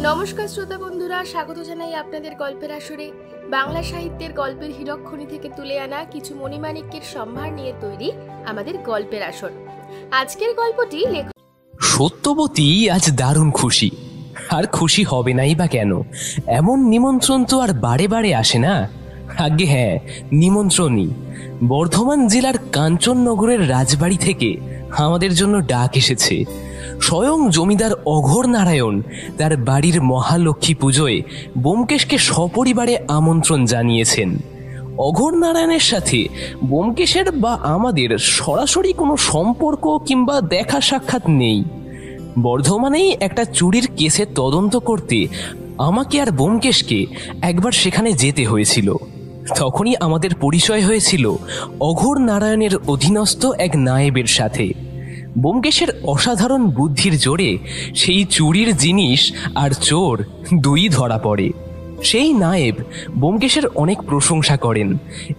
নমস্কার শ্রোতা বন্ধুরা, স্বাগত জানাই আপনাদের গল্পের আসরে। বাংলা সাহিত্যের গল্পের হীরকখনি থেকে তুলে আনা কিছু মণিমাণিক্যের সম্ভার নিয়ে তৈরি আমাদের গল্পের আসর। আজকের গল্পটি সত্যবতী আজ দারুণ খুশি। আর খুশি হবে নাই বা কেন? এমন নিমন্ত্রণ তো আর বারে বারে আসে না। আগে হ্যাঁ, নিমন্ত্রণই। বর্ধমান জেলার কাঞ্চননগরের রাজবাড়ি থেকে আমাদের জন্য ডাক এসেছে। স্বয়ং জমিদার অঘোর নারায়ণ তার বাড়ির মহালক্ষ্মী পুজোয় ব্যোমকেশকে সপরিবারে আমন্ত্রণ জানিয়েছেন। অঘোর নারায়ণের সাথে ব্যোমকেশের বা আমাদের সরাসরি কোনো সম্পর্ক কিংবা দেখা সাক্ষাৎ নেই। বর্ধমানেই একটা চুরির কেসে তদন্ত করতে আমাকে আর ব্যোমকেশকে একবার সেখানে যেতে হয়েছিল। তখনই আমাদের পরিচয় হয়েছিল অঘোর নারায়ণের অধীনস্থ এক নায়েবের সাথে। ব্যোমকেশের অসাধারণ বুদ্ধির জোরে সেই চুরির জিনিস আর চোর দুই ধরা পড়ে। সেই নায়েব ব্যোমকেশের অনেক প্রশংসা করেন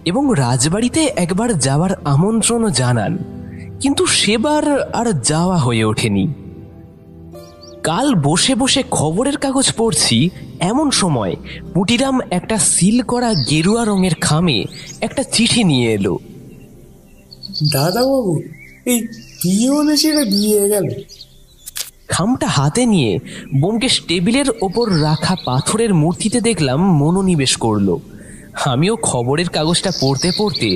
এবং রাজবাড়িতে একবার যাওয়ার আমন্ত্রণও জানান, কিন্তু সেবার আর যাওয়া হয়ে ওঠেনি। কাল বসে বসে খবরের কাগজ পড়ছি, এমন সময় পুটিরাম একটা সিল করা গেরুয়া রঙের খামে একটা চিঠি নিয়ে এলো। দাদাবাবু, এই পিওন সেটা দিয়ে গেল। খামটা হাতে নিয়ে ব্যোমকেশ টেবিলের ওপর রাখা পাথরের মূর্তিতে দেখলাম মনোনিবেশ করলো। আমিও খবরের কাগজটা পড়তে পড়তে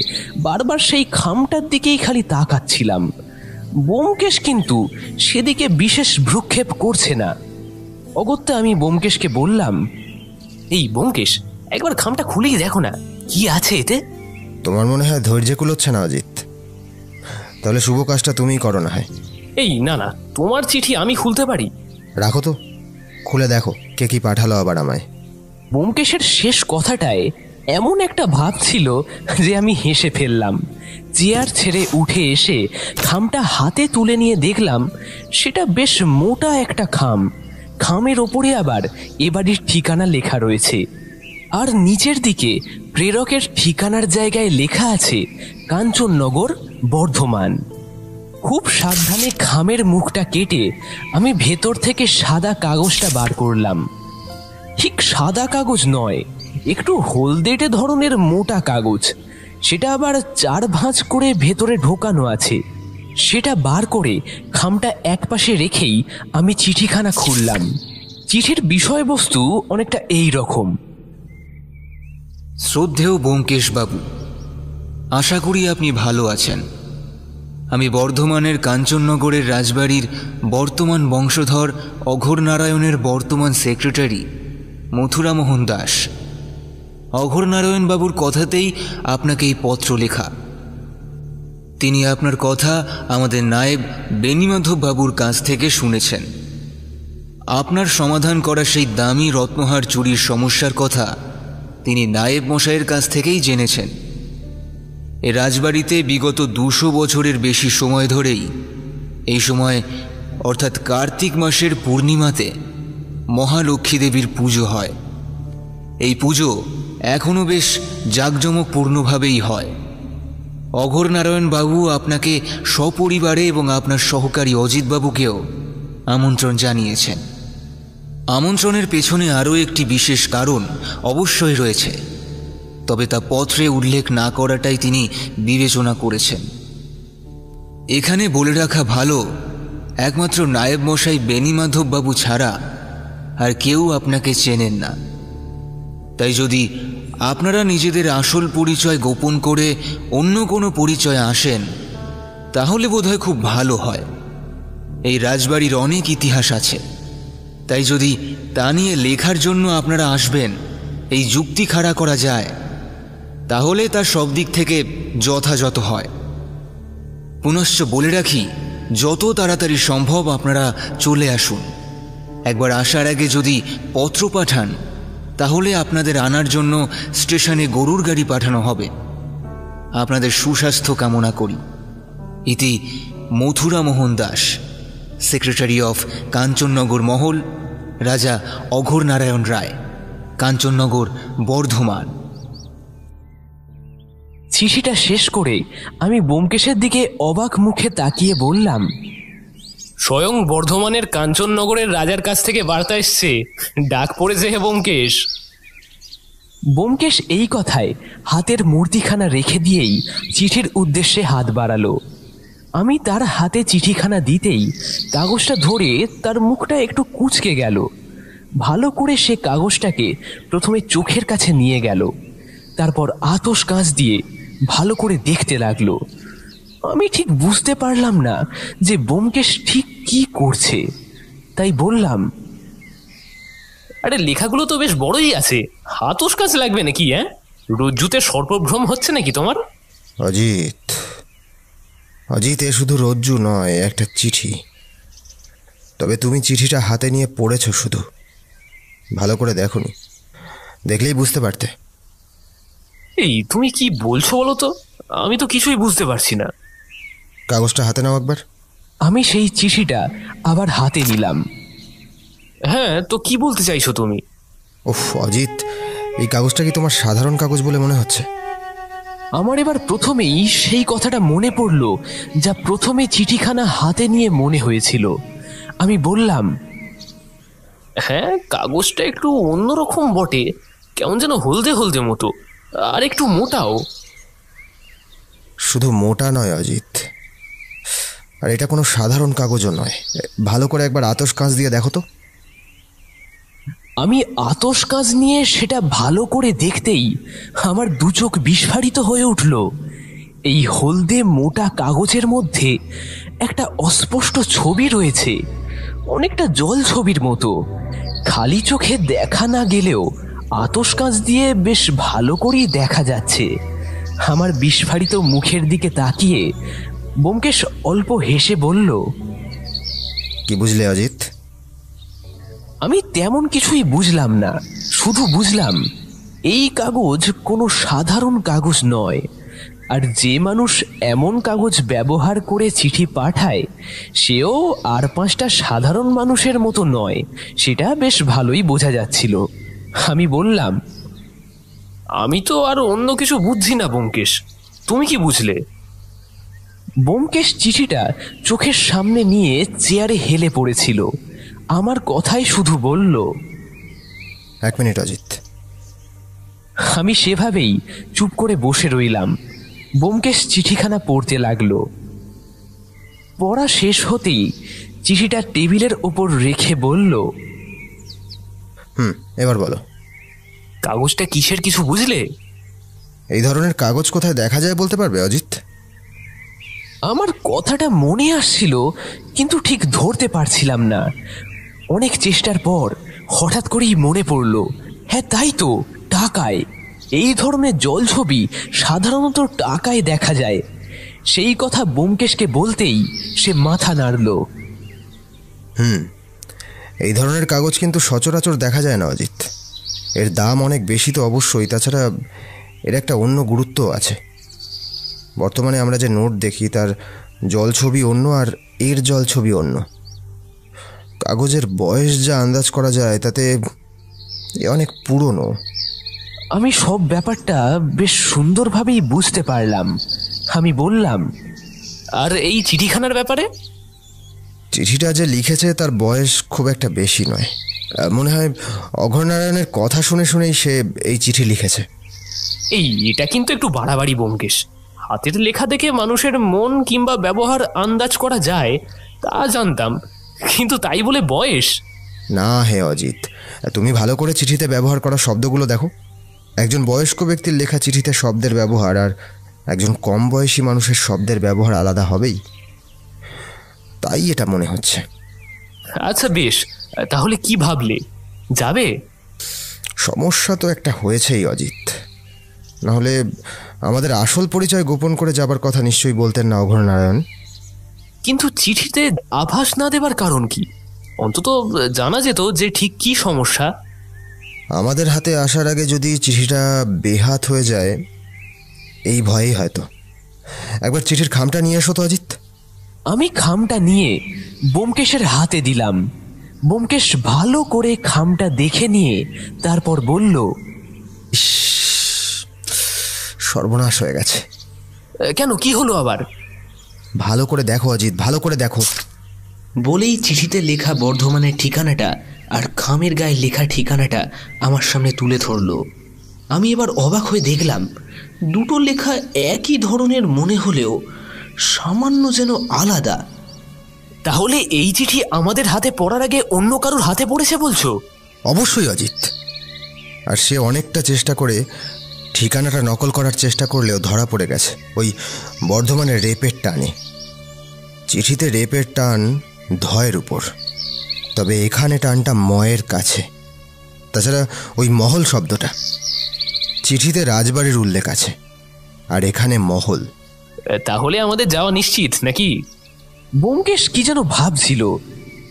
বারবার সেই খামটার দিকেই খালি তাকাচ্ছিলাম। ব্যোমকেশ কিন্তু সেদিকে বিশেষ ভ্রুক্ষেপ করছে না। অগত্যা আমি ব্যোমকেশকে বললাম, এই ব্যোমকেশ, একবার খামটা খুলেই দেখো না, কি আছে এতে। তোমার মনে হয় ধৈর্য কুলোচ্ছে না অজিত? তাহলে শুভ কাজটা তুমিই করো না হয়। এই না না, তোমার চিঠি আমি খুলতে পারি। রাখো তো, খুলে দেখো কে কি পাঠালো আবার আমায়। ব্যোমকেশের শেষ কথাটায় এমন একটা ভাব ছিল যে আমি হেসে ফেললাম। চেয়ার ছেড়ে উঠে এসে খামটা হাতে তুলে নিয়ে দেখলাম সেটা বেশ মোটা একটা খাম। খামের ওপরে আবার এ বাড়ির ঠিকানা লেখা রয়েছে, আর নিচের দিকে প্রেরকের ঠিকানার জায়গায় লেখা আছে কাঞ্চননগর, বর্ধমান। খুব সাবধানে খামের মুখটা কেটে আমি ভেতর থেকে সাদা কাগজটা বার করলাম। ঠিক সাদা কাগজ নয়, একটু হলদেটে ধরনের মোটা কাগজ। সেটা আবার 4 ভাঁজ করে ভেতরে ঢোকানো আছে। সেটা বার করে খামটা একপাশে রেখেই আমি চিঠিখানা খুললাম। চিঠির বিষয়বস্তু অনেকটা এই রকম। শ্রদ্ধেয় ব্যোমকেশ বাবু, আশা করি আপনি ভালো আছেন। আমি বর্ধমানের কাঞ্চননগরের রাজবাড়ির বর্তমান বংশধর অঘোর নারায়ণের বর্তমান সেক্রেটারি মথুরামোহন দাস। অঘোর নারায়ণ বাবুর কথাতেই আপনাকে এই পত্র লেখা। তিনি আপনার কথা আমাদের নায়েব বেণীমাধব বাবুর কাছ থেকে শুনেছেন। আপনার সমাধান করা সেই দামি রত্নহার চুরির সমস্যার কথা তিনি নায়েব মশাইয়ের কাছ থেকেই জেনেছেন। এ রাজবাড়িতে বিগত 200 বছরের বেশি সময় ধরেই এই সময় অর্থাৎ কার্তিক মাসের পূর্ণিমাতে মহালক্ষ্মী দেবীর পুজো হয়। এই পুজো এখনও বেশ জাঁকজমকপূর্ণভাবেই হয়। অঘোর নারায়ণ বাবু আপনাকে সপরিবারে এবং আপনার সহকারী অজিত বাবুকেও আমন্ত্রণ জানিয়েছেন। আমন্ত্রণের পেছনে আরও একটি বিশেষ কারণ অবশ্যই রয়েছে, তবে তা পত্রে উল্লেখ না করাটাই তিনি বিবেচনা করেছেন। এখানে বলে রাখা ভালো, একমাত্র নায়েব মশাই বেণীমাধব বাবু ছাড়া আর কেউ আপনাকে চেনেন না। তাই যদি আপনারা নিজেদের আসল পরিচয় গোপন করে অন্য কোনো পরিচয় আসেন, তাহলে বোধহয় খুব ভালো হয়। এই রাজবাড়ির অনেক ইতিহাস আছে, তাই যদি তা নিয়ে লেখার জন্য আপনারা আসবেন, এই যুক্তি খাড়া করা যায়, তাহলে তা সব দিক থেকে যথাযথ হয়। পুনশ্চ বলে রাখি, যত তাড়াতাড়ি সম্ভব আপনারা চলে আসুন। একবার আসার আগে যদি পত্র পাঠান, তাহলে আপনাদের আনার জন্য স্টেশনে গরুর গাড়ি পাঠানো হবে। আপনাদের সুস্বাস্থ্য কামনা করি। ইতি মথুরামোহন দাস, সেক্রেটারি অফ কাঞ্চননগর মহল, রাজা অঘোর নারায়ণ রায়, কাঞ্চননগর, বর্ধমান। চিঠিটা শেষ করে আমি ব্যোমকেশের দিকে অবাক মুখে তাকিয়ে বললাম, স্বয়ং বর্ধমানের কাঞ্চননগরের রাজার কাছ থেকে বার্তা এসছে, ডাক পড়েছে হে ব্যোমকেশ। ব্যোমকেশ এই কথায় হাতের মূর্তিখানা রেখে দিয়েই চিঠির উদ্দেশ্যে হাত বাড়ালো। আমি তার হাতে চিঠিখানা দিতেই কাগজটা ধরে তার মুখটা একটু কুঁচকে গেল। ভালো করে সে কাগজটাকে প্রথমে চোখের কাছে নিয়ে গেল, তারপর আতশ কাঁচ দিয়ে ভালো করে দেখতে লাগলো। আমি ঠিক বুঝতে পারলাম না যে ব্যোমকেশ ঠিক কি করছে, তাই বললাম, আরে লেখাগুলো তো বেশ বড়ই আছে, আতশ কাঁচ লাগবে নাকি? রজ্জুতে সর্পভ্রম হচ্ছে নাকি তোমার? অজিত, অজিত, এ শুধু রজ্জু নয়, একটা চিঠি। তবে তুমি চিঠিটা হাতে নিয়ে পড়েছ শুধু, ভালো করে দেখোনি। দেখলেই বুঝতে পারতে। এই তুমি কি বলছো বলো তো? আমি তো কিছুই বুঝতে পারছি না। কাগজটা হাতে নাও একবার। আমি সেই চিঠিটা আবার হাতে নিলাম। হ্যাঁ, তো কি বলতে চাইছো তুমি? উফ অজিত, এই কাগজটা কি তোমার সাধারণ কাগজ বলে মনে হচ্ছে? আমার এবার প্রথমেই সেই কথাটা মনে পড়ল যা প্রথমে চিঠিখানা হাতে নিয়ে মনে হয়েছিল। আমি বললাম, হ্যাঁ, কাগজটা একটু অন্যরকম বটে, কেমন যেন হলদে হলদে মতো, আর একটু মোটাও। শুধু মোটা নয় অজিত, আর এটা কোনো সাধারণ কাগজও নয়। ভালো করে একবার আতশ কাঁচ দিয়ে দেখো তো। আমি আতশ কাঁচ নিয়ে সেটা ভালো করে দেখতেই আমার দু চোখ বিস্ফারিত হয়ে উঠল। এই হলদে মোটা কাগজের মধ্যে একটা অস্পষ্ট ছবি রয়েছে, অনেকটা জল ছবির মতো। খালি চোখে দেখা না গেলেও আতশ কাঁচ দিয়ে বেশ ভালো করেই দেখা যাচ্ছে। আমার বিস্ফারিত মুখের দিকে তাকিয়ে ব্যোমকেশ অল্প হেসে বলল, কি বুঝলে অজিত? আমি তেমন কিছুই বুঝলাম না, শুধু বুঝলাম এই কাগজ কোনো সাধারণ কাগজ নয়। আর যে মানুষ এমন কাগজ ব্যবহার করে চিঠি পাঠায় সেও আর 5টা সাধারণ মানুষের মতো নয়, সেটা বেশ ভালোই বোঝা যাচ্ছিল। আমি বললাম, আমি তো আর অন্য কিছু বুঝছি না ব্যোমকেশ, তুমি কি বুঝলে? ব্যোমকেশ চিঠিটা চোখের সামনে নিয়ে চেয়ারে হেলে পড়েছিল। আমার কথাই শুধু বলল, 1 মিনিট অজিত। আমি সেভাবেই চুপ করে বসে রইলাম। ব্যোমকেশ চিঠিখানা পড়তে লাগলো। পড়া শেষ হতেই চিঠিটা টেবিলের ওপর রেখে বলল, এবার বলো, কাগজটা কিসের কিছু বুঝলে? এই ধরনের কাগজ কোথায় দেখা যায় বলতে পারবে অজিত? আমার কথাটা মনে আসছিল, কিন্তু ঠিক ধরতে পারছিলাম না। অনেক চেষ্টার পর হঠাৎ করেই মনে পড়ল, হ্যাঁ তাই তো, টাকায়। এই ধরনের জলছবি সাধারণত টাকায় দেখা যায়। সেই কথা ব্যোমকেশকে বলতেই সে মাথা নাড়ল। এই ধরনের কাগজ কিন্তু সচরাচর দেখা যায় না অজিত। এর দাম অনেক বেশি তো অবশ্যই, তাছাড়া এর একটা অন্য গুরুত্ব আছে। বর্তমানে আমরা যে নোট দেখি তার জলছবি অন্য, আর এর জলছবি অন্য। কাগজের বয়স যা আন্দাজ করা যায় তাতে এ অনেক পুরনো। আমি সব ব্যাপারটা বেশ সুন্দরভাবেই বুঝতে পারলাম। আমি বললাম, আর এই চিঠিখানার ব্যাপারে? চিঠিটা যে লিখেছে তার বয়স খুব একটা বেশি নয়। মনে হয় অঘরনারায়ণের কথা শুনে শুনেই সে এই চিঠি লিখেছে। এটা কিন্তু একটু বাড়াবাড়ি ব্যোমকেশ। হাতের লেখা দেখে মানুষের মন কিংবা ব্যবহার আন্দাজ করা যায় তা জানতাম, কিন্তু তাই বলে বয়স? না হে অজিত, তুমি ভালো করে চিঠিতে ব্যবহার করা শব্দগুলো দেখো। একজন বয়স্ক ব্যক্তির লেখা চিঠিতে শব্দের ব্যবহার আর একজন কম বয়সী মানুষের শব্দের ব্যবহার আলাদা হবেই, তাই এটা মনে হচ্ছে। আচ্ছা বেশ, তাহলে কি ভাবলে, যাবে? সমস্যা তো একটা হয়েছেই অজিত, নাহলে আমাদের আসল পরিচয় গোপন করে যাবার কথা নিশ্চয়ই বলতেন না অঘরনারায়ণ। কিন্তু চিঠিতে আভাস না দেবার কারণ কি? অন্তত জানা যেত যে ঠিক কি সমস্যা। আমাদের হাতে আসার আগে যদি চিঠিটা বেহাত হয়ে যায়, এই ভয়েই হয়তো। একবার চিঠির খামটা নিয়ে এসো তো অজিত। আমি খামটা নিয়ে ব্যোমকেশের হাতে দিলাম। ব্যোমকেশ ভালো করে খামটা দেখে নিয়ে তারপর বলল, সর্বনাশ হয়ে গেছে। কেন, কি হলো আবার? ভালো করে দেখো অজিত, ভালো করে দেখো। বলেই চিঠিতে লেখা বর্ধমানের ঠিকানাটা আর খামের গায়ে লেখা ঠিকানাটা আমার সামনে তুলে ধরল। আমি এবার অবাক হয়ে দেখলাম দুটো লেখা একই ধরনের মনে হলেও সামান্য যেন আলাদা। তাহলে এই চিঠি আমাদের হাতে পড়ার আগে অন্য কারোর হাতে পড়েছে বলছো? অবশ্যই অজিত। আর সে অনেকটা চেষ্টা করে ঠিকানাটা নকল করার চেষ্টা করলেও ধরা পড়ে গেছে ওই বর্ধমানের রেপের টানে। চিঠিতে রেপের টান ধয়ের উপর, তবে এখানে টানটা ময়ের কাছে। তাছাড়া ওই মহল শব্দটা চিঠিতে রাজবাড়ির উল্লেখ আছে, আর এখানে মহল। তাহলে আমাদের যাওয়া নিশ্চিত নাকি? ব্যোমকেশ কি যেন ভাবছিল,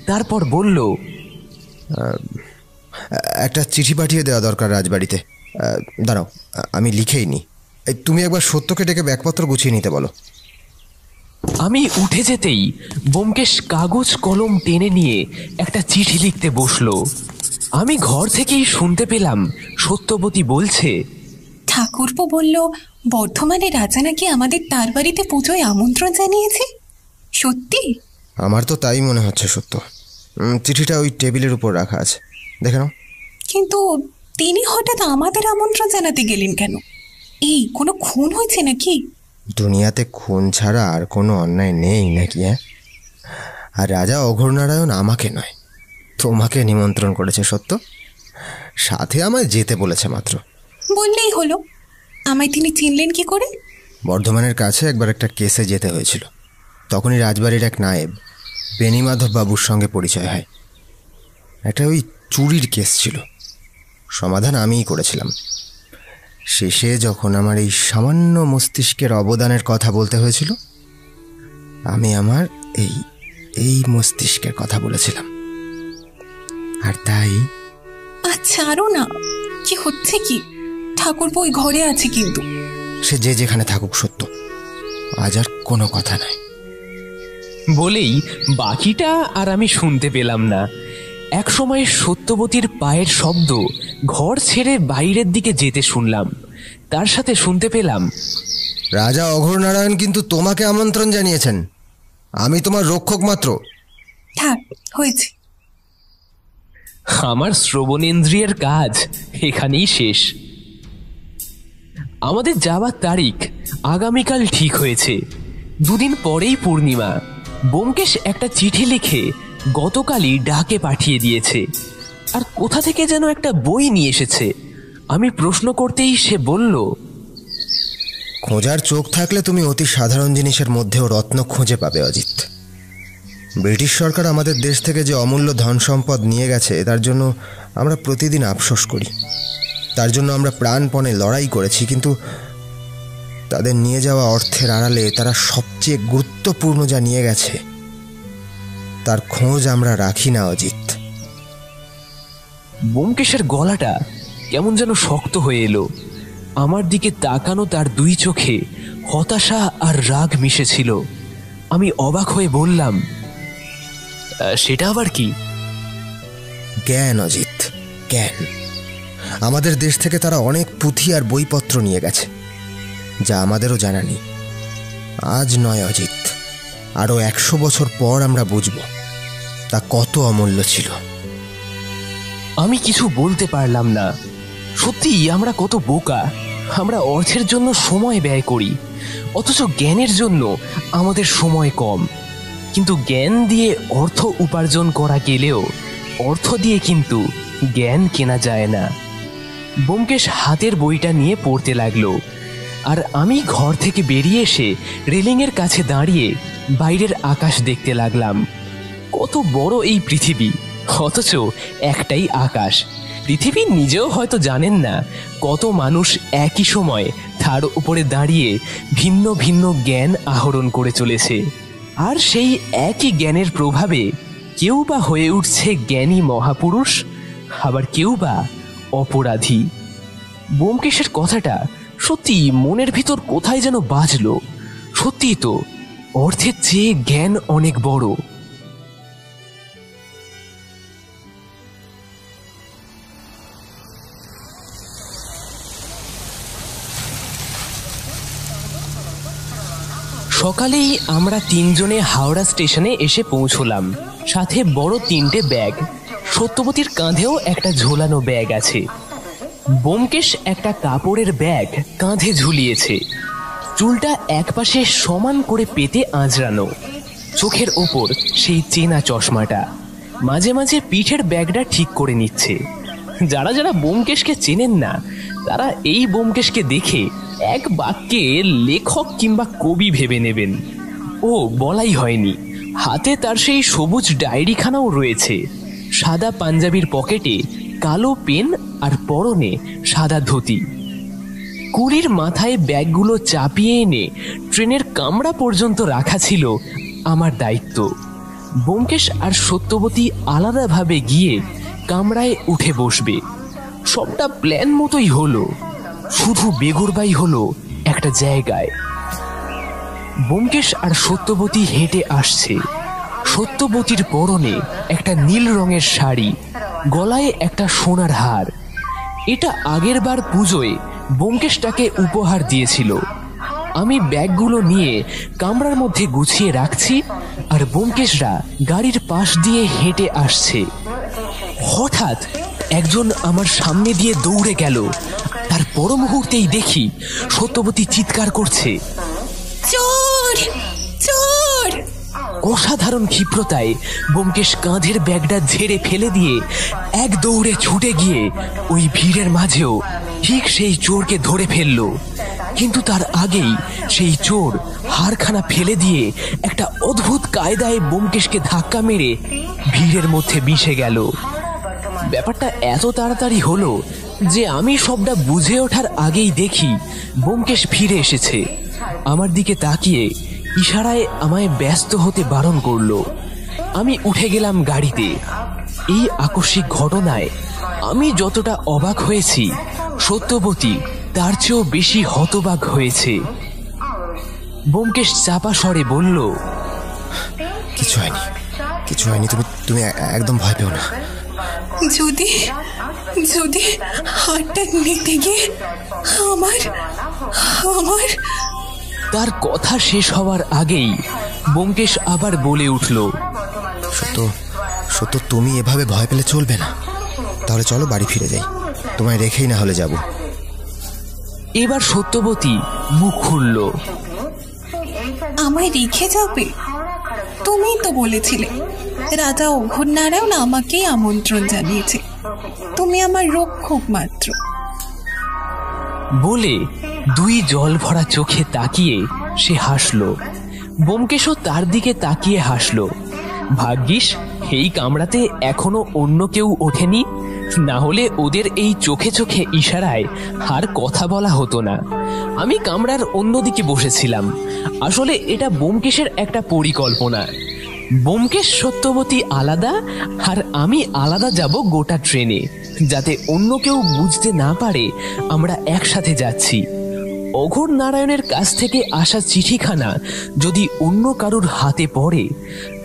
তারপর বলল, একটা চিঠি পাঠিয়ে দেওয়া দরকার রাজবাড়িতে। দাঁড়াও, আমি লিখেই নি। তুমি একবার সত্যকে ডেকে ব্যাগপত্র গুছিয়ে নিতে বলো। আমি উঠে যেতেই ব্যোমকেশ কাগজ কলম টেনে নিয়ে একটা চিঠি লিখতে বসলো। আমি ঘর থেকেই শুনতে পেলাম সত্যবতী বলছে, ঠাকুরপো বলল বর্ধমানে রাজা নাকি আমাদের তার বাড়িতে পুজোয় আমন্ত্রণ জানিয়েছে। সত্যি? আমার তো তাই মনে হচ্ছে সত্য। চিঠিটা ওই টেবিলের উপর রাখা আছে, দেখে নাও। কিন্তু তিনি হঠাৎ আমাদের আমন্ত্রণ জানাতে গেলেন কেন? এই কোনো খুন হয়েছে নাকি? দুনিয়াতে খুন ছাড়া আর কোনো অন্যায় নেই নাকি? হ্যাঁ, আর রাজা অঘোরনারায়ণ আমাকে নয় তোমাকে নিমন্ত্রণ করেছে সত্য, সাথে আমায় যেতে বলেছে মাত্র। বললেই হলো। আমায় তিনি চিনলেন কি করে? বর্ধমানের কাছে একবার একটা কেসে যেতে হয়েছিল, তখনই রাজবাড়ির এক নায়েব বেণীমাধব বাবুর সঙ্গে পরিচয় হয়। একটা ওই চুরির কেস ছিল, সমাধান আমিই করেছিলাম। শেষে যখন আমার এই সামান্য মস্তিষ্কের অবদানের কথা বলতে হয়েছিল, আমি আমার এই মস্তিষ্কের কথা বলেছিলাম। আর তাই। আচ্ছা, আরো না, কি হচ্ছে কি? ঠাকুরপো ওই ঘরে আছে, কিন্তু সে যে যেখানে থাকুক সত্য, আজ আর কোনো কথা নাই। বলেই বাকিটা আর আমি শুনতে পেলাম না। এক সময় সত্যবতীর পায়ের শব্দ ঘর ছেড়ে বাইরের দিকে যেতে শুনলাম। তার সাথে শুনতে পেলাম, রাজা অঘোরনারায়ণ কিন্তু তোমাকে আমন্ত্রণ জানিয়েছেন, আমি তোমার রক্ষক মাত্র। থাক, হয়েছে। আমার শ্রবণেন্দ্রিয়ের কাজ এখানেই শেষ। আমাদের যাওয়ার তারিখ আগামীকাল ঠিক হয়েছে। দুদিন পরেই পূর্ণিমা। ব্যোমকেশ একটা চিঠি লিখে গতকালই ডাকে পাঠিয়ে দিয়েছে, আর কোথা থেকে যেন একটা বই নিয়ে এসেছে। আমি প্রশ্ন করতেই সে বলল, খোঁজার চোখ থাকলে তুমি অতি সাধারণ জিনিসের মধ্যেও রত্ন খুঁজে পাবে অজিত। ব্রিটিশ সরকার আমাদের দেশ থেকে যে অমূল্য ধন সম্পদ নিয়ে গেছে, তার জন্য আমরা প্রতিদিন আফসোস করি। তার জন্য আমরা প্রাণপণে লড়াই করেছি, কিন্তু তাদের নিয়ে যাওয়া অর্থের আড়ালে তারা সবচেয়ে গুরুত্বপূর্ণ যা নিয়ে গেছে তার খোঁজ আমরা রাখি না অজিত। ব্যোমকেশের গলাটা কেমন যেন শক্ত হয়ে এলো। আমার দিকে তাকানো তার দুই চোখে হতাশা আর রাগ মিশেছিল। আমি অবাক হয়ে বললাম, সেটা আবার কি? জ্ঞান অজিত, জ্ঞান। আমাদের দেশ থেকে তারা অনেক পুঁথি আর বইপত্র নিয়ে গেছে, যা আমাদেরও জানা নেই। আজ নয় অজিত, আরও 100 বছর পর আমরা বুঝব তা কত অমূল্য ছিল। আমি কিছু বলতে পারলাম না। সত্যি আমরা কত বোকা। আমরা অর্থের জন্য সময় ব্যয় করি, অথচ জ্ঞানের জন্য আমাদের সময় কম। কিন্তু জ্ঞান দিয়ে অর্থ উপার্জন করা গেলেও অর্থ দিয়ে কিন্তু জ্ঞান কেনা যায় না। ব্যোমকেশ হাতের বইটা নিয়ে পড়তে লাগলো, আর আমি ঘর থেকে বেরিয়ে এসে রেলিংয়ের কাছে দাঁড়িয়ে বাইরের আকাশ দেখতে লাগলাম। কত বড় এই পৃথিবী, অথচ একটাই আকাশ। পৃথিবী নিজেও হয়তো জানেন না কত মানুষ একই সময় তার উপরে দাঁড়িয়ে ভিন্ন ভিন্ন জ্ঞান আহরণ করে চলেছে। আর সেই একই জ্ঞানের প্রভাবে কেউ বা হয়ে উঠছে জ্ঞানী মহাপুরুষ, আবার কেউ বা অপরাধী। ব্যোমকেশের কথাটা সত্যি মনের ভিতর কোথায় যেন বাজলো। সত্যি তো, অর্থের চেয়ে জ্ঞান অনেক বড়। সকালেই আমরা তিনজনে হাওড়া স্টেশনে এসে পৌঁছলাম। সাথে বড় 3টে ব্যাগ। সত্যবতীর কাঁধেও একটা ঝোলানো ব্যাগ আছে। ব্যোমকেশ একটা কাপড়ের ব্যাগ কাঁধে ঝুলিয়েছে। চুলটা একপাশে সমান করে পেতে আঁচড়ানো, চোখের ওপর সেই চেনা চশমাটা। মাঝে মাঝে পিঠের ব্যাগটা ঠিক করে নিচ্ছে। যারা যারা ব্যোমকেশকে চেনেন না তারা এই ব্যোমকেশকে দেখে এক বাক্যে লেখক কিংবা কবি ভেবে নেবেন। ও বলাই হয়নি, হাতে তার সেই সবুজ ডায়েরিখানাও রয়েছে। সাদা পাঞ্জাবির পকেটে কালো পেন আর পরনে সাদা ধুতি। কুড়ির মাথায় ব্যাগগুলো চাপিয়ে এনে ট্রেনের কামরা পর্যন্ত রাখা ছিল আমার দায়িত্ব। ব্যোমকেশ আর সত্যবতী আলাদাভাবে গিয়ে কামরায় উঠে বসবে। সবটা প্ল্যান মতোই হলো, শুধু বেগরবাই হলো একটা জায়গায়। ব্যোমকেশ আর সত্যবতী হেঁটে আসছে। সত্যবতীর পরনে একটা নীল রঙের শাড়ি, গলায় একটা সোনার হার। এটা আগের বার পুজোয় ব্যোমকেশ তাকে উপহার দিয়েছিল। আমি ব্যাগগুলো নিয়ে কামরার মধ্যে গুছিয়ে রাখছি আর ব্যোমকেশরা গাড়ির পাশ দিয়ে হেঁটে আসছে। হঠাৎ একজন আমার সামনে দিয়ে দৌড়ে গেল। তার পর মুহূর্তেই দেখি সত্যবতী চিৎকার করছে, চোর চোর! অসাধারণ ক্ষিপ্রতায় ব্যোমকেশ কাঁধের ব্যাগটা ঝেড়ে ফেলে দিয়ে এক দৌড়ে ছুটে গিয়ে ওই ভিড়ের মাঝেও ঠিক সেই চোরকে ধরে ফেলল। কিন্তু তার আগেই সেই চোর হারখানা ফেলে দিয়ে একটা অদ্ভুত কায়দায় ব্যোমকেশকে ধাক্কা মেরে ভিড়ের মধ্যে মিশে গেল। ব্যাপারটা এত তাড়াতাড়ি হলো যে আমি সবটা বুঝে ওঠার আগেই দেখি ব্যোমকেশ ফিরে এসেছে। আমার দিকে তাকিয়ে ইশারায় আমায় ব্যস্ত হতে বারণ করলো। আমি উঠে গেলাম গাড়িতে। এই আকস্মিক ঘটনায় আমি যতটা অবাক হয়েছি, সত্যবতী তার চেয়েও বেশি হতবাক হয়েছে। ব্যোমকেশ চাপা স্বরে বলল, কিছু হয়নি, কিছু হয়নি, তুমি একদম ভয় পেও না। যদি যদি হাতটা নিতে গিয়ে আমার আমার তার কথা শেষ হওয়ার আগেই ব্যোমকেশ আবার বলে উঠল, সত্য তুমি এভাবে ভয় পেলে চলবে না। তাহলে চলো বাড়ি ফিরে যাই, তোমায় রেখেই না হলে যাব। এবার সত্যবতী মুখ খুলল। আমায় রেখে যাবে? তুমিই তো বলেছিলে রাজা অঘোরনারায়ণ আমাকেই আমন্ত্রণ জানিয়েছে, তুমি আমার রক্ষক মাত্র। বলে দুই জল ভরা চোখে তাকিয়ে সে হাসল। ব্যোমকেশও তার দিকে তাকিয়ে হাসল। ভাগ্যিস এই কামরাতে এখনো অন্য কেউ ওঠেনি, না হলে ওদের এই চোখে চোখে ইশারায় আর কথা বলা হতো না। আমি কামরার অন্যদিকে বসেছিলাম। আসলে এটা ব্যোমকেশের একটা পরিকল্পনা। ব্যোমকেশ সত্যবতী আলাদা আর আমি আলাদা যাব গোটা ট্রেনে, যাতে অন্য কেউ বুঝতে না পারে আমরা একসাথে যাচ্ছি। অঘোর নারায়ণের কাছ থেকে আসা চিঠিখানা যদি অন্য কারুর হাতে পড়ে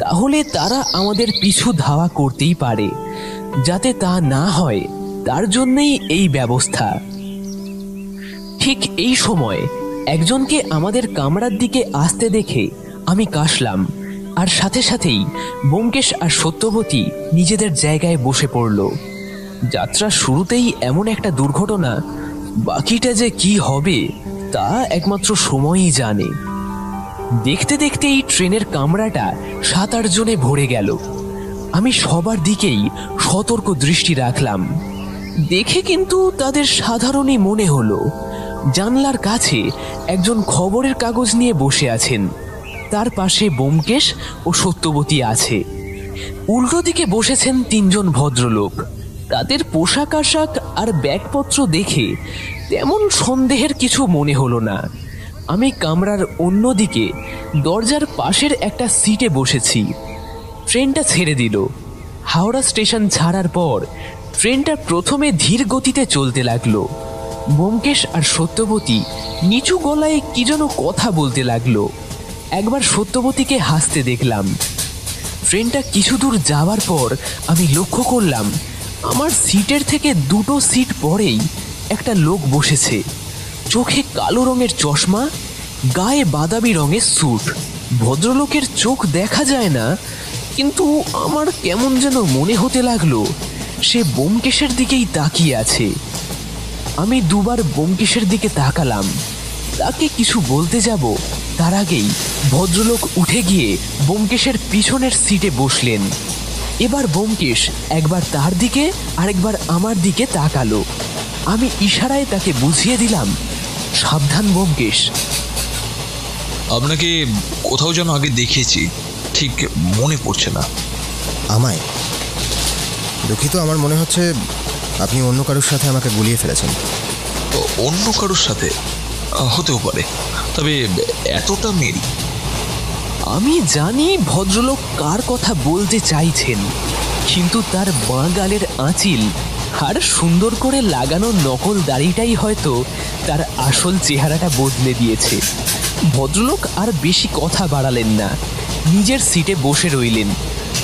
তাহলে তারা আমাদের পিছু ধাওয়া করতেই পারে। যাতে তা না হয় তার জন্যই এই ব্যবস্থা। ঠিক এই সময় একজনকে আমাদের কামরার দিকে আসতে দেখে আমি কাশলাম, আর সাথে সাথেই ব্যোমকেশ আর সত্যবতী নিজেদের জায়গায় বসে পড়ল। যাত্রার শুরুতেই এমন একটা দুর্ঘটনা, বাকিটা যে কি হবে তা একমাত্র সময়ই জানে। দেখতে দেখতেই ট্রেনের কামরাটা 7-8 জনে ভরে গেল। আমি সবার দিকেই সতর্ক দৃষ্টি রাখলাম। দেখে কিন্তু তাদের সাধারণই মনে হলো। জানলার কাছে একজন খবরের কাগজ নিয়ে বসে আছেন, তার পাশে ব্যোমকেশ ও সত্যবতী আছে। উল্টো দিকে বসেছেন 3 জন ভদ্রলোক। তাদের পোশাক আশাক আর ব্যাগপত্র দেখে তেমন সন্দেহের কিছু মনে হলো না। আমি কামরার অন্যদিকে দরজার পাশের একটা সিটে বসেছি। ট্রেনটা ছেড়ে দিল। হাওড়া স্টেশন ছাড়ার পর ট্রেনটা প্রথমে ধীর গতিতে চলতে লাগলো। ব্যোমকেশ আর সত্যবতী নিচু গলায় কি যেন কথা বলতে লাগলো। একবার সত্যবতীকে হাসতে দেখলাম। ট্রেনটা কিছু দূর যাওয়ার পর আমি লক্ষ্য করলাম আমার সিটের থেকে 2টো সিট পরেই একটা লোক বসেছে। চোখে কালো রঙের চশমা, গায়ে বাদামি রঙের স্যুট। ভদ্রলোকের চোখ দেখা যায় না, কিন্তু আমার কেমন যেন মনে হতে লাগলো সে ব্যোমকেশের দিকেই তাকিয়ে আছে। আমি দুবার ব্যোমকেশের দিকে তাকালাম। তাকে কিছু বলতে যাব তার আগেই ভদ্রলোক উঠে গিয়ে ব্যোমকেশের পিছনের সিটে বসলেন। এবার ব্যোমকেশ একবার তার দিকে আরেকবার আমার দিকে তাকালো। আমি ইশারায় তাকে বুঝিয়ে দিলাম, সাবধান ব্যোমকেশ। আপনাকে কোথাও যেন আগে দেখেছি, ঠিক মনে পড়ছে না। আমায়? দুঃখিত, আমার মনে হচ্ছে আপনি অন্য কারোর সাথে আমাকে গুলিয়ে ফেলেছেন। অন্য কারোর সাথে হতেও পারে, তবে এতটা মেরি। আমি জানি ভদ্রলোক কার কথা বলতে চাইছেন, কিন্তু তার বাঁ গালের আঁচিল আর সুন্দর করে লাগানো নকল দাড়িটাই হয়তো তার আসল চেহারাটা বদলে দিয়েছে। ভদ্রলোক আর বেশি কথা বাড়ালেন না, নিজের সিটে বসে রইলেন।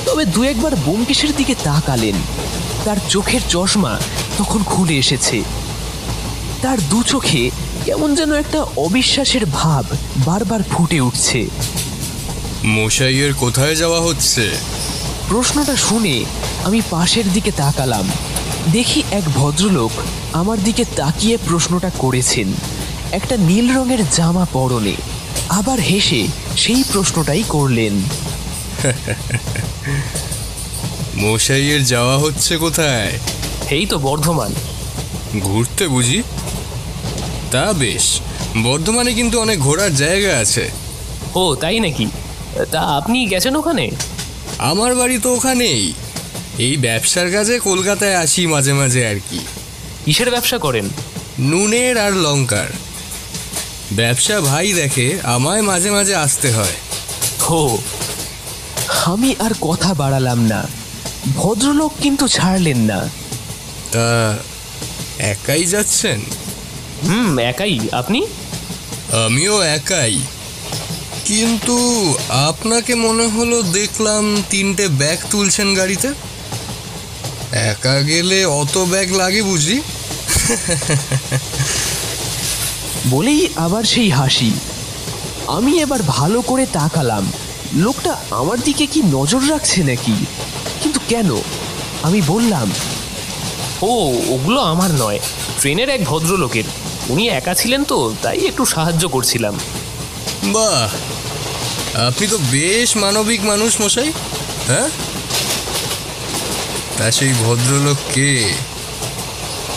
তবে দু একবার ব্যোমকেশের দিকে তাকালেন। তার চোখের চশমা তখন খুলে এসেছে। তার দু চোখে কেমন যেন একটা অবিশ্বাসের ভাব বারবার ফুটে উঠছে। মশাইয়ের কোথায় যাওয়া হচ্ছে? প্রশ্নটা শুনে আমি পাশের দিকে তাকালাম। দেখি এক ভদ্রলোক আমার দিকে তাকিয়ে প্রশ্নটা করেছেন, একটা নীল রঙের জামা পরনে। আবার হেসে সেই প্রশ্নটাই করলেন। মশাইয়ের যাওয়া হচ্ছে কোথায়? এই তো বর্ধমান। ঘুরতে বুঝি? তা বেশ, বর্ধমানে কিন্তু অনেক ঘোরার জায়গা আছে। ও তাই নাকি? তা আপনি গেছেন ওখানে? আমার বাড়ি তো ওখানেই। এই ব্যবসার কাজে কলকাতায় আসি মাঝে মাঝে আর কি। কিসের ব্যবসা করেন? নুনের আর লঙ্কার ব্যবসা ভাই দেখে, আমায় মাঝে মাঝে আসতে হয়। ও, আমি আর কথা বাড়ালাম না। ভদ্রলোক কিন্তু ছাড়লেন না। তা একাই যাচ্ছেন? একাই। আপনি? আমিও একাই, কিন্তু আপনাকে মনে হলো দেখলাম 3টে ব্যাগ তুলছেন গাড়িতে। একা গেলে অত ব্যাগ লাগে বুঝি? বলেই আবার সেই হাসি। আমি এবার ভালো করে তাকালাম, লোকটা আমার দিকে কি নজর রাখছে নাকি? কিন্তু কেন? আমি বললাম, ও ওগুলো আমার নয়, ট্রেনের এক ভদ্রলোকের। উনি একা ছিলেন তো, তাই একটু সাহায্য করছিলাম। বাহ, আপনি তো বেশ মানবিক মানুষ মশাই। হ্যাঁ, তা সেই ভদ্রলোক কে?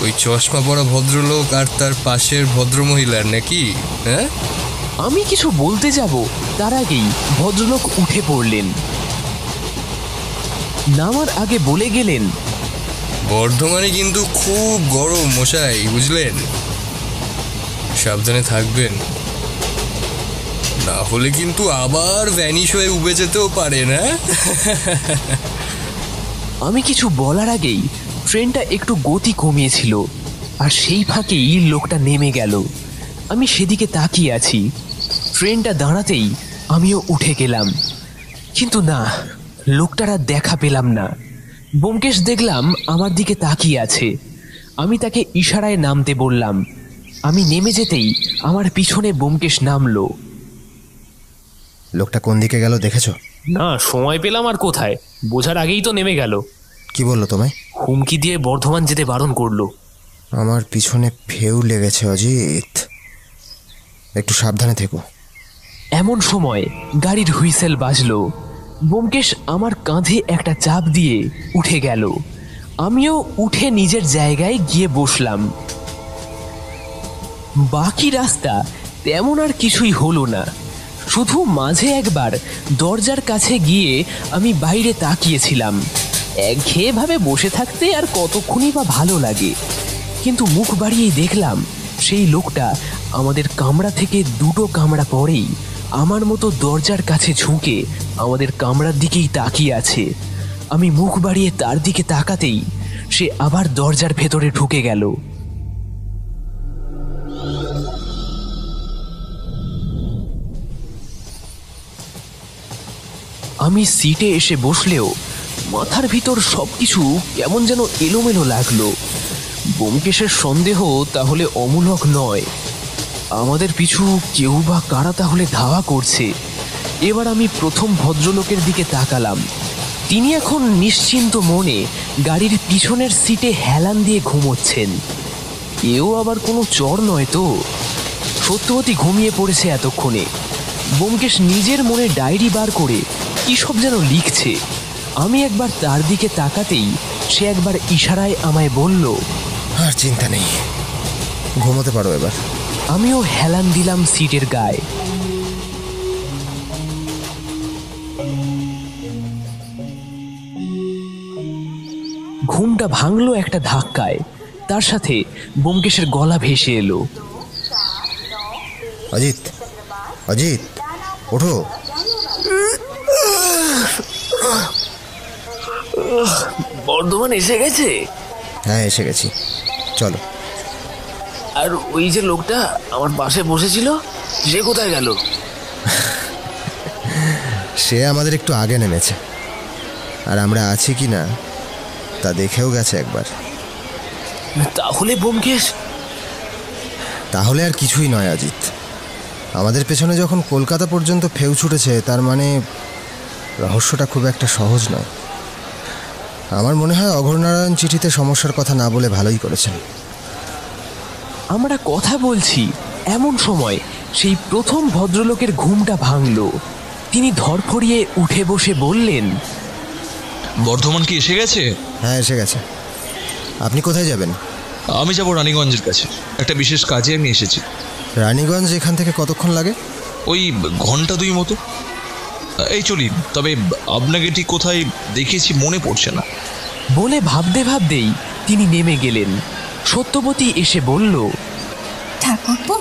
ওই চশমা পরা ভদ্রলোক আর তার পাশের ভদ্রমহিলার নাকি? হ্যাঁ, আমি কিছু বলতে যাব তার আগেই ভদ্রলোক উঠে পড়লেন। নামার আগে বলে গেলেন, বর্ধমানে কিন্তু খুব গরম মশাই, বুঝলেন? সাবধানে থাকবেন, না হলে কিন্তু আবার ভ্যানিশ হয়ে উবে যেতেও পারে না। আমি কিছু বলার আগেই ট্রেনটা একটু গতি কমিয়েছিল, আর সেই ফাঁকেই লোকটা নেমে গেল। আমি সেদিকে তাকিয়ে আছি। ট্রেনটা দাঁড়াতেই আমিও উঠে গেলাম, কিন্তু না, লোকটার আর দেখা পেলাম না। ব্যোমকেশ দেখলাম আমার দিকে তাকিয়ে আছে। আমি তাকে ইশারায় নামতে বললাম। আমি নেমে যেতেই আমার পিছনে ব্যোমকেশ নামলো। লোকটা কোন দিকে গেল দেখেছো? না, সময় পেলাম আর কোথায়, বোঝার আগেই তো নেমে গেল। কি বললো তোমায়? হুমকি দিয়ে বর্ধমান যেতে বারণ করলো। আমার পিছনে ফেউ লেগেছে অজিত, একটু সাবধানে থেকো। এমন সময় গাড়ির হুইসেল বাজলো। ব্যোমকেশ আমার কাঁধে একটা চাপ দিয়ে উঠে গেল। আমিও উঠে নিজের জায়গায় গিয়ে বসলাম। বাকি রাস্তা তেমন আর কিছুই হলো না, শুধু মাঝে একবার দরজার কাছে গিয়ে আমি বাইরে তাকিয়েছিলাম। একঘেয়েভাবে বসে থাকতে আর কতক্ষণই বা ভালো লাগে, কিন্তু মুখ বাড়িয়েই দেখলাম সেই লোকটা আমাদের কামরা থেকে 2টো কামরা পরেই আমার মতো দরজার কাছে ঝুঁকে আমাদের কামরার দিকেই তাকিয়ে আছে। আমি মুখ বাড়িয়ে তার দিকে তাকাতেই সে আবার দরজার ভেতরে ঢুকে গেল। আমি সিটে এসে বসলেও মাথার ভিতর সবকিছু কেমন যেন এলোমেলো লাগলো। ব্যোমকেশের সন্দেহ তাহলে অমূলক নয়। আমাদের পিছু কেউ বা কারা তাহলে ধাওয়া করছে। এবার আমি প্রথম ভদ্রলোকের দিকে তাকালাম। তিনি এখন নিশ্চিন্ত মনে গাড়ির পিছনের সিটে হেলান দিয়ে ঘুমোচ্ছেন। এও আবার কোনো চর নয় তো। সত্যবতী ঘুমিয়ে পড়েছে এতক্ষণে। ব্যোমকেশ নিজের মনে ডায়েরি বার করে কী সব যেন লিখছে। আমি একবার তার দিকে তাকাতেই সে একবার ইশারায় আমায় বলল, আর চিন্তা নেই, ঘুমোতে পারো এবার। আমিও হেলান দিলাম সিটের গায়ে। ঘুমটা ভাঙলো একটা ধাক্কায়। তার সাথে ব্যোমকেশের গলা ভেসে এলো, অজিত, অজিত, ওঠো। বর্ধমান এসে গেছে? হ্যাঁ, এসে গেছি, চলো। আর ওই যে লোকটা আমার পাশে বসেছিল, সে কোথায় গেল? সে আমাদের একটু আগে নেমেছে, আর আমরা আছি কি না তা দেখেও গেছে একবার। তাহলে ব্যোমকেশ? তাহলে আর কিছুই নয় অজিত। আমাদের পেছনে যখন কলকাতা পর্যন্ত ফেউ ছুটেছে, তার মানে রহস্যটা খুব একটা সহজ নয়। আমার মনে হয় অঘোরনারায়ণ চিঠিতে সমস্যার কথা না বলে ভালোই করেছেন। আমরা কথা বলছি এমন সময় সেই প্রথম ভদ্রলোকের ঘুমটা ভাঙল। তিনি ধরফড়িয়ে উঠে বসে বললেন, বর্ধমান কি এসে গেছে? হ্যাঁ, এসে গেছে। আপনি কোথায় যাবেন? আমি যাব রানীগঞ্জের কাছে, একটা বিশেষ কাজে আমি এসেছি। রানীগঞ্জ এখান থেকে কতক্ষণ লাগে? ওই ঘন্টা 2 মতো। এই চলি, তবে আপনাকে ঠিক কোথায় দেখেছি মনে পড়ছে না। বলে ভাবতে ভাবতেই তিনি নেমে গেলেন। সত্যবতী এসে বলল, ঠাকুরপো,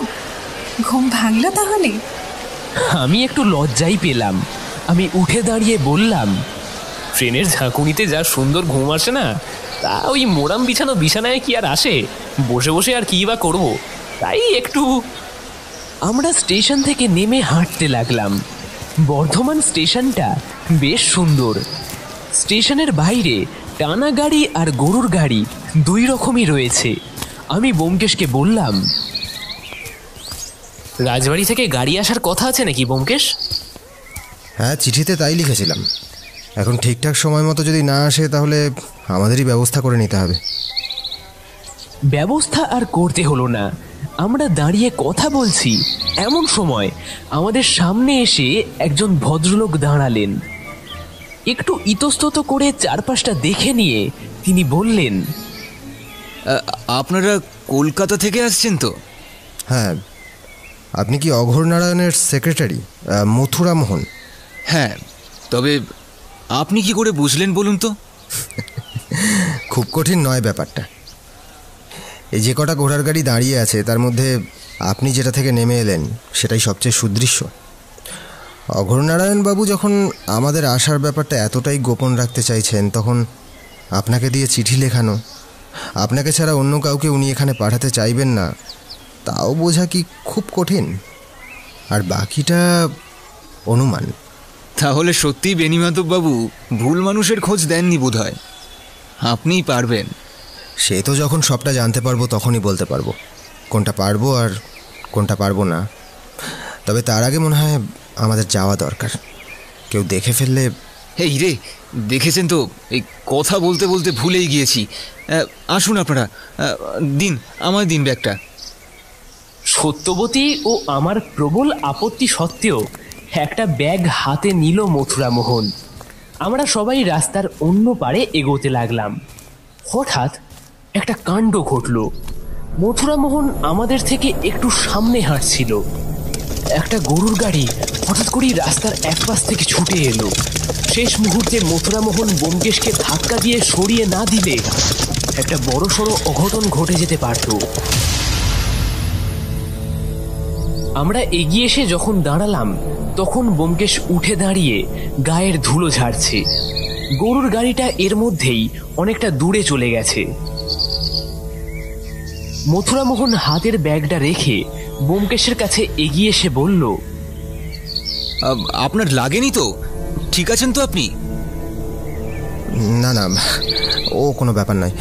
ঘুম ভাঙলো তাহলে? আমি একটু লজ্জাই পেলাম। আমি উঠে দাঁড়িয়ে বললাম, ট্রেনের ঝাঁকুনিতে যা সুন্দর ঘুম আসে না, তা ওই মোড়াম বিছানো বিছানায় কি আর আসে? বসে বসে আর কি বা করব, তাই একটু। আমরা স্টেশন থেকে নেমে হাঁটতে লাগলাম। বর্ধমান স্টেশনটা বেশ সুন্দর। স্টেশনের বাইরে টানা গাড়ি আর গরুর গাড়ি 2 রকমই রয়েছে। আমি ব্যোমকেশকে বললাম, রাজবাড়ি থেকে গাড়ি আসার কথা আছে নাকি ব্যোমকেশ? হ্যাঁ, চিঠিতে তাই লিখেছিলাম। এখন ঠিকঠাক সময় মতো যদি না আসে তাহলে আমাদেরই ব্যবস্থা করে নিতে হবে। ব্যবস্থা আর করতে হলো না। আমরা দাঁড়িয়ে কথা বলছি এমন সময় আমাদের সামনে এসে একজন ভদ্রলোক দাঁড়ালেন। একটু ইতস্তত করে চারপাশটা দেখে নিয়ে তিনি বললেন, আপনারা কলকাতা থেকে আসছেন তো? হ্যাঁ। আপনি কি অঘোরনারায়ণের সেক্রেটারি মথুরামোহন? হ্যাঁ, তবে আপনি কি করে বুঝলেন বলুন তো? খুব কঠিন নয় ব্যাপারটা। এই যে কটা ঘোড়ার গাড়ি দাঁড়িয়ে আছে তার মধ্যে আপনি যেটা থেকে নেমে এলেন সেটাই সবচেয়ে সুদৃশ্য। অঘোরনারায়ণবাবু যখন আমাদের আসার ব্যাপারটা এতটাই গোপন রাখতে চাইছেন, তখন আপনাকে দিয়ে চিঠি লেখানো, আপনাকে ছাড়া অন্য কাউকে উনি এখানে পাঠাতে চাইবেন না, তাও বোঝা কি খুব কঠিন। আর বাকিটা অনুমান। তাহলে সত্যি বেণীমাধববাবু ভুল মানুষের খোঁজ দেননি বোধ হয়। আপনিই পারবেন। সে তো যখন সবটা জানতে পারবো তখনই বলতে পারবো কোনটা পারবো আর কোনটা পারবো না। তবে তার আগে মনে হয় আমাদের যাওয়া দরকার। কেউ দেখে ফেললে। এই রে, দেখেছেন তো, এই কথা বলতে বলতে ভুলেই গিয়েছি। আসুন আপনারা, দিন আমায় দিন ব্যাগটা। সত্যবতী ও আমার প্রবল আপত্তি সত্ত্বেও একটা ব্যাগ হাতে নিল মথুরামোহন। আমরা সবাই রাস্তার অন্য পারে এগোতে লাগলাম। হঠাৎ একটা কাণ্ড ঘটল। মথুরামোহন আমাদের থেকে একটু সামনে হাঁটছিল। একটা গরুর গাড়ি হঠাৎ করেই রাস্তার এক পাশ থেকে ছুটে এলো। শেষ মুহূর্তে মথুরামোহন ব্যোমকেশকে ধাক্কা দিয়ে সরিয়ে না দিলে একটা বড়সড় অঘটন ঘটে যেতে পারত। আমরা এগিয়ে এসে যখন দাঁড়ালাম তখন ব্যোমকেশ উঠে দাঁড়িয়ে গায়ের ধুলো ঝাড়ছে। গরুর গাড়িটা এর মধ্যেই অনেকটা দূরে চলে গেছে। মথুরামোহন হাতের ব্যাগটা রেখে ব্যোমকেশের কাছে এগিয়ে এসে বলল, আপনার লাগেনি তো? ঠিক আছেন তো আপনি? না না, ও কোনো ব্যাপার নয়।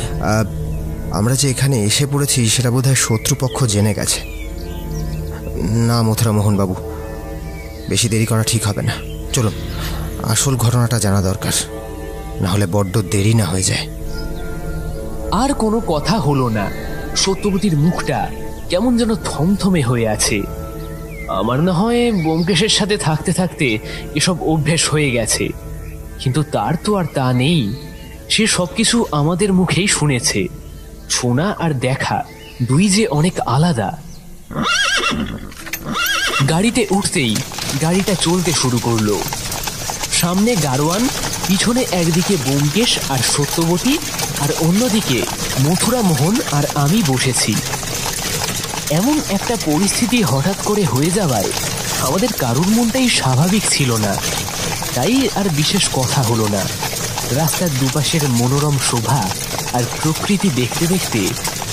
আমরা যে এখানে এসে পড়েছি সেটা বোধহয় শত্রুপক্ষ জেনে গেছে। না মথুরামোহন বাবু, বেশি দেরি করা ঠিক হবে না। চলো, আসল ঘটনাটা জানা দরকার। নাহলে বড্ড দেরি না হয়ে যায়। আর কোনো কথা হলো না। সত্যবতীর মুখটা কেমন যেন থমথমে হয়ে আছে। আমার না হয় ব্যোমকেশের সাথে থাকতে থাকতে এসব অভ্যেস হয়ে গেছে, কিন্তু তার তো আর তা নেই। সে সবকিছু আমাদের মুখেই শুনেছে। শোনা আর দেখা দুই যে অনেক আলাদা। গাড়িতে উঠতেই গাড়িটা চলতে শুরু করলো। সামনে গারোয়ান, পিছনে একদিকে ব্যোমকেশ আর সত্যবতী, আর অন্যদিকে মথুরামোহন আর আমি বসেছি। এমন একটা পরিস্থিতি হঠাৎ করে হয়ে যাওয়ায় আমাদের কারুর মনটাই স্বাভাবিক ছিল না। তাই আর বিশেষ কথা হলো না। রাস্তার দুপাশের মনোরম শোভা আর প্রকৃতি দেখতে দেখতে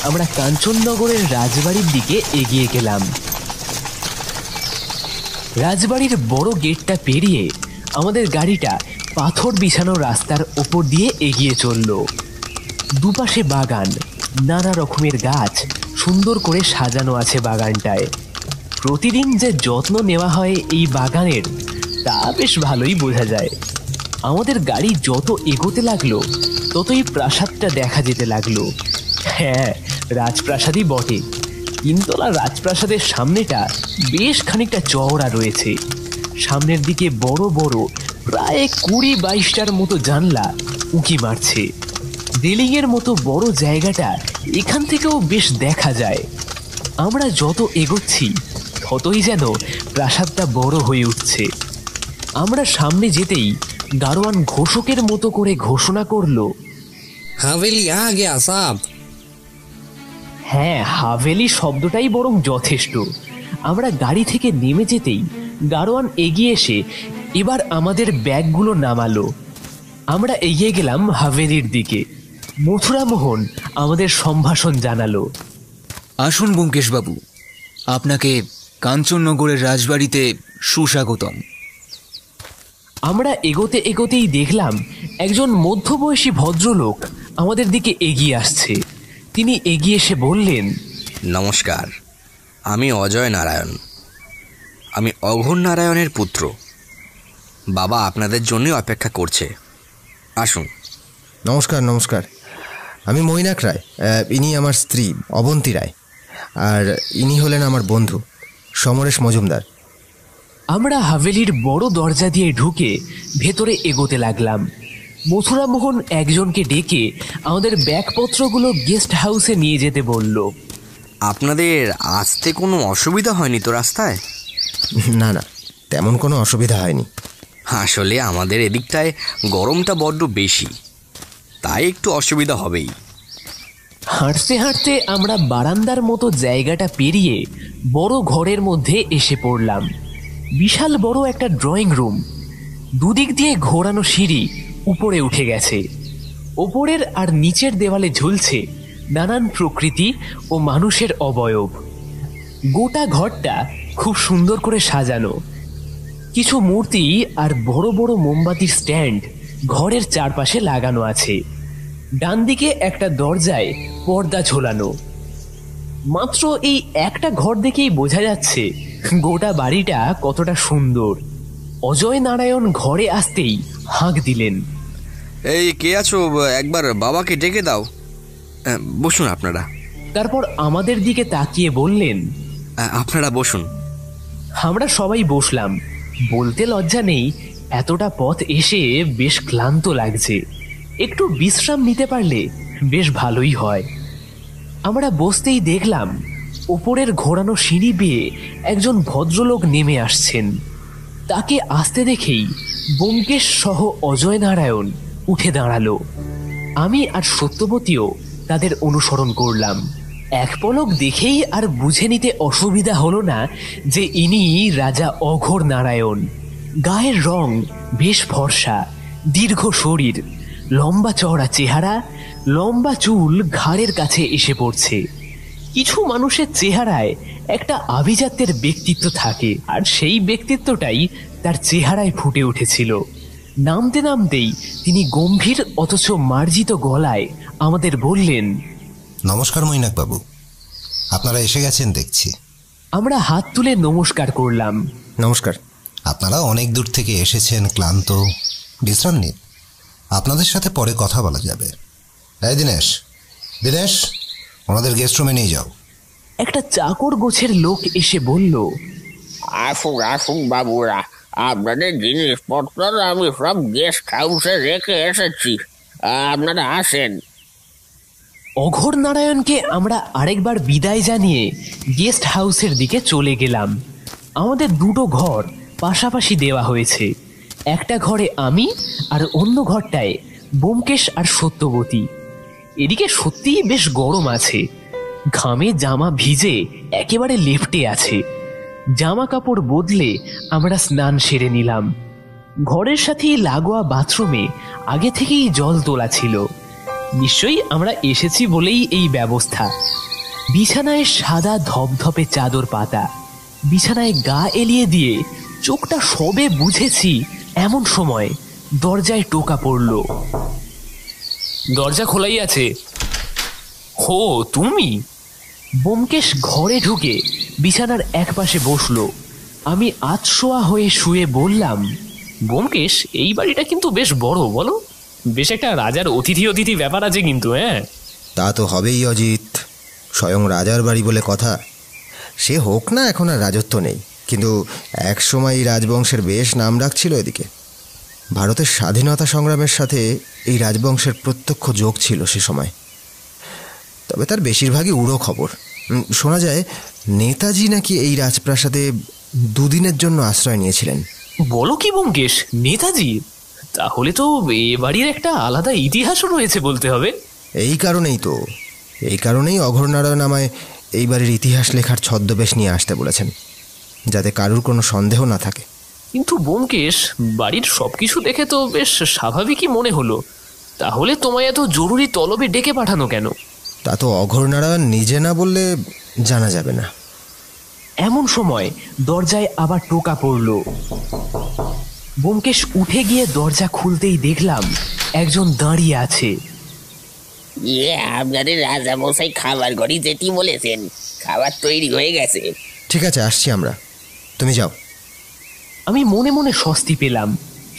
আমরা কাঞ্চননগরের রাজবাড়ির দিকে এগিয়ে গেলাম। রাজবাড়ির বড় গেটটা পেরিয়ে আমাদের গাড়িটা পাথর বিছানো রাস্তার ওপর দিয়ে এগিয়ে চলল। দুপাশে বাগান, নানা রকমের গাছ সুন্দর করে সাজানো আছে বাগানটায়। প্রতিদিন যে যত্ন নেওয়া হয় এই বাগানের, তা বেশ ভালোই বোঝা যায়। আমাদের গাড়ি যত এগোতে লাগলো ততই প্রাসাদটা দেখা যেতে লাগলো। হ্যাঁ, রাজপ্রাসাদই বটে। তিনতলা রাজপ্রাসাদের সামনেটা বেশ খানিকটা চওড়া রয়েছে। সামনের দিকে বড় বড় প্রায় 20-22টার মতো জানলা উঁকি মারছে। রেলিংয়ের মতো বড় জায়গাটা এখান থেকেও বেশ দেখা যায়। আমরা যত এগোচ্ছি ততই যেন প্রাসাদটা বড় হয়ে উঠছে। আমরা সামনে যেতেই গারোয়ান ঘোষকের মতো করে ঘোষণা করলো, হাভেলি আ গয়া সাব। হ্যাঁ, হাভেলি শব্দটাই বরং যথেষ্ট। আমরা গাড়ি থেকে নেমে যেতেই গারোয়ান এগিয়ে এসে এবার আমাদের ব্যাগগুলো নামালো। আমরা এগিয়ে গেলাম হাভেলির দিকে। মথুরামোহন আমাদের সম্ভাষণ জানালো। আসুন ব্যোমকেশবাবু, আপনাকে কাঞ্চননগরের রাজবাড়িতে সুস্বাগতম। আমরা এগোতে এগোতেই দেখলাম একজন মধ্যবয়সী ভদ্রলোক আমাদের দিকে এগিয়ে আসছে। তিনি এগিয়ে এসে বললেন, নমস্কার, আমি অজয় নারায়ণ। আমি অঘোর নারায়ণের পুত্র। বাবা আপনাদের জন্যই অপেক্ষা করছে, আসুন। নমস্কার। নমস্কার, আমি মৈনাক রায়। ইনি আমার স্ত্রী অবন্তী রায়, আর ইনি হলেন আমার বন্ধু সমরেশ মজুমদার। আমরা হাভেলির বড় দরজা দিয়ে ঢুকে ভেতরে এগোতে লাগলাম। মথুরামোহন একজনকে ডেকে আমাদের ব্যাগপত্রগুলো গেস্ট হাউসে নিয়ে যেতে বলল। আপনাদের আসতে কোনো অসুবিধা হয়নি তো রাস্তায়? না না, তেমন কোনো অসুবিধা হয়নি। আসলে আমাদের এদিকটায় গরমটা বড্ড বেশি, তাই একটু অসুবিধা হবেই। হাঁটতে হাঁটতে আমরা বারান্দার মতো জায়গাটা পেরিয়ে বড় ঘরের মধ্যে এসে পড়লাম। বিশাল বড় একটা ড্রয়িং রুম, দুদিক দিয়ে ঘোরানো সিঁড়ি উপরে উঠে গেছে। ওপরের আর নিচের দেওয়ালে ঝুলছে নানান প্রকৃতি ও মানুষের অবয়ব। গোটা ঘরটা খুব সুন্দর করে সাজানো। কিছু মূর্তি আর বড় বড় মোমবাতির স্ট্যান্ড ঘরের চারপাশে লাগানো আছে। ডান দিকে একটা দরজায় পর্দা ঝোলানো। মাত্র এই একটা ঘর দেখেই বোঝা যাচ্ছে গোটা বাড়িটা কতটা সুন্দর। অজয় নারায়ণ ঘরে আসতেই হাঁক দিলেন, এই কে আছো? একবার বাবাকে ডেকে দাও। বসুন আপনারা। তারপর আমাদের দিকে তাকিয়ে বললেন, আপনারা বসুন। আমরা সবাই বসলাম। বলতে লজ্জা নেই, এতটা পথ এসে বেশ ক্লান্ত লাগছে। একটু বিশ্রাম নিতে পারলে বেশ ভালোই হয়। আমরা বসতেই দেখলাম ওপরের ঘোরানো সিঁড়ি বেয়ে একজন ভদ্রলোক নেমে আসছেন। তাকে আসতে দেখেই ব্যোমকেশ সহ অজয় নারায়ণ উঠে দাঁড়ালো। আমি আর সত্যবতীও তাদের অনুসরণ করলাম। এক পলক দেখেই আর বুঝে নিতে অসুবিধা হলো না যে ইনি রাজা অঘোর নারায়ণ। গায়ের রং বেশ ফর্সা, দীর্ঘ শরীর, লম্বা চওড়া চেহারা, লম্বা চুল ঘাড়ের কাছে এসে পড়ছে। কিছু মানুষের চেহারায় একটা আভিজাত্যের ব্যক্তিত্ব থাকে, আর সেই ব্যক্তিত্বটাই তার চেহারায় ফুটে উঠেছিল। নামতে নামতেই তিনি গম্ভীর অথচ মার্জিত গলায় আমাদের বললেন, নমস্কার মৈনাক বাবু, আপনারা এসে গেছেন দেখছি। আমরা হাত তুলে নমস্কার করলাম। নমস্কার। আপনারা অনেক দূর থেকে এসেছেন, ক্লান্ত, বিশ্রাম নিন। আপনাদের সাথে পরে কথা বলা যাবে। এই দিনেশ, দিনেশ, ওনাদের গেস্ট রুমে নিয়ে যাও। একটা চাকর গোছের লোক এসে বলল, আসুন আসুন বাবুরা, আপনাদের জিনিসপত্র আমি সব গেস্ট হাউসে রেখে এসেছি, আপনারা আসেন। অঘোর নারায়ণকে আমরা আরেকবার বিদায় জানিয়ে গেস্ট হাউসের দিকে চলে গেলাম। আমাদের দুটো ঘর পাশাপাশি দেওয়া হয়েছে। একটা ঘরে আমি আর অন্য ঘরটায় ব্যোমকেশ আর সত্যবতী। এদিকে সত্যিই বেশ গরম আছে, ঘামে জামা ভিজে একেবারে লেপ্টে আছে। জামা কাপড় বদলে আমরা স্নান সেরে নিলাম। ঘরের সাথেই লাগোয়া বাথরুমে আগে থেকেই জল তোলা ছিল। নিশ্চয়ই আমরা এসেছি বলেই এই ব্যবস্থা। বিছানায় সাদা ধপধপে চাদর পাতা, বিছানায় গা এলিয়ে দিয়ে চোখটা সবে বুঝেছি এমন সময় দরজায় টোকা পড়ল। দরজা খোলাই আছে। হো, তুমি? ব্যোমকেশ ঘরে ঢুকে বিছানার একপাশে বসলো। আমি আতশোয়া হয়ে শুয়ে বললাম, ব্যোমকেশ, এই বাড়িটা কিন্তু বেশ বড়, বলো? বেশ একটা রাজার অতিথি ব্যাপার আছে কিন্তু। হ্যাঁ, তা তো হবেই অজিত, স্বয়ং রাজার বাড়ি বলে কথা। সে হোক না, এখন আর রাজত্ব নেই, কিন্তু একসময় এই রাজবংশের বেশ নাম ডাকছিল এদিকে। ভারতের স্বাধীনতা সংগ্রামের সাথে এই রাজবংশের প্রত্যক্ষ যোগ ছিল সে সময়। তবে তার বেশিরভাগই উড়ো খবর। শোনা যায় নেতাজি নাকি এই রাজপ্রাসাদে দুদিনের জন্য আশ্রয় নিয়েছিলেন। বলো কি ব্যোমকেশ, নেতাজি? তাহলে তো এ বাড়ির একটা আলাদা ইতিহাসও রয়েছে বলতে হবে। এই কারণেই অঘোর নারায়ণ আমায় এই বাড়ির ইতিহাস লেখার ছদ্মবেশ নিয়ে আসতে বলেছেন, যাতে কারুর কোনো সন্দেহ না থাকে। কিন্তু ব্যোমকেশ, বাড়ির সবকিছু দেখে তো বেশ স্বাভাবিকই মনে হলো। তাহলে তোমায় এত জরুরি তলবে ডেকে পাঠানো কেন? তা তো অঘোর নারায়ণ নিজে না বললে জানা যাবে না। এমন সময় দরজায় আবার টোকা পড়ল। ব্যোমকেশ উঠে গিয়ে দরজা খুলতেই দেখলাম একজন দাঁড়িয়ে আছে। আপনাদের রাজা মশাই খাবার ঘরে যেতে বলেছেন, খাবার তৈরি হয়ে গেছে। ঠিক আছে, আসছি আমরা, তুমি যাও। আমি মনে মনে স্বস্তি পেলাম।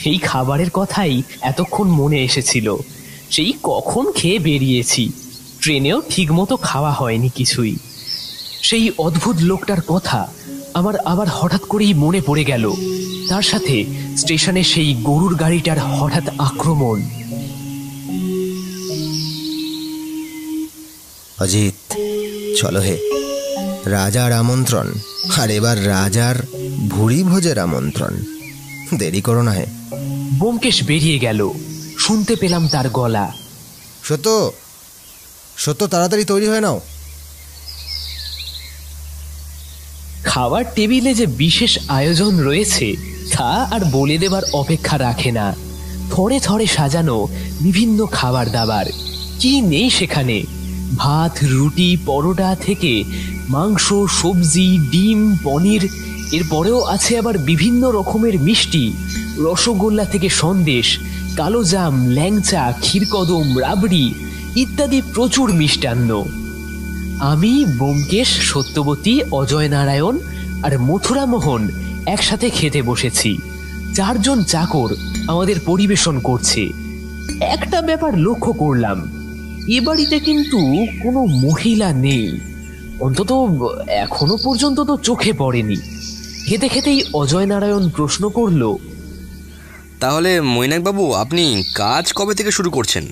এই খাবারের কথাই এতক্ষণ মনে এসেছিল। সেই কখন খেয়ে বেরিয়েছি, ট্রেনেও ঠিকমতো খাওয়া হয়নি কিছুই। সেই অদ্ভুত লোকটার কথা আমার আবার হঠাৎ করেই মনে পড়ে গেল। তার সাথে স্টেশনে সেই গরুর গাড়িটার হঠাৎ আক্রমণ। অজিত, চলো হে, রাজার আমন্ত্রণ, আর এবার রাজার ভুরি ভোজের আমন্ত্রণ। দেরি করো না হে। ব্যোমকেশ বেরিয়ে গেল। শুনতে পেলাম তার গলা, সত্য তাড়াতাড়ি তৈরি হয়ে নাও। খাবার টেবিলে যে বিশেষ আয়োজন রয়েছে তা আর বলে দেবার অপেক্ষা রাখে না। থরে থরে সাজানো বিভিন্ন খাবার দাবার, কি নেই সেখানে? ভাত, রুটি, পরোটা থেকে মাংস, সবজি, ডিম, পনির, এরপরেও আছে আবার বিভিন্ন রকমের মিষ্টি, রসগোল্লা থেকে সন্দেশ, কালোজাম, ল্যাংচা, ক্ষীরকদম, রাবড়ি ইত্যাদি প্রচুর মিষ্টান্ন। আমি, ব্যোমকেশ, সত্যবতী, অজয় নারায়ণ আর মথুরামোহন একসাথে খেতে বসেছি। 4 জন চাকর আমাদের পরিবেশন করছে। একটা ব্যাপার লক্ষ্য করলাম, এ বাড়িতে কিন্তু কোনো মহিলা নেই, অন্তত এখনো পর্যন্ত তো চোখে পড়েনি। খেতে খেতেই অজয় নারায়ণ প্রশ্ন করল, তাহলে মৈনাকবাবু, আপনি কাজ কবে থেকে শুরু করছেন?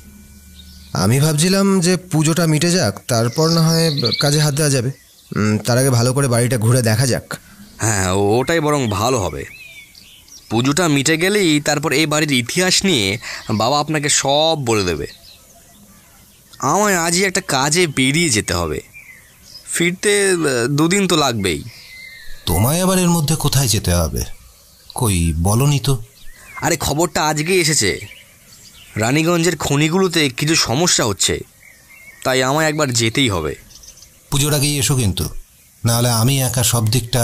আমি ভাবছিলাম যে পুজোটা মিটে যাক, তারপর না হয় কাজে হাত দেওয়া যাবে। তার আগে ভালো করে বাড়িটা ঘুরে দেখা যাক। হ্যাঁ, ওটাই বরং ভালো হবে। পুজোটা মিটে গেলেই তারপর এই বাড়ির ইতিহাস নিয়ে বাবা আপনাকে সব বলে দেবে। আমায় আজই একটা কাজে বেরিয়ে যেতে হবে, ফিরতে 2 দিন তো লাগবেই। তোমায় আবার এর মধ্যে কোথায় যেতে হবে? কই বলনি তো। আরে, খবরটা আজকেই এসেছে। রানীগঞ্জের খনিগুলোতে কিছু সমস্যা হচ্ছে, তাই আমায় একবার যেতেই হবে। পুজোর আগেই এসো কিন্তু, নাহলে আমি একা সব দিকটা।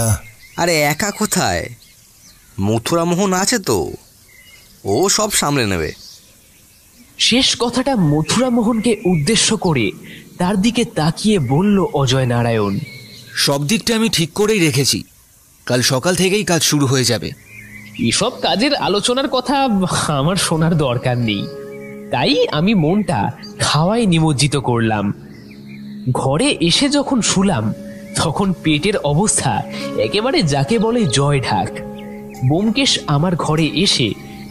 আরে একা কোথায়, মথুরামোহন আছে তো, ও সব সামলে নেবে। শেষ কথাটা মথুরামোহনকে উদ্দেশ্য করে তার দিকে তাকিয়ে বলল অজয় নারায়ণ, সব দিকটা আমি ঠিক করেই রেখেছি, কাল সকাল থেকেই কাজ শুরু হয়ে যাবে। এসব কাজের আলোচনার কথা আমার শোনার দরকার নেই। তাই আমি মনটা খাওয়ায় নিমজ্জিত করলাম। ঘরে এসে যখন শুলাম তখন পেটের অবস্থা একেবারে যাকে বলে জয় ঢাক। ব্যোমকেশ আমার ঘরে এসে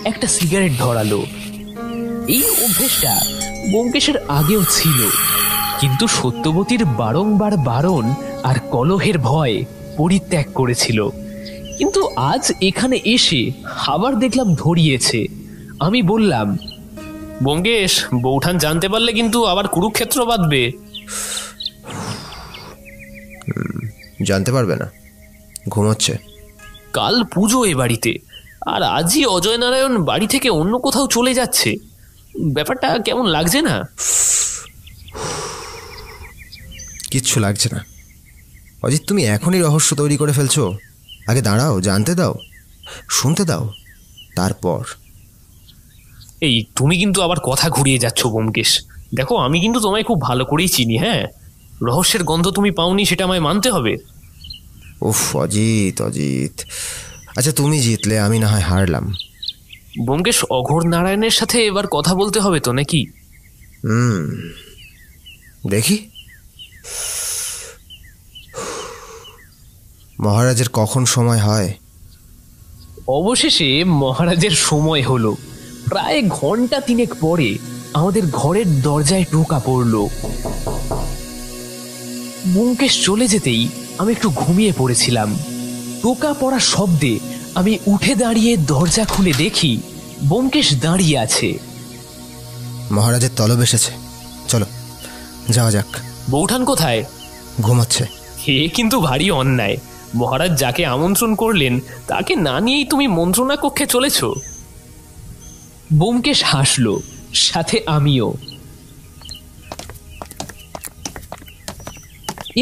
একটা সিগারেট ধরালো। এই অভ্যেসটা ব্যোমকেশের আগেও ছিল, কিন্তু সত্যবতীর বারংবার বারণ আর কলহের ভয় পরিত্যাগ করেছিল। কিন্তু আজ এখানে এসে আবার দেখলাম ধরিয়েছে। আমি বললাম, ব্যোমকেশ, বৌঠান জানতে পারলে কিন্তু আবার কুরুক্ষেত্র বাঁধবে। জানতে পারবে না, ঘুমোচ্ছে। কাল পুজো এ বাড়িতে, আর আজই অজয় নারায়ণ বাড়ি থেকে অন্য কোথাও চলে যাচ্ছে। ব্যাপারটা কেমন লাগছে না? কিচ্ছু লাগছে না অজিত, তুমি এখনই রহস্য তৈরি করে ফেলছো। আগে দাঁড়াও, জানতে দাও, শুনতে দাও, তারপর। এই তুমি কিন্তু আবার কথা ঘুরিয়ে যাচ্ছ ব্যোমকেশ। দেখো, আমি কিন্তু তোমায় খুব ভালো করেই চিনি। হ্যাঁ, রহস্যের গন্ধ তুমি পাওনি সেটা আমায় মানতে হবে। উফ অজিত, অজিত। আচ্ছা, তুমি জিতলে, আমি না হয় হারলাম। ব্যোমকেশ, অঘোর নারায়ণের সাথে এবার কথা বলতে হবে তো নাকি? দেখি মহারাজের কখন সময় হয়। অবশেষে মহারাজের সময় হলো। প্রায় ঘন্টা 3 পরে আমাদের ঘরের দরজায় টোকা পড়ল। ব্যোমকেশ চলে যেতেই আমি একটু ঘুমিয়ে পড়েছিলাম। টোকা পড়ার শব্দে আমি উঠে দাঁড়িয়ে দরজা খুলে দেখি ব্যোমকেশ দাঁড়িয়ে আছে। মহারাজের তলব এসেছে, চলো যাওয়া যাক। বৌঠান কোথায়? ঘুমাচ্ছে। হে কিন্তু ভারী অন্যায়। মহারাজ যাকে আমন্ত্রণ করলেন তাকে না নিয়েই তুমি মন্ত্রণা কক্ষে চলেছ। ব্যোমকেশ হাসল, সাথে আমিও।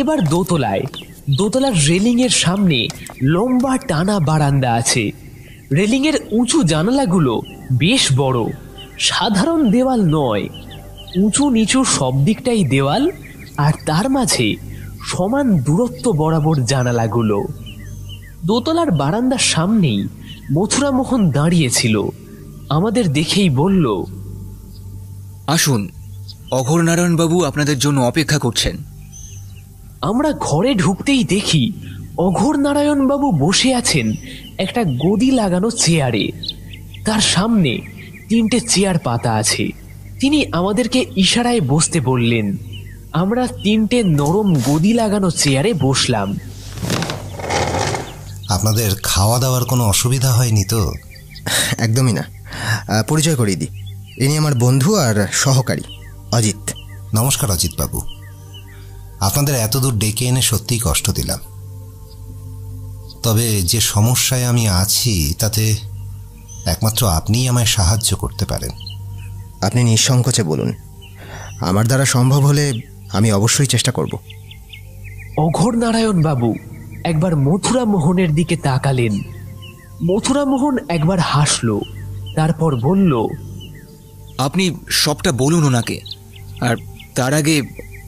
এবার দোতলার রেলিং এর সামনে লম্বা টানা বারান্দা আছে। রেলিং এর উঁচু জানালাগুলো বেশ বড়, সাধারণ দেওয়াল নয়, উঁচু নিচু সব দিকটাই দেওয়াল, আর তার মাঝে সমান দূরত্ব বরাবর জানালাগুলো। দোতলার বারান্দার সামনেই মথুরামোহন দাঁড়িয়েছিল। আমাদের দেখেই বলল, আসুন, অঘোর নারায়ণ বাবু আপনাদের জন্য অপেক্ষা করছেন। আমরা ঘরে ঢুকতেই দেখি অঘোর নারায়ণ বাবু বসে আছেন একটা গদি লাগানো চেয়ারে। তার সামনে 3টে চেয়ার পাতা আছে। তিনি আমাদেরকে ইশারায় বসতে বললেন। আমরা 3টে নরম গদি লাগানো চেয়ারে বসলাম। আপনাদের খাওয়া দাওয়ার কোনো অসুবিধা হয়নি তো? একদমই না। পরিচয় করিয়ে দিই, ইনি আমার বন্ধু আর সহকারী অজিত। নমস্কার অজিত বাবু, আপনাদের এত দূর ডেকে এনে সত্যিই কষ্ট দিলাম। তবে যে সমস্যায় আমি আছি তাতে একমাত্র আপনিই আমায় সাহায্য করতে পারেন। আপনি নিঃসংকোচে বলুন, আমার দ্বারা সম্ভব হলে আমি অবশ্যই চেষ্টা করব। অঘোর নারায়ণ বাবু একবার মথুরামোহনের দিকে তাকালেন। মথুরামোহন একবার হাসল, তারপর বলল, আপনি সবটা বলুন ওনাকে, আর তার আগে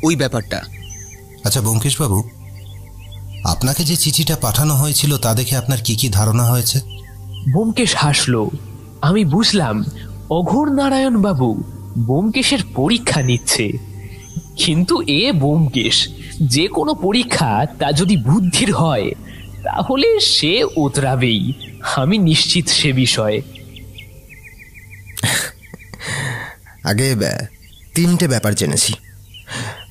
ওই ব্যাপারটা। আচ্ছা ব্যোমকেশ বাবু, আপনাকে যে চিঠিটা পাঠানো হয়েছিল তা দেখে আপনার কি কি ধারণা হয়েছে? ব্যোমকেশ হাসল। আমি বুঝলাম অঘোর নারায়ণ বাবু ব্যোমকেশের পরীক্ষা নিচ্ছে। কিন্তু এ ব্যোমকেশ, যে কোনো পরীক্ষা তা যদি বুদ্ধির হয় তাহলে সে উতরাবেই, আমি নিশ্চিত সে বিষয়ে। আগে 3টে ব্যাপার জেনেছি।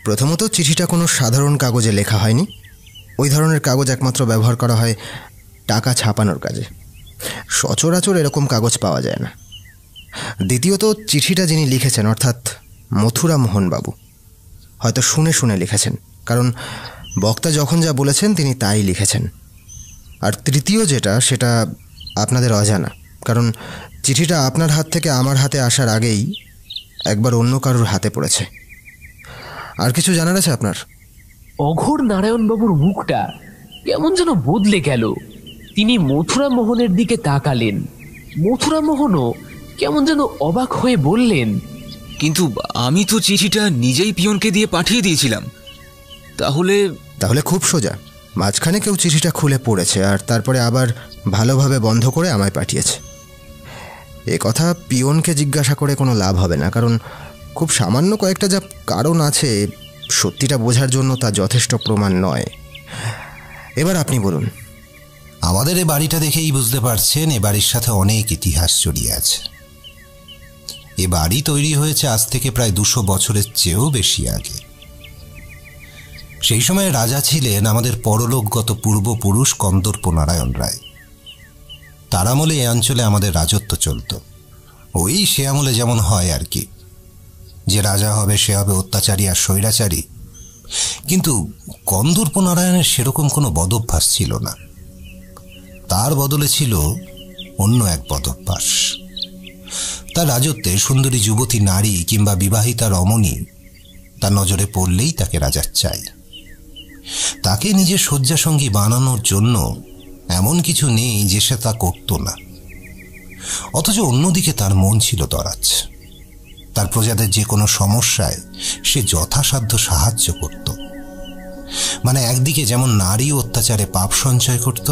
প্রথমত, চিঠিটা কোনো সাধারণ কাগজে লেখা হয়নি। ওই ধরনের কাগজ একমাত্র ব্যবহার করা হয় টাকা ছাপানোর কাজে। সচরাচর এরকম কাগজ পাওয়া যায় না। দ্বিতীয়ত, চিঠিটা যিনি লিখেছেন অর্থাৎ মথুরামোহন বাবু হয়তো শুনে শুনে লিখেছেন, কারণ বক্তা যখন যা বলেছেন তিনি তাই লিখেছেন। আর তৃতীয় যেটা, সেটা আপনাদের অজানা, কারণ চিঠিটা আপনার হাত থেকে আমার হাতে আসার আগেই একবার অন্য কারোর হাতে পড়েছে। আর কিছু জানার আছে আপনার? অঘোর নারায়ণবাবুর মুখটা কেমন যেন বদলে গেল। তিনি মথুরামোহনের দিকে তাকালেন। মথুরামোহনও কেমন যেন অবাক হয়ে বললেন, কিন্তু আমি তো চিঠিটা নিজেই পিয়নকে দিয়ে পাঠিয়ে দিয়েছিলাম। তাহলে খুব সোজা, মাঝখানে কেউ চিঠিটা খুলে পড়েছে আর তারপরে আবার ভালোভাবে বন্ধ করে আমায় পাঠিয়েছে। এ কথা পিয়নকে জিজ্ঞাসা করে কোনো লাভ হবে না, কারণ খুব সামান্য কয়েকটা যা কারণ আছে, সত্যিটা বোঝার জন্য তা যথেষ্ট প্রমাণ নয়। এবার আপনি বলুন। আমাদের এ বাড়িটা দেখেই বুঝতে পারছেন এ বাড়ির সাথে অনেক ইতিহাস জড়িয়ে আছে। এ বাড়ি তৈরি হয়েছে আজ থেকে প্রায় 200 বছরের চেয়েও বেশি আগে। সেই সময় রাজা ছিলেন আমাদের পরলোকগত পূর্বপুরুষ কন্দর্প নারায়ণ রায়। তার আমলে এ অঞ্চলে আমাদের রাজত্ব চলত। ওই সে আমলে যেমন হয় আর কি, যে রাজা হবে সে হবে অত্যাচারী আর স্বৈরাচারী। কিন্তু কন্দর্প নারায়ণের সেরকম কোনো বদভ্যাস ছিল না। তার বদলে ছিল অন্য এক বদভ্যাস। তার রাজত্বে সুন্দরী যুবতী নারী কিংবা বিবাহিতা রমণী তার নজরে পড়লেই তাকে রাজার চাই। তাকে নিজের শয্যাসঙ্গী বানানোর জন্য এমন কিছু নেই যে সে তা করত না। অথচ অন্যদিকে তার মন ছিল দরাজ। তার প্রজাদের যে কোনো সমস্যায় সে যথাসাধ্য সাহায্য করত। মানে একদিকে যেমন নারী অত্যাচারে পাপ সঞ্চয় করত,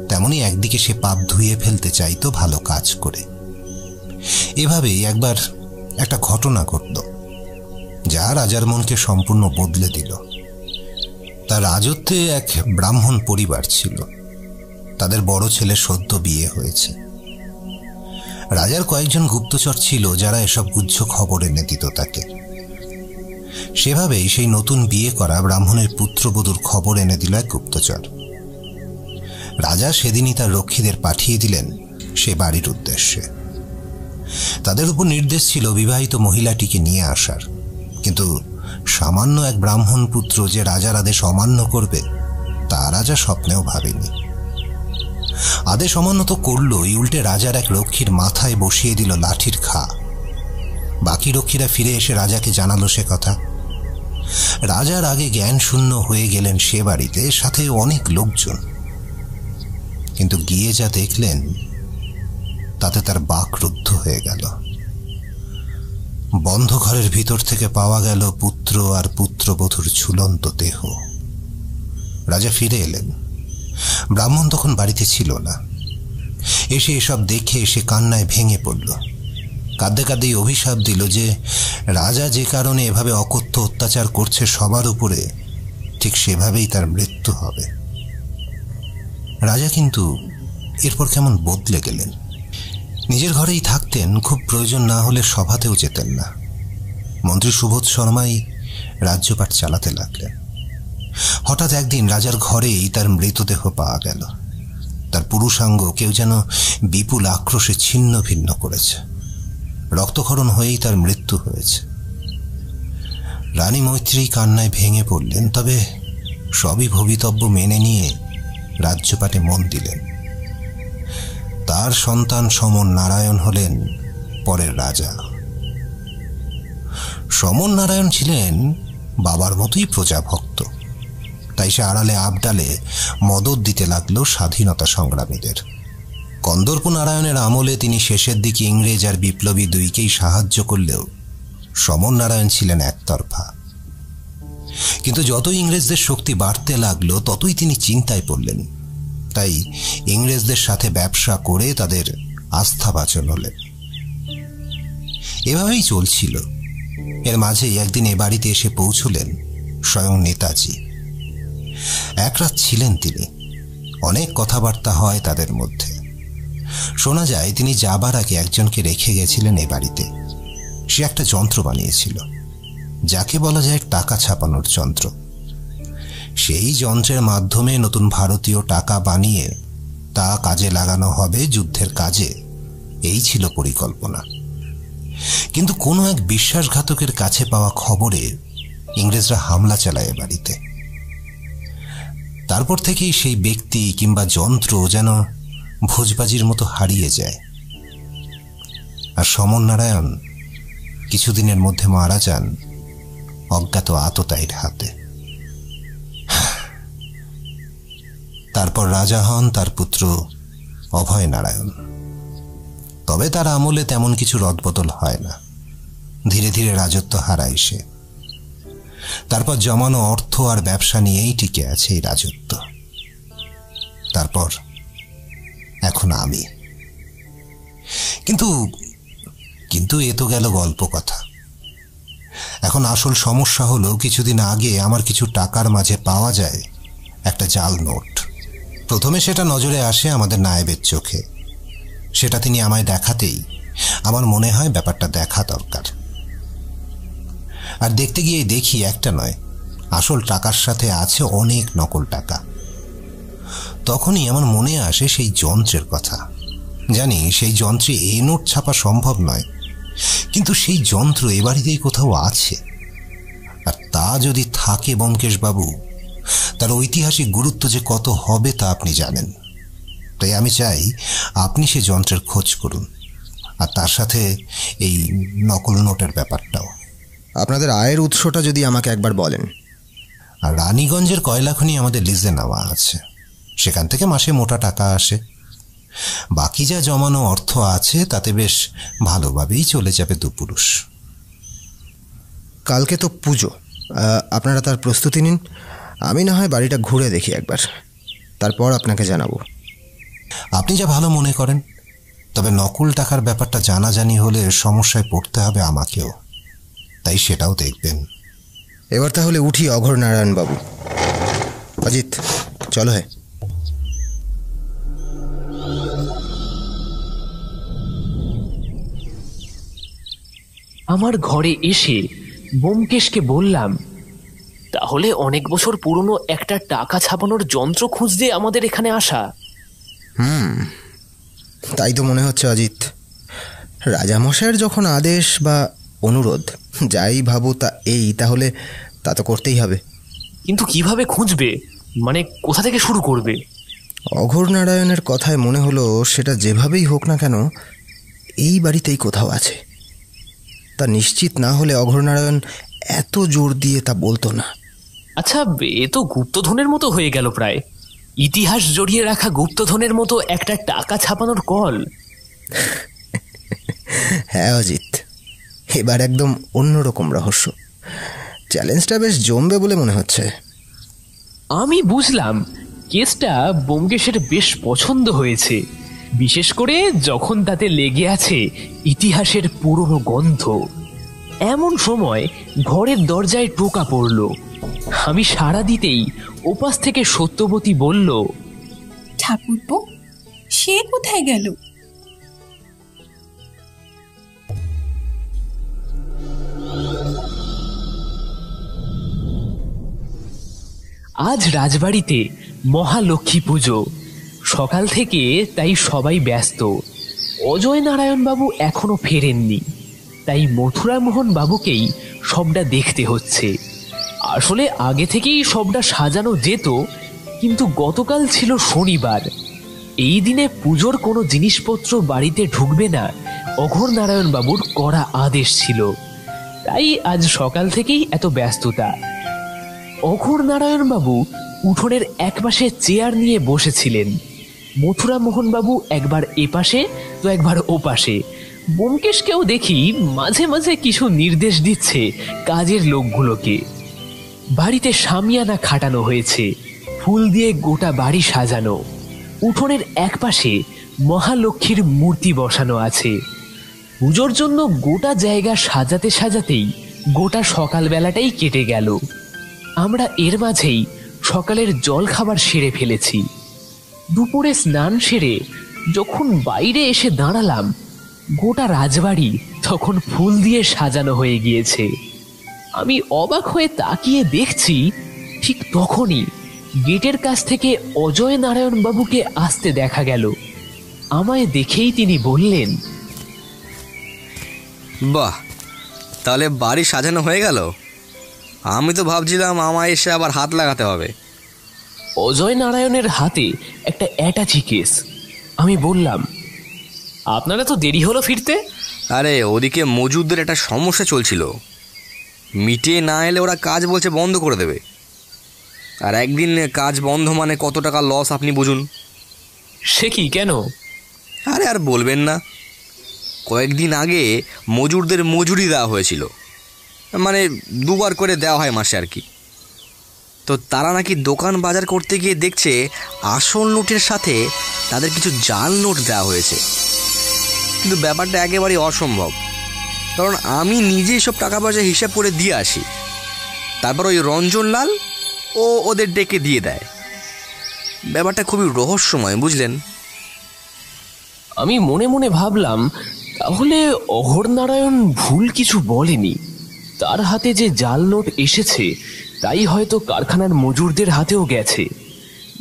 তেমনি একদিকে সে পাপ ধুয়ে ফেলতে চাইতো ভালো কাজ করে। এভাবেই একবার একটা ঘটনা ঘটল যা রাজার মনকে সম্পূর্ণ বদলে দিল। তার রাজত্বে এক ব্রাহ্মণ পরিবার ছিল। তাদের বড় ছেলে সদ্য বিয়ে হয়েছে। রাজার কয়েকজন গুপ্তচর ছিল যারা এসব গুচ্ছ খবর এনে দিত তাকে। সেভাবেই সেই নতুন বিয়ে করা ব্রাহ্মণের পুত্রবধূর খবর এনে দিল এক গুপ্তচর। রাজা সেদিনই তার রক্ষীদের পাঠিয়ে দিলেন সে বাড়ির উদ্দেশ্যে। তাদের উপর নির্দেশ ছিল বিবাহিত মহিলাটিকে নিয়ে আসার, কিন্তু সামান্য এক ব্রাহ্মণ পুত্র যে রাজার আদেশ অমান্য করবে তা রাজা স্বপ্নেও ভাবেনি। আদেশ অমান্য তো করলই, উল্টে রাজার এক রক্ষীর মাথায় বসিয়ে দিল লাঠির ঘা। বাকি রক্ষীরা ফিরে এসে রাজাকে জানালো সে কথা। রাজার আগে জ্ঞান শূন্য হয়ে গেলেন সে বাড়িতে, সাথে অনেক লোকজন। কিন্তু গিয়ে যা দেখলেন তাতে তার বাক রুদ্ধ হয়ে গেল। বন্ধ ঘরের ভিতর থেকে পাওয়া গেল পুত্র আর পুত্রবধূর ঝুলন্ত দেহ। রাজা ফিরে এলেন। ব্রাহ্মণ তখন বাড়িতে ছিল না। এসে এসব দেখে সে কান্নায় ভেঙে পড়ল। কাঁদতে কাঁদেই অভিশাপ দিল যে রাজা যে কারণে এভাবে অকথ্য অত্যাচার করছে সবার উপরে, ঠিক সেভাবেই তার মৃত্যু হবে। রাজা কিন্তু এরপর কেমন বদলে গেলেন। নিজের ঘরেই থাকতেন, খুব প্রয়োজন না হলে সভাতেও যেতেন না। মন্ত্রী সুবোধ শর্মাই রাজ্যপাট চালাতে লাগলেন। হঠাৎ একদিন রাজার ঘরেই তার মৃতদেহ পাওয়া গেল। তার পুরুষাঙ্গ কেউ যেন বিপুল আক্রোশে ছিন্ন ভিন্ন করেছে। রক্তক্ষরণ হয়েই তার মৃত্যু হয়েছে। রানী মৈত্রী কান্নায় ভেঙে পড়লেন, তবে সবই ভবিতব্য মেনে নিয়ে রাজ্যপাটে মন দিলেন। তার সন্তান সমন নারায়ণ হলেন পরের রাজা। সমন নারায়ণ ছিলেন বাবার মতোই প্রজাভক্ত, তাই সে আড়ালে আবডালে মদত দিতে লাগলো স্বাধীনতা সংগ্রামীদের। কন্দর্প নারায়ণের আমলে তিনি শেষের দিকে ইংরেজ আর বিপ্লবী দুইকেই সাহায্য করলেও সমন নারায়ণ ছিলেন একতরফা। কিন্তু যতই ইংরেজদের শক্তি বাড়তে লাগলো ততই তিনি চিন্তায় পড়লেন। তাই ইংরেজদের সাথে ব্যবসা করে তাদের আস্থাভাজন হলেন। এভাবেই চলছিল। এর মাঝেই একদিন এ বাড়িতে এসে পৌঁছলেন স্বয়ং নেতাজি। এক রাত ছিলেন তিনি। অনেক কথাবার্তা হয় তাদের মধ্যে। শোনা যায় তিনি যাবার আগে একজনকে রেখে গেছিলেন এ বাড়িতে। সে একটা যন্ত্র বানিয়েছিল, যাকে বলা যায় টাকা ছাপানোর যন্ত্র। সেই যন্ত্রের মাধ্যমে নতুন ভারতীয় টাকা বানিয়ে তা কাজে লাগানো হবে যুদ্ধের কাজে, এই ছিল পরিকল্পনা। কিন্তু কোনো এক বিশ্বাসঘাতকের কাছে পাওয়া খবরে ইংরেজরা হামলা চালায় বাড়িতে। তারপর থেকেই সেই ব্যক্তি কিংবা যন্ত্র যেন ভোজবাজির মতো হারিয়ে যায়। আর সমন নারায়ণ কিছুদিনের মধ্যে মারা যান অজ্ঞাত আততায়ীর হাতে। তারপর রাজা হন তার পুত্র অভয় নারায়ণ। তবে তার আমলে তেমন কিছু রদবদল হয় না। ধীরে ধীরে রাজত্ব হারায় সে। তারপর জমানো অর্থ আর ব্যবসা নিয়েই টিকে আছে এই রাজত্ব। তারপর এখন আমি। কিন্তু কিন্তু এ তো গেল গল্প কথা। এখন আসল সমস্যা হলো, কিছুদিন আগে আমার কিছু টাকার মাঝে পাওয়া যায় একটা জাল নোট। প্রথমে সেটা নজরে আসে আমাদের নায়েবের চোখে। সেটা তিনি আমায় দেখাতেই আমার মনে হয় ব্যাপারটা দেখা দরকার। আর দেখতে গিয়ে দেখি একটা নয়, আসল টাকার সাথে আছে অনেক নকল টাকা। তখনই আমার মনে আসে সেই যন্ত্রের কথা। জানি সেই যন্ত্রে এই নোট ছাপা সম্ভব নয়, কিন্তু সেই যন্ত্র এ বাড়িতেই কোথাও আছে। আর তা যদি থাকে ব্যোমকেশবাবু, তার ঐতিহাসিক গুরুত্ব যে কত হবে তা আপনি জানেন। তাই আমি চাই আপনি সে যন্ত্রের খোঁজ করুন, আর তার সাথে এই নকল নোটের ব্যাপারটাও। আপনাদের আয়ের উৎসটা যদি আমাকে একবার বলেন। আর রানীগঞ্জের কয়লা খনি আমাদের লিজে নেওয়া আছে, সেখান থেকে মাসে মোটা টাকা আসে। বাকি যা জমানো অর্থ আছে তাতে বেশ ভালোভাবেই চলে যাবে দুপুরুষ। কালকে তো পুজো, আপনারা তার প্রস্তুতি নিন। আমি না হয় বাড়িটা ঘুরে দেখি একবার, তারপর আপনাকে জানাবো। আপনি যা ভালো মনে করেন। তবে নকল টাকার ব্যাপারটা জানাজানি হলে সমস্যায় পড়তে হবে আমাকেও, তাই সেটাও দেখবেন। এবার তাহলে উঠি অঘোর নারায়ণ বাবু। অজিত, চলো। হ্যাঁ, আমার ঘরে এসে ব্যোমকেশকে বললাম, তাহলে অনেক বছর পুরনো একটা টাকা ছাপানোর যন্ত্র খুঁজতে আমাদের এখানে আসা। তাই তো মনে হচ্ছে অজিত। রাজামশাইয়ের যখন আদেশ বা অনুরোধ, যাই ভাবো তা এই, তাহলে তা তো করতেই হবে। কিন্তু কিভাবে খুঁজবে, মানে কোথা থেকে শুরু করবে? অঘোর নারায়ণের কথায় মনে হলো সেটা যেভাবেই হোক না কেন এই বাড়িতেই কোথাও আছে। তা নিশ্চিত না হলে অঘোর নারায়ণ এত জোর দিয়ে তা বলতো না। আচ্ছা, এ তো গুপ্তধনের মতো হয়ে গেল প্রায়। ইতিহাস জড়িয়ে রাখা গুপ্তধনের মতো একটা টাকা ছাপানোর কল। হ্যাঁ অজিত, এবার একদম অন্যরকম রহস্য। চ্যালেঞ্জটা বেশ জমবে বলে মনে হচ্ছে। আমি বুঝলাম কেসটা ব্যোমকেশের বেশ পছন্দ হয়েছে, বিশেষ করে যখন তাতে লেগে আছে ইতিহাসের পুরনো গন্ধ। এমন সময় ঘরের দরজায় টোকা পড়ল। আমি সাড়া দিতেই ওপাশ থেকে সত্যবতী বলল, ঠাকুরপো, সে কোথায় গেল? আজ রাজবাড়িতে মহালক্ষ্মী পুজো, সকাল থেকে তাই সবাই ব্যস্ত। অজয় নারায়ণ বাবু এখনো ফেরেননি, তাই মথুরামোহন বাবুকেই সবটা দেখতে হচ্ছে। আসলে আগে থেকেই সবটা সাজানো যেত, কিন্তু গতকাল ছিল শনিবার। এই দিনে পুজোর কোনো জিনিসপত্র বাড়িতে ঢুকবে না, অঘোর নারায়ণ বাবুর কড়া আদেশ ছিল। তাই আজ সকাল থেকেই এত ব্যস্ততা। অঘোর নারায়ণ বাবু উঠোনের একপাশে চেয়ার নিয়ে বসেছিলেন। মথুরামোহন বাবু একবার এপাশে তো একবার ওপাশে। ব্যোমকেশকেও দেখি মাঝে মাঝে কিছু নির্দেশ দিচ্ছে কাজের লোকগুলোকে। বাড়িতে শামিয়ানা খাটানো হয়েছে, ফুল দিয়ে গোটা বাড়ি সাজানো। উঠোনের একপাশে মহালক্ষ্মীর মূর্তি বসানো আছে। পুজোর জন্য গোটা জায়গা সাজাতে সাজাতেই গোটা সকালবেলাটাই কেটে গেল। আমরা এর মাঝেই সকালের জল খাবার সেরে ফেলেছি। দুপুরে স্নান সেরে যখন বাইরে এসে দাঁড়ালাম, গোটা রাজবাড়ি তখন ফুল দিয়ে সাজানো হয়ে গিয়েছে। আমি অবাক হয়ে তাকিয়ে দেখছি, ঠিক তখনই গেটের কাছ থেকে অজয় নারায়ণ বাবুকে আসতে দেখা গেল। আমায় দেখেই তিনি বললেন, বাহ, তাহলে বাড়ি সাজানো হয়ে গেল। আমি তো ভাবছিলাম আমায় এসে আবার হাত লাগাতে হবে। অজয় নারায়ণের হাতে একটা অ্যাটাচি কেস। আমি বললাম, আপনারা তো দেরি হলো ফিরতে। আরে ওদিকে মজুরদের একটা সমস্যা চলছিল, মিটিয়ে না এলে ওরা কাজ বলছে বন্ধ করে দেবে। আর একদিন কাজ বন্ধ মানে কত টাকা লস আপনি বুঝুন। সে কি, কেন? আরে আর বলবেন না, কয়েকদিন আগে মজুরদের মজুরি দেওয়া হয়েছিল, মানে দুবার করে দেওয়া হয় মাসে আর কি। তো তারা নাকি দোকান বাজার করতে গিয়ে দেখছে আসল নোটের সাথে তাদের কিছু জাল নোট দেওয়া হয়েছে। কিন্তু ব্যাপারটা একেবারেই অসম্ভব, কারণ আমি নিজেই সব টাকা পয়সা হিসাব করে দিয়ে আসি, তারপর ওই রঞ্জনলাল ও ওদের ডেকে দিয়ে দেয়। ব্যাপারটা খুবই রহস্যময়, বুঝলেন? আমি মনে মনে ভাবলাম, তাহলে অঘোরনারায়ণ ভুল কিছু বলেনি। তার হাতে যে জাল নোট এসেছে তাই হয়তো কারখানার মজুরদের হাতেও গেছে।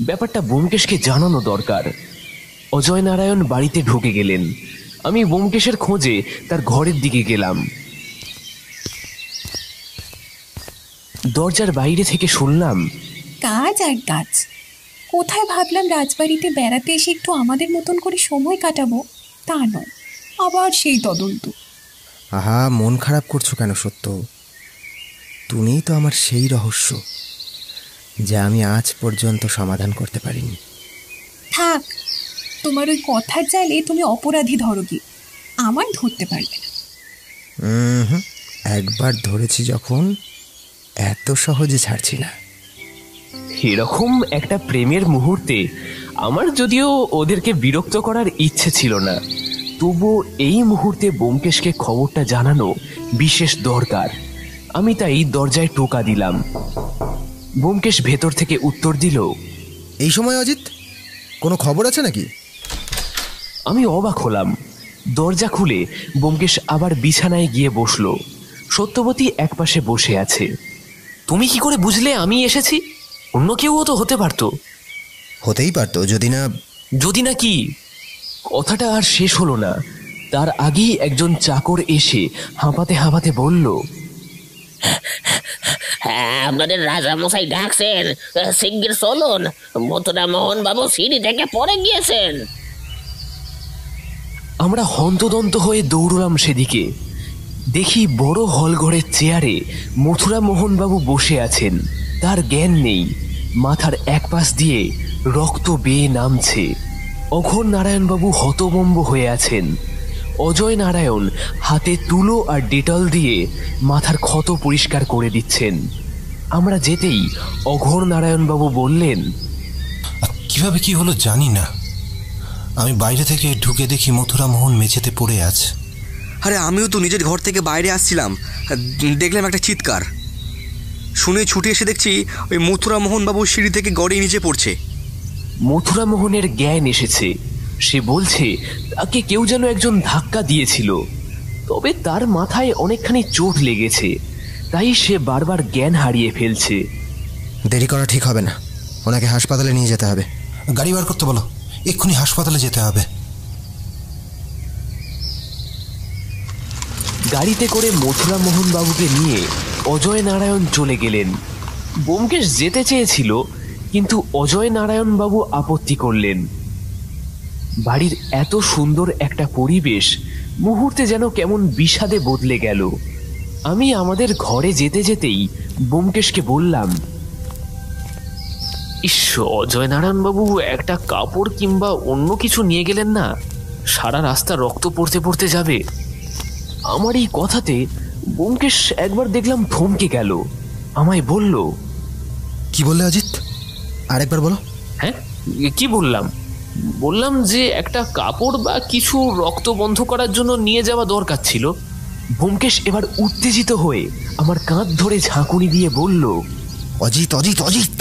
ব্যাপারটা ব্যোমকেশকে জানানো দরকার। অজয় নারায়ণ বাড়িতে ঢুকে গেলেন। আমি ব্যোমকেশের খোঁজে তার ঘরের দিকে গেলাম। দরজার বাইরে থেকে শুনলাম, কাজ আর কাজ। কোথায় ভাবলাম রাজবাড়িতে বেড়াতে এসে একটু আমাদের মতন করে সময় কাটাবো, তা নয়, আবার সেই তদন্ত। আহা, মন খারাপ করছো কেন সত্য? তুমিই তো আমার সেই রহস্য যা আমি আজ পর্যন্ত সমাধান করতে পারিনি। থাক, তোমার ওই কথার জালে তুমি অপরাধী ধরো কি, আমার ধরতে পারবে না। একবার ধরেছি যখন, এত সহজে ছাড়ছি না। এরকম একটা প্রেমের মুহূর্তে আমার যদিও ওদেরকে বিরক্ত করার ইচ্ছে ছিল না, তবুও এই মুহূর্তে ব্যোমকেশকে খবরটা জানানো বিশেষ দরকার। আমি তাই দরজায় টোকা দিলাম। ব্যোমকেশ ভেতর থেকে উত্তর দিল, এই সময় অজিত, কোনো খবর আছে নাকি? আমি অবাক হলাম। দরজা খুলে ব্যোমকেশ আবার বিছানায় গিয়ে বসলো। সত্যবতী একপাশে বসে আছে। তুমি কি করে বুঝলে আমি এসেছি? অন্য কেউও তো হতে পারতো। হতেই পারতো, যদি না কি? কথাটা আর শেষ হলো না, তার আগেই একজন চাকর এসে হাঁপাতে হাঁপাতে বলল, হ্যাঁ, আপনাদের রাজামশাই ডাকছেন, শিগগির চলুন, মথুরা মোহন বাবু সিঁড়ি থেকে পড়ে গিয়েছেন। আমরা হন্তদন্ত হয়ে দৌড়লাম সেদিকে। দেখি বড় হলঘরের চেয়ারে মথুরা মোহনবাবু বসে আছেন। তার জ্ঞান নেই, মাথার এক পাশ দিয়ে রক্ত বেয়ে নামছে। অঘোর নারায়ণবাবু হতভম্ব হয়ে আছেন। অজয় নারায়ণ হাতে তুলো আর ডেটল দিয়ে মাথার ক্ষত পরিষ্কার করে দিচ্ছেন। আমরা যেতেই অঘোর নারায়ণবাবু বললেন, কিভাবে কি হলো জানি না, আমি বাইরে থেকে ঢুকে দেখি মথুরা মোহন মেঝেতে পড়ে আছে। আরে আমিও তো নিজের ঘর থেকে বাইরে আসছিলাম, দেখলাম একটা চিৎকার। শুনে ছুটে এসে দেখছি ওই মথুরা মোহন বাবু সিঁড়ি থেকে গড়িয়ে নিচে পড়ছে। মথুরা মোহনের জ্ঞান এসেছে। সে বলছে তাকে কেউ যেন একজন ধাক্কা দিয়েছিল, তবে তার মাথায় অনেকখানি চোট লেগেছে, তাই সে বারবার জ্ঞান হারিয়ে ফেলছে। দেরি করা ঠিক হবে না, ওনাকে হাসপাতালে নিয়ে যেতে হবে। গাড়ি বার করতে বলো, এক্ষুনি হাসপাতালে যেতে হবে। গাড়িতে করে মথুরা মোহন বাবুকে নিয়ে অজয় নারায়ণ চলে গেলেন। ব্যোমকেশ যেতে চেয়েছিল, কিন্তু অজয় নারায়ণ বাবু আপত্তি করলেন। বাড়ির এত সুন্দর একটা পরিবেশ মুহূর্তে যেন কেমন বিষাদে বদলে গেল। আমি আমাদের ঘরে যেতে যেতেই ব্যোমকেশকে বললাম, ইস, অজয় নারায়ণ বাবু একটা কাপড় কিংবা অন্য কিছু নিয়ে গেলেন না, সারা রাস্তা রক্ত পড়তে পড়তে যাবে। আমার এই কথাতে ব্যোমকেশ একবার দেখলাম থমকে গেল। আমায় বলল, কি বললে অজিত? আরেকবার বলো। হ্যাঁ, কি বললাম? বললাম যে একটা কাপড় বা কিছু রক্ত বন্ধ করার জন্য নিয়ে যাওয়া দরকার ছিল। ব্যোমকেশ এবার উত্তেজিত হয়ে আমার কাঁধ ধরে ঝাঁকুনি দিয়ে বলল, অজিত অজিত অজিত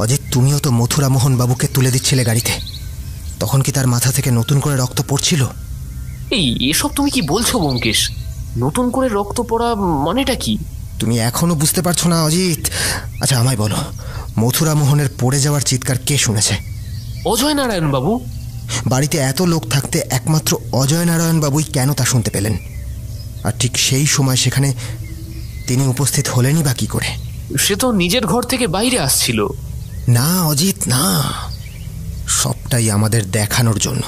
অজিত, তুমিও তো মথুরা মোহন বাবুকে তুলে দিচ্ছিলে গাড়িতে, তখন কি তার মাথা থেকে নতুন করে রক্ত পড়ছিল? এই এসব তুমি কি বলছো ব্যোমকেশ? নতুন করে রক্ত পড়া মানেটা কি? তুমি এখনো বুঝতে পারছো না অজিত? আচ্ছা আমায় বলো, মথুরা মোহনের পড়ে যাওয়ার চিৎকার কে শুনেছে? অজয় নারায়ণ বাবু। বাড়িতে এত লোক থাকতে একমাত্র অজয় নারায়ণ বাবুই কেন তা শুনতে পেলেন? আর ঠিক সেই সময় সেখানে তিনি উপস্থিত হলেনই বা কি করে? সে তো নিজের ঘর থেকে বাইরে আসছিল। না অজিত না, সবটাই আমাদের দেখানোর জন্য।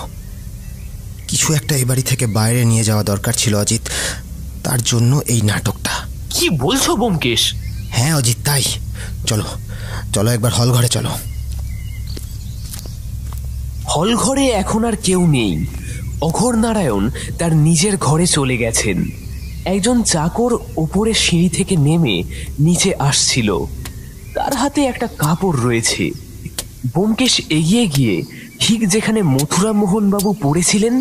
কিছু একটা এই বাড়ি থেকে বাইরে নিয়ে যাওয়া দরকার ছিল অজিত, তার জন্য এই নাটকটা। কি বলছো ব্যোমকেশ? হ্যাঁ অজিত, তাই। চলো চলো একবার হল ঘরে চলো। হল ঘরে এখন আর কেউ নেই। অঘোর নারায়ণ তার নিজের ঘরে চলে গেছেন। একজন চাকর ওপরে সিঁড়ি থেকে নেমে নিচে আসছিল, তার হাতে একটা কাপড় রয়েছে। ব্যোমকেশ এগিয়ে গিয়ে ঠিক ঠিক যেখানে মথুরা মোহন বাবু পড়েছিলেন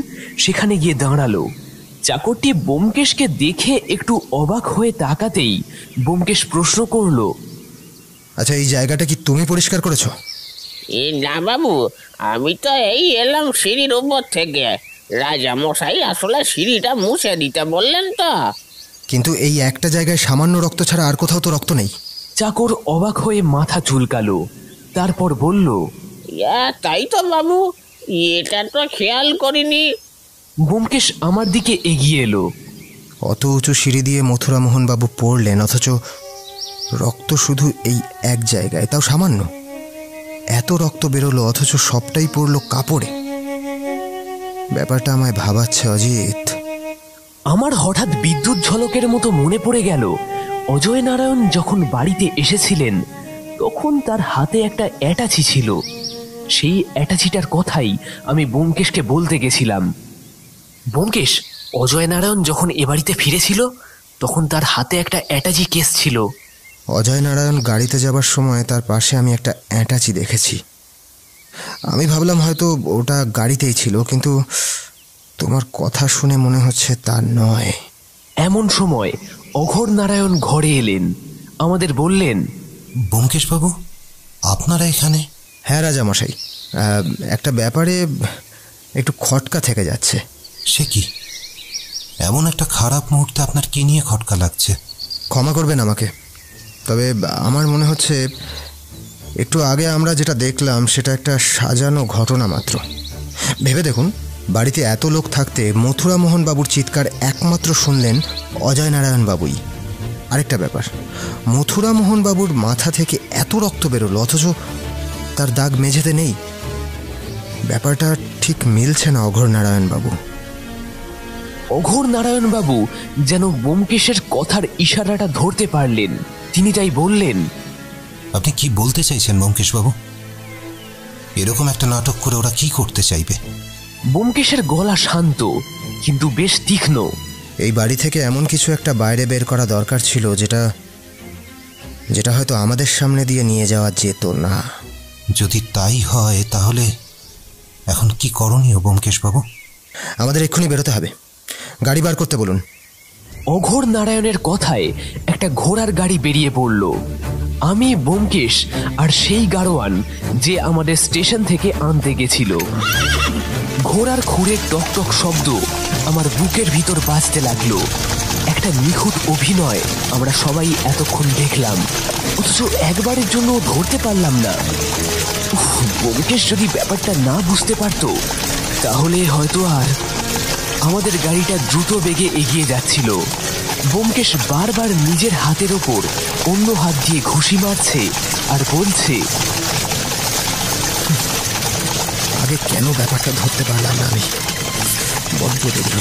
সেখানে গিয়ে দাঁড়ালো। চাকরটি ব্যোমকেশকে দেখে একটু অবাক হয়ে তাকাতেই ব্যোমকেশ প্রশ্ন করলো, আচ্ছা, এই জায়গাটা কি তুমি পরিষ্কার করেছো? না বাবু, আমি তো এই এলাম সিঁড়ির উপর থেকে। রাজা মশাই আসলে সিঁড়িটা মুছে দিতে বললেন তো। কিন্তু এই একটা জায়গায় সামান্য রক্ত ছাড়া আর কোথাও তো রক্ত নেই। চাকর অবাক হয়ে মাথা চুলকালো, তারপর বলল, তাই তো বাবু, এটা তো খেয়াল করিনি। ব্যোমকেশ আমার দিকে এগিয়ে এলো। অত উঁচু সিঁড়ি দিয়ে মথুরা মোহন বাবু পড়লেন, অথচ রক্ত শুধু এই এক জায়গায়, তাও সামান্য। এত রক্ত বেরোলো অথচ সবটাই পড়লো কাপড়ে। ব্যাপারটা আমায় ভাবাচ্ছে অজিত। আমার হঠাৎ বিদ্যুৎ ঝলকের মতো মনে পড়ে গেল অজয় নারায়ণ যখন বাড়িতে এসেছিলেন তখন তার হাতে একটা অ্যাটাচি ছিল। সেই অ্যাটাচিটার কথাই আমি ব্যোমকেশকে বলতে গেছিলাম। ব্যোমকেশ, অজয় নারায়ণ যখন এ বাড়িতে ফিরেছিল তখন তার হাতে একটা অ্যাটাচি কেস ছিল। অজয় নারায়ণ গাড়িতে যাবার সময় তার পাশে আমি একটা অ্যাটাচি দেখেছি। আমি ভাবলাম হয়তো ওটা গাড়িতেই ছিল, কিন্তু তোমার কথা শুনে মনে হচ্ছে তা নয়। এমন সময় অঘোর নারায়ণ ঘরে এলেন, আমাদের বললেন, ব্যোমকেশ বাবু, আপনারা এখানে? হ্যাঁ রাজামশাই, একটা ব্যাপারে একটু খটকা থেকে যাচ্ছে। সে কি? এমন একটা খারাপ মুহূর্তে আপনার কি নিয়ে খটকা লাগছে? ক্ষমা করবেন আমাকে, তবে আমার মনে হচ্ছে একটু আগে আমরা যেটা দেখলাম সেটা একটা সাজানো ঘটনা মাত্র। ভেবে দেখুন, বাড়িতে এত লোক থাকতে মথুরা মোহন বাবুর চিৎকার একমাত্র শুনলেন অজয় নারায়ণ বাবুই। আরেকটা ব্যাপার, মথুরা মোহন বাবুর মাথা থেকে এত রক্ত বেরোলো অথচ তার দাগ মেঝেতে নেই। ব্যাপারটা ঠিক মিলছে না অঘোর নারায়ণ বাবু। অঘোর নারায়ণ বাবু যেন ব্যোমকেশের কথার ইশারাটা ধরতে পারলেন। তিনি তাই বললেন, আপনি কি বলতে চাইছেন ব্যোমকেশ বাবু? এরকম একটা নাটক করে ওরা কি করতে চাইবে? ব্যোমকেশের গলা শান্ত কিন্তু বেশ তীক্ষ্ণ। এই বাড়ি থেকে এমন কিছু একটা বাইরে বের করা দরকার ছিল যেটা হয়তো আমাদের সামনে দিয়ে নিয়ে যাওয়া যেত না। যদি তাই হয় তাহলে এখন কি করণীয় ব্যোমকেশ বাবু? আমাদের এক্ষুনি বেরোতে হবে। গাড়ি বার করতে বলুন। অঘোর নারায়ণের কথায় একটা ঘোড়ার গাড়ি বেরিয়ে পড়ল। আমি, ব্যোমকেশ আর সেই গাড়োয়ান যে আমাদের স্টেশন থেকে আনতে গেছিল। ঘোড়ার খুঁড়ের টকটক শব্দ আমার বুকের ভিতর বাজতে লাগলো। একটা নিখুঁত অভিনয় আমরা সবাই এতক্ষণ দেখলাম, অথচ একবারের জন্য ধরতে পারলাম না। ব্যোমকেশ যদি ব্যাপারটা না বুঝতে পারত তাহলে হয়তো আর। আমাদের গাড়িটা দ্রুত বেগে এগিয়ে যাচ্ছিল। ব্যোমকেশ বারবার নিজের হাতের ওপর অন্য হাত দিয়ে ঘুষি মারছে আর বলছে, আগে কেন ব্যাপারটা ধরতে পারলাম না আমি? বড্ড দেরি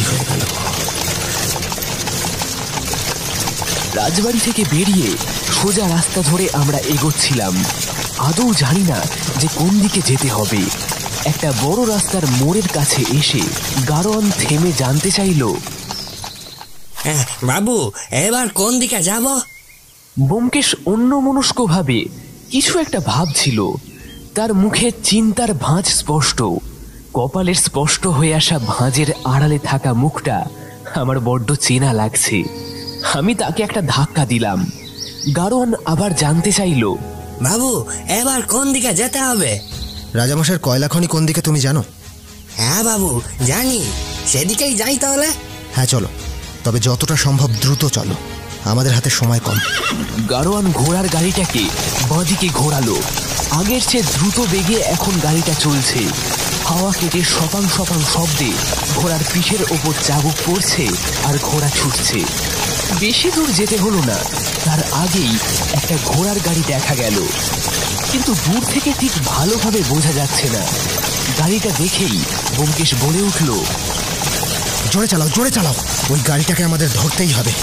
হয়ে গেল। রাজবাড়ি থেকে বেরিয়ে সোজা রাস্তা ধরে আমরা এগোচ্ছিলাম। আদৌ জানি না যে কোন দিকে যেতে হবে। একটা বড় রাস্তার মোড়ের কাছে এসে গাড়োয়ান থেমে জানতে চাইল, বাবু এবার কোন দিকে যাব? ব্যোমকেশ অন্যমনস্কভাবে কিছু একটা ভাবছিল। তার মুখে চিন্তার ভাঁজ স্পষ্ট। কপালের স্পষ্ট হয়ে আসা ভাঁজের আড়ালে থাকা মুখটা আমার বড্ড চেনা লাগছে। আমি তাকে একটা ধাক্কা দিলাম। গাড়োয়ান আবার জানতে চাইল, বাবু এবার কোন দিকে যেতে হবে? রাজামশাইয়ের কয়লা খনি কোন দিকে তুমি জানো? হ্যাঁ বাবু জানি, সেদিকেই যাই তাহলে। হ্যাঁ চলো, তবে যতটা সম্ভব দ্রুত চলো, আমাদের হাতে সময় কম। গাড়োয়ান ঘোড়ার গাড়িটাকে বাঁদিকে ঘোরালো। আগের চেয়ে দ্রুত বেগে এখন গাড়িটা চলছে। হাওয়া কেটে সপাং সপাং শব্দে ঘোড়ার পিঠের ওপর চাবুক পড়ছে আর ঘোড়া ছুটছে। বেশি দূর যেতে হলো না, তার আগেই একটা ঘোড়ার গাড়ি দেখা গেল, কিন্তু দূর থেকে ঠিক ভালোভাবে বোঝা যাচ্ছে না। গাড়িটা দেখেই ব্যোমকেশ বলে উঠল, জোরে চালাও, জোরে চালাও, ওই গাড়িটাকে আমাদের ধরতেই হবে।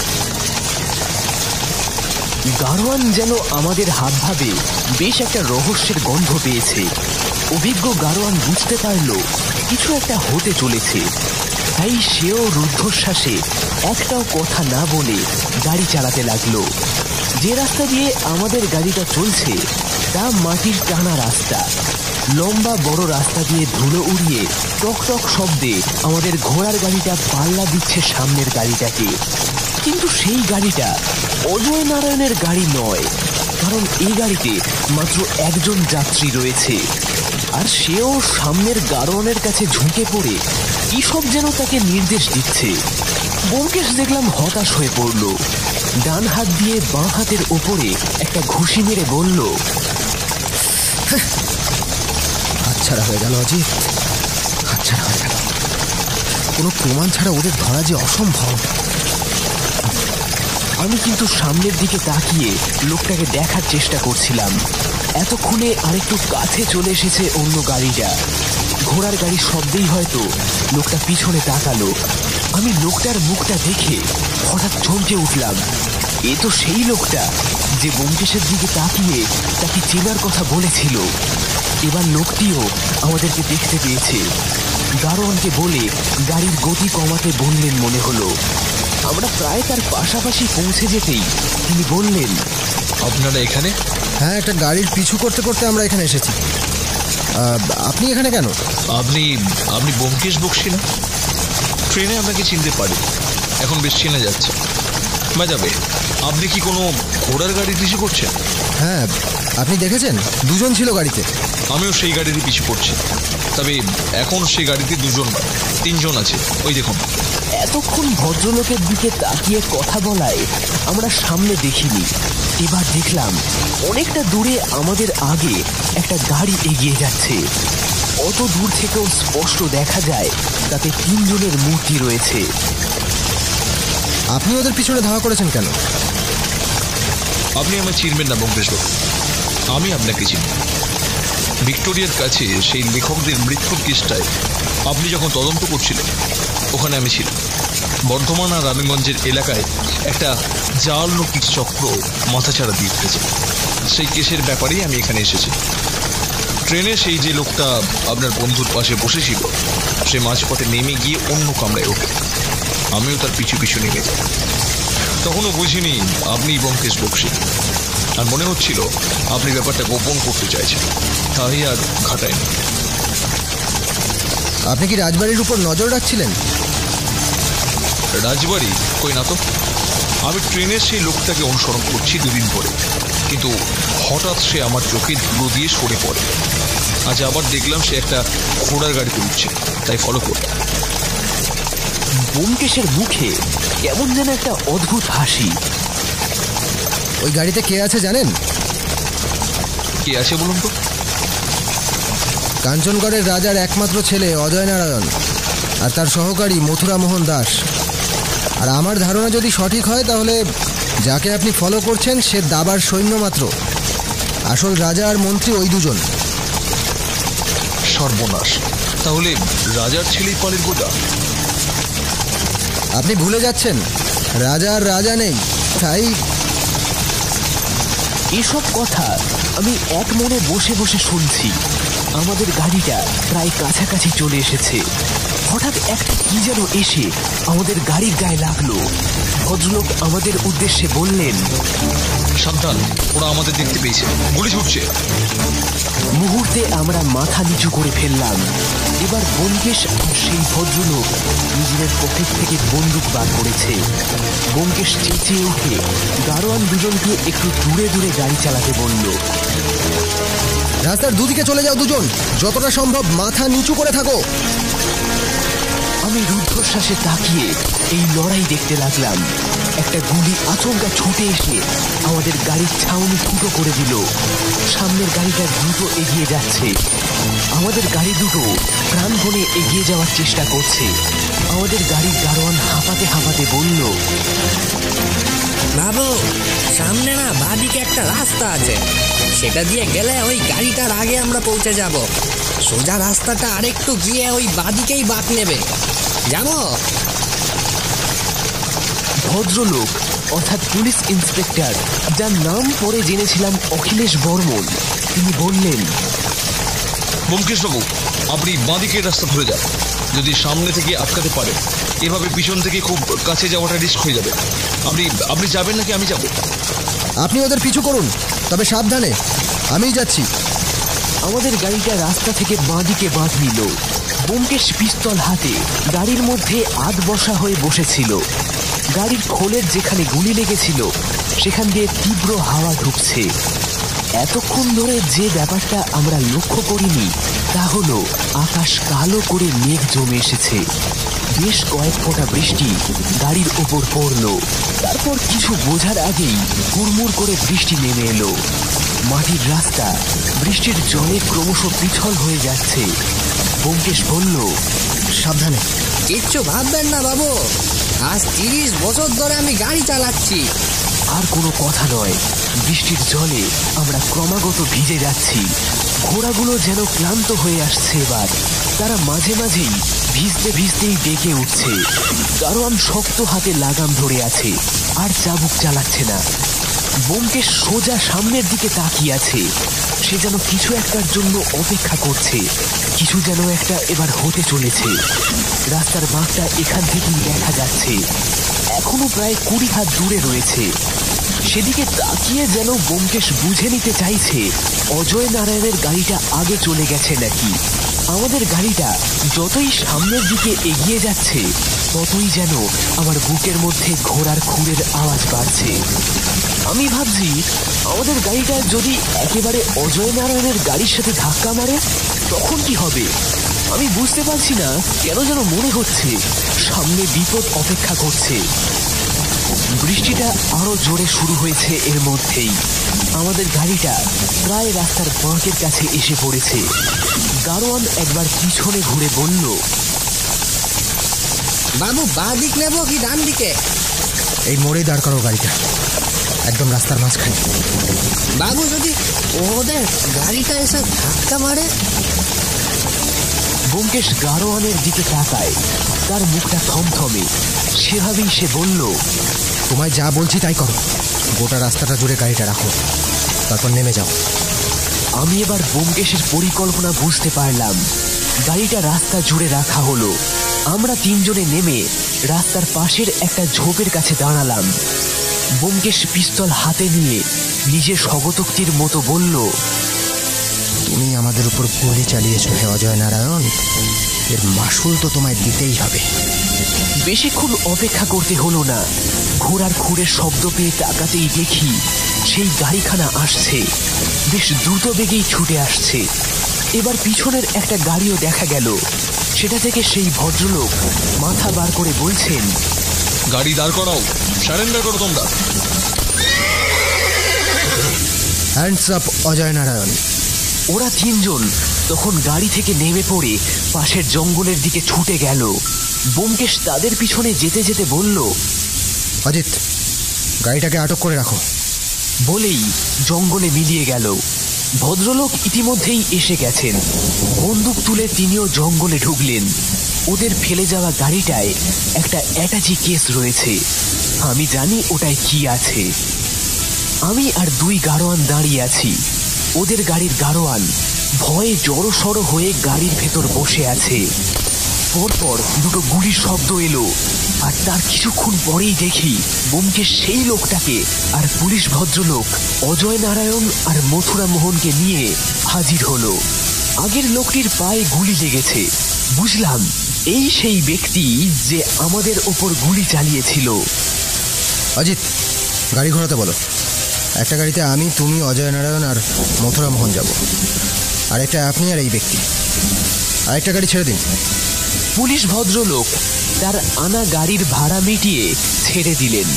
গাড়োয়ান যেন আমাদের হাবভাবে বেশ একটা রহস্যের গন্ধ পেয়েছে। অভিজ্ঞ গাড়োয়ান বুঝতে পারল কিছু একটা হতে চলেছে, তাই সেও রুদ্ধশ্বাসে একটাও কথা না বলে গাড়ি চালাতে লাগলো। যে রাস্তা দিয়ে আমাদের গাড়িটা চলছে একটা মাটির টানা রাস্তা। লম্বা বড় রাস্তা দিয়ে ধুলো উড়িয়ে টক টক শব্দে আমাদের ঘোড়ার গাড়িটা পাল্লা দিচ্ছে সামনের গাড়িটাকে। কিন্তু সেই গাড়িটা অজয় নারায়ণের গাড়ি নয়, কারণ এই গাড়িতে মাত্র একজন যাত্রী রয়েছে, আর সেও সামনের গাড়োয়ানের কাছে ঝুঁকে পড়ে কি সব যেন তাকে নির্দেশ দিচ্ছে। ব্যোমকেশ দেখলাম হতাশ হয়ে পড়ল। ডান হাত দিয়ে বাঁ হাতের ওপরে একটা ঘুষি মেরে বলল, হাতছাড়া হয়ে গেল অজিত, হাতছাড়া হয়ে গেল। কোনো প্রমাণ ছাড়া ওদের ধরা যে অসম্ভব। আমি কিন্তু সামনের দিকে তাকিয়ে লোকটাকে দেখার চেষ্টা করছিলাম। এতক্ষণে আরেকটু কাছে চলে এসেছে অন্য গাড়িটা। ঘোড়ার গাড়ির শব্দেই হয়তো লোকটা পিছনে তাকালো। আমি লোকটার মুখটা দেখে হঠাৎ চমকে উঠলাম। এ তো সেই লোকটা যে ব্যোমকেশের দিকে তাকিয়ে তাকে চেনার কথা বলেছিল। এবার লোকটিও আমাদেরকে দেখতে পেয়েছে। গাড়োয়ানকে বলে গাড়ির গতি কমাতে বললেন মনে হলো। আমরা প্রায় তার পাশাপাশি পৌঁছে যেতেই তিনি বললেন, আপনারা এখানে? হ্যাঁ, একটা গাড়ির পিছু করতে করতে আমরা এখানে এসেছি। আপনি এখানে কেন? আপনি আপনি ব্যোমকেশ বক্সী না? ট্রেনে আপনাকে চিনতে পারি, এখন বেশ চেনা যাচ্ছে। যাবে, আপনি কি কোনো ঘোড়ার গাড়ি পিছু করছেন? হ্যাঁ, আপনি দেখেছেন দুজন ছিল গাড়িতে। আমিও সেই গাড়িরই পিছু করছি, তবে এখন সেই গাড়িতে দুজন না, তিনজন আছে, ওই দেখুন। এতক্ষণ ভদ্রলোকের দিকে তাকিয়ে কথা বলায় আমরা সামনে দেখিনি। এবার দেখলাম অনেকটা দূরে আমাদের আগে একটা গাড়ি এগিয়ে যাচ্ছে। অত দূর থেকেও স্পষ্ট দেখা যায় তাতে তিনজনের মূর্তি রয়েছে। আপনি ওদের পিছনে ধাওয়া করেছেন কেন? আপনি আমায় চিনবেন না ব্যোমকেশবাবু, আমি আপনাকে চিনি। ভিক্টোরিয়ার কাছে সেই লেখকদের মৃত্যুর কেসটায় আপনি যখন তদন্ত করছিলেন, ওখানে আমি ছিলাম। বর্ধমান আর রানীগঞ্জের এলাকায় একটা জাল নৈতিক চক্র মাথাছাড়া দিয়ে উঠেছে। সেই কেসের ব্যাপারেই আমি এখানে এসেছি। ট্রেনে সেই যে লোকটা আপনার বন্ধুর পাশে বসেছিল, সে মাঝপথে নেমে গিয়ে অন্য কামরায় ওঠে। আমিও তার পিছু পিছু নেমে যাই। তখনও বুঝিনি আপনি ব্যোমকেশ বক্সী, আর মনে হচ্ছিল আপনি ব্যাপারটা গোপন করতে চাইছেন, তাই আর ঘাটায়নি। আপনি কি রাজবাড়ির উপর নজর রাখছিলেন? রাজবাড়ি কই না তো। আমি ট্রেনের সেই লোকটাকে অনুসরণ করছি দুদিন পরে, কিন্তু হঠাৎ সে আমার চোখে ধুলো দিয়ে সরে পড়ে। আজ আবার দেখলাম সে একটা ঘোড়ার গাড়িতে উঠছে, তাই ফলো করলাম। ব্যোমকেশের মুখে কেমন যেন একটা অদ্ভুত হাসি। ওই গাড়িতে কে আছে জানেন? কে আছে বলুন তো? কাঞ্চনগড়ের রাজার একমাত্র ছেলে অজয় নারায়ণ আর তার সহকারী মথুরা মোহন দাস। আর আমার ধারণা যদি সঠিক হয়, তাহলে যাকে আপনি ফলো করছেন সে দাবার সৈন্য মাত্র। আসল রাজা আর মন্ত্রী ওই দুজন। সর্বনাশ, তাহলে রাজার ছেলেই পালের গোদা? আপনি ভুলে যাচ্ছেন, রাজা আর রাজা নেই, তাই এসব কথা আমি এক মনে বসে বসে শুনছি। আমাদের গাড়িটা প্রায় কাছাকাছি চলে এসেছে। হঠাৎ একটা কি যেন এসে আমাদের গাড়ির গায়ে লাগলো। ভদ্রলোক আমাদের উদ্দেশ্যে বললেন, সাবধান, ওরা আমাদের দেখতে পেয়েছে, গুলি ছুটছে। মুহূর্তে আমরা মাথা নিচু করে ফেললাম। এবার ব্যোমকেশ সেই ভদ্রলোক নিজের পকেট থেকে বন্দুক বার করেছে। ব্যোমকেশ চেঁচিয়ে উঠে গাড়োয়ান দুজনকে একটু দূরে দূরে গাড়ি চালাতে বলল। রাস্তার দুদিকে চলে যাও দুজন, যতটা সম্ভব মাথা নিচু করে থাকো। আমি রুদ্ধশ্বাসে তাকিয়ে এই লড়াই দেখতে লাগলাম। একটা গুলি আচমকা ছুটে এসে আমাদের গাড়ির ছাউনি ফুটো করে দিল। সামনের গাড়িটা দ্রুত এগিয়ে যাচ্ছে। আমাদের গাড়ি দুটো প্রাণপণে এগিয়ে যাওয়ার চেষ্টা করছে। আমাদের গাড়ির গাড়োয়ান হাঁপাতে হাঁপাতে বলল, বাবু, সামনে না বাঁদিকে একটা রাস্তা আছে, সেটা দিয়ে গেলে ওই গাড়িটার আগে আমরা পৌঁছে যাব। সোজা রাস্তাটা আরেকটু গিয়ে ওই বাঁদিকেই বাঁক নেবে, যাবো? ভদ্রলোক অর্থাৎ পুলিশ ইন্সপেক্টর, যার নাম পরে জেনেছিলাম অখিলেশ বর্মন, তিনি বললেন, ব্যোমকেশবাবু, আপনি বাঁদিকে রাস্তা ধরে যান। যদি সামনে থেকে আটকাতে পারেন, এভাবে পিছন থেকে খুব কাছে যাওয়াটা রিস্ক হয়ে যাবে। আপনি যাবেন নাকি আমি যাব? আপনি ওদের পিছু করুন, তবে সাবধানে। আমি যাচ্ছি। আমাদের গাড়িটা রাস্তা থেকে বাঁদিকে বাঁধ নিল। ব্যোমকেশ পিস্তল হাতে গাড়ির মধ্যে আধ বসা হয়ে বসেছিল। গাড়ির খোলের যেখানে গুলি লেগেছিল সেখান দিয়ে তীব্র হাওয়া ঢুকছে। এতক্ষণ ধরে যে ব্যাপারটা আমরা লক্ষ্য করিনি তা হলো আকাশ কালো করে মেঘ জমে এসেছে। বেশ কয়েক ফোঁটা বৃষ্টি গাড়ির ওপর পড়ল। তারপর কিছু বোঝার আগেই হুড়মুড় করে বৃষ্টি নেমে এলো। মাটির রাস্তা বৃষ্টির জলে ক্রমশ পিছল হয়ে যাচ্ছে। ব্যোমকেশ বলল, সাবধানে। কিচ্ছু ভাববেন না বাবু, আজ 30 বছর ধরে আমি গাড়ি চালাচ্ছি। আর কোনো কথা নয়। বৃষ্টির জলে আমরা ক্রমাগত ভিজে যাচ্ছি। ঘোড়াগুলো যেন ক্লান্ত হয়ে আসছে এবার। তারা মাঝে মাঝেই ভিজতে ভিজতেই ডেকে উঠছে। দারোয়ান শক্ত হাতে লাগাম ধরে আছে, আর চাবুক চালাচ্ছে না। ব্যোমকেশ সোজা সামনের দিকে তাকিয়ে আছে। সে যেন কিছু একটার জন্য অপেক্ষা করছে। কিছু যেন একটা এবার হতে চলেছে। রাস্তার বাঁকটা এখান থেকেই দেখা যাচ্ছে। এখনো প্রায় 20 হাত দূরে রয়েছে। সেদিকে তাকিয়ে যেন ব্যোমকেশ বুঝে নিতে চাইছে অজয় নারায়ণের গাড়িটা আগে চলে গেছে নাকি। আমাদের গাড়িটা যতই সামনের দিকে এগিয়ে যাচ্ছে ততই যেন আমার বুকের মধ্যে ঘোড়ার খুঁড়ের আওয়াজ বাড়ছে। আমি ভাবছি আমাদের গাড়িটা যদি একেবারে অজয় নারায়ণের গাড়ির সাথে ধাক্কা মারে তখন কি হবে। আমি বুঝতে পারছি না, কেন যেন মনে হচ্ছে সামনে বিপদ অপেক্ষা করছে। বৃষ্টিটা আরো জোরে শুরু হয়েছে এর মধ্যেই। আমাদের গাড়িটা প্রায় রাস্তার বাঁকের কাছে এসে পড়েছে। দারোয়ান একবার পিছনে ঘুরে বলল, বাবু বাঁ দিক নেব কি ডান দিকে? এই মোড়ে দাঁড় করো গাড়িটা, একদম রাস্তার মাঝখানে। বাবু যদি ওদের গাড়িটা এসে ধাক্কা মারে? ব্যোমকেশ দারোয়ানের দিকে তাকায়। তার মুখটা থমথমে। সেভাবেই সে বলল, তোমায় যা বলছি তাই করো। গোটা রাস্তাটা জুড়ে গাড়িটা রাখো, তারপর নেমে যাও। আমি এবার ব্যোমকেশের পরিকল্পনা বুঝতে পারলাম। গাড়িটা রাস্তা জুড়ে রাখা হলো। আমরা 3 জনে নেমে রাস্তার পাশের একটা ঝোপের কাছে দাঁড়ালাম। ব্যোমকেশ পিস্তল হাতে নিয়ে নিজের স্বগতোক্তির মতো বলল, তুমি আমাদের উপর গুলি চালিয়েছো হে অজয় নারায়ণ, এর মাসুল তো তোমায় দিতেই হবে। বেশিক্ষণ অপেক্ষা করতে হলো না। ঘোড়ার খুঁড়ের শব্দ পেয়ে তাকাতেই দেখি সেই গাড়িখানা আসছে। বেশ দ্রুত বেগেই ছুটে আসছে। এবার পিছনের একটা গাড়িও দেখা গেল। সেটা থেকে সেই ভদ্রলোক মাথা বার করে বলছেন, গাড়ি দাঁড় করাও, সারেন্ডার করো তোমরা। Hands up Ajay Narayan. ওরা 3 জন তখন গাড়ি থেকে নেমে পড়ে পাশের জঙ্গলের দিকে ছুটে গেল। ব্যোমকেশ তাদের পিছনে যেতে যেতে বলল, অজিত, গাড়িটাকে আটক করে রাখো। বলেই জঙ্গলে মিলিয়ে গেল। ভদ্রলোক ইতিমধ্যেই এসে গেছেন। বন্দুক তুলে তিনিও জঙ্গলে ঢুকলেন। ওদের ফেলে যাওয়া গাড়িটায় একটা অ্যাটাচি কেস রয়েছে। আমি জানি ওটায় কি আছে। আমি আর 2 গাড়োয়ান দাঁড়িয়ে আছি। ওদের গাড়ির গাড়োয়ান ভয়ে জড়সড় হয়ে গাড়ির ভেতর বসে আছে। পরপর 2টো গুলির শব্দ এলো, আর তার কিছুক্ষণ পরেই দেখি ব্যোমকেশ সেই লোকটাকে আর পুলিশ ভদ্রলোক অজয় নারায়ণ আর মথুরা মোহনকে নিয়ে হাজির হলো। আগের লোকটির পায়ে গুলি লেগেছে। বুঝলাম এই সেই ব্যক্তি যে আমাদের ওপর গুলি চালিয়েছিল। অজিত, গাড়ি ঘোরাতে বলো। একটা গাড়িতে আমি, তুমি, অজয় নারায়ণ আর মথুরা মোহন যাব, আর একটা আপনি আর এই ব্যক্তি। আরেকটা গাড়ি ছেড়ে দিন। পুলিশ ভদ্রলোক তার আনা গাড়ির ভাড়া মিটিয়ে ছেড়ে দিলেন।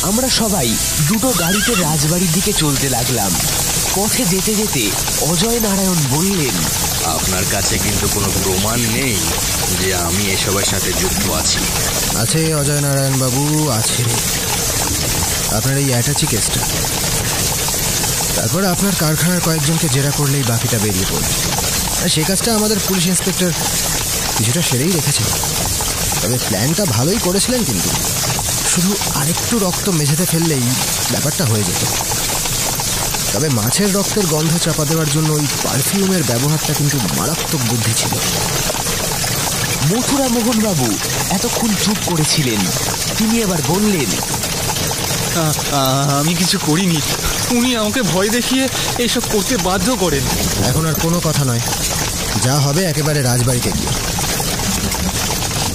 আমরা সবাই 2টো গাড়িতে রাজবাড়ির দিকে চলতে লাগলাম। পথে যেতে যেতে অজয় নারায়ণ বললেন, আপনার কাছে কিন্তু কোনো প্রমাণ নেই যে আমি এসবের সাথে যুক্ত আছি। আছে অজয় নারায়ণ বাবু, আছে। আপনার এই অ্যাটাচি কেসটা। তারপর আপনার কারখানার কয়েকজনকে জেরা করলেই বাকিটা বেরিয়ে পড়বে। আর সেই কাজটা আমাদের পুলিশ ইন্সপেক্টর কিছুটা সেরেই রেখেছে। তবে প্ল্যানটা ভালোই করেছিলেন, কিন্তু শুধু আরেকটু রক্ত মেঝেতে ফেললেই ব্যাপারটা হয়ে যেত। তবে মাছের রক্তের গন্ধ চাপা দেওয়ার জন্য ওই পারফিউমের ব্যবহারটা কিন্তু মারাত্মক বুদ্ধি ছিল। মথুরা মোহন বাবু এতক্ষণ চুপ করেছিলেন। তিনি আবার বললেন, আমি কিছু করিনি, উনি আমাকে ভয় দেখিয়ে এইসব করতে বাধ্য করেন। এখন আর কোনো কথা নয়, যা হবে একেবারে রাজবাড়িতে গিয়ে।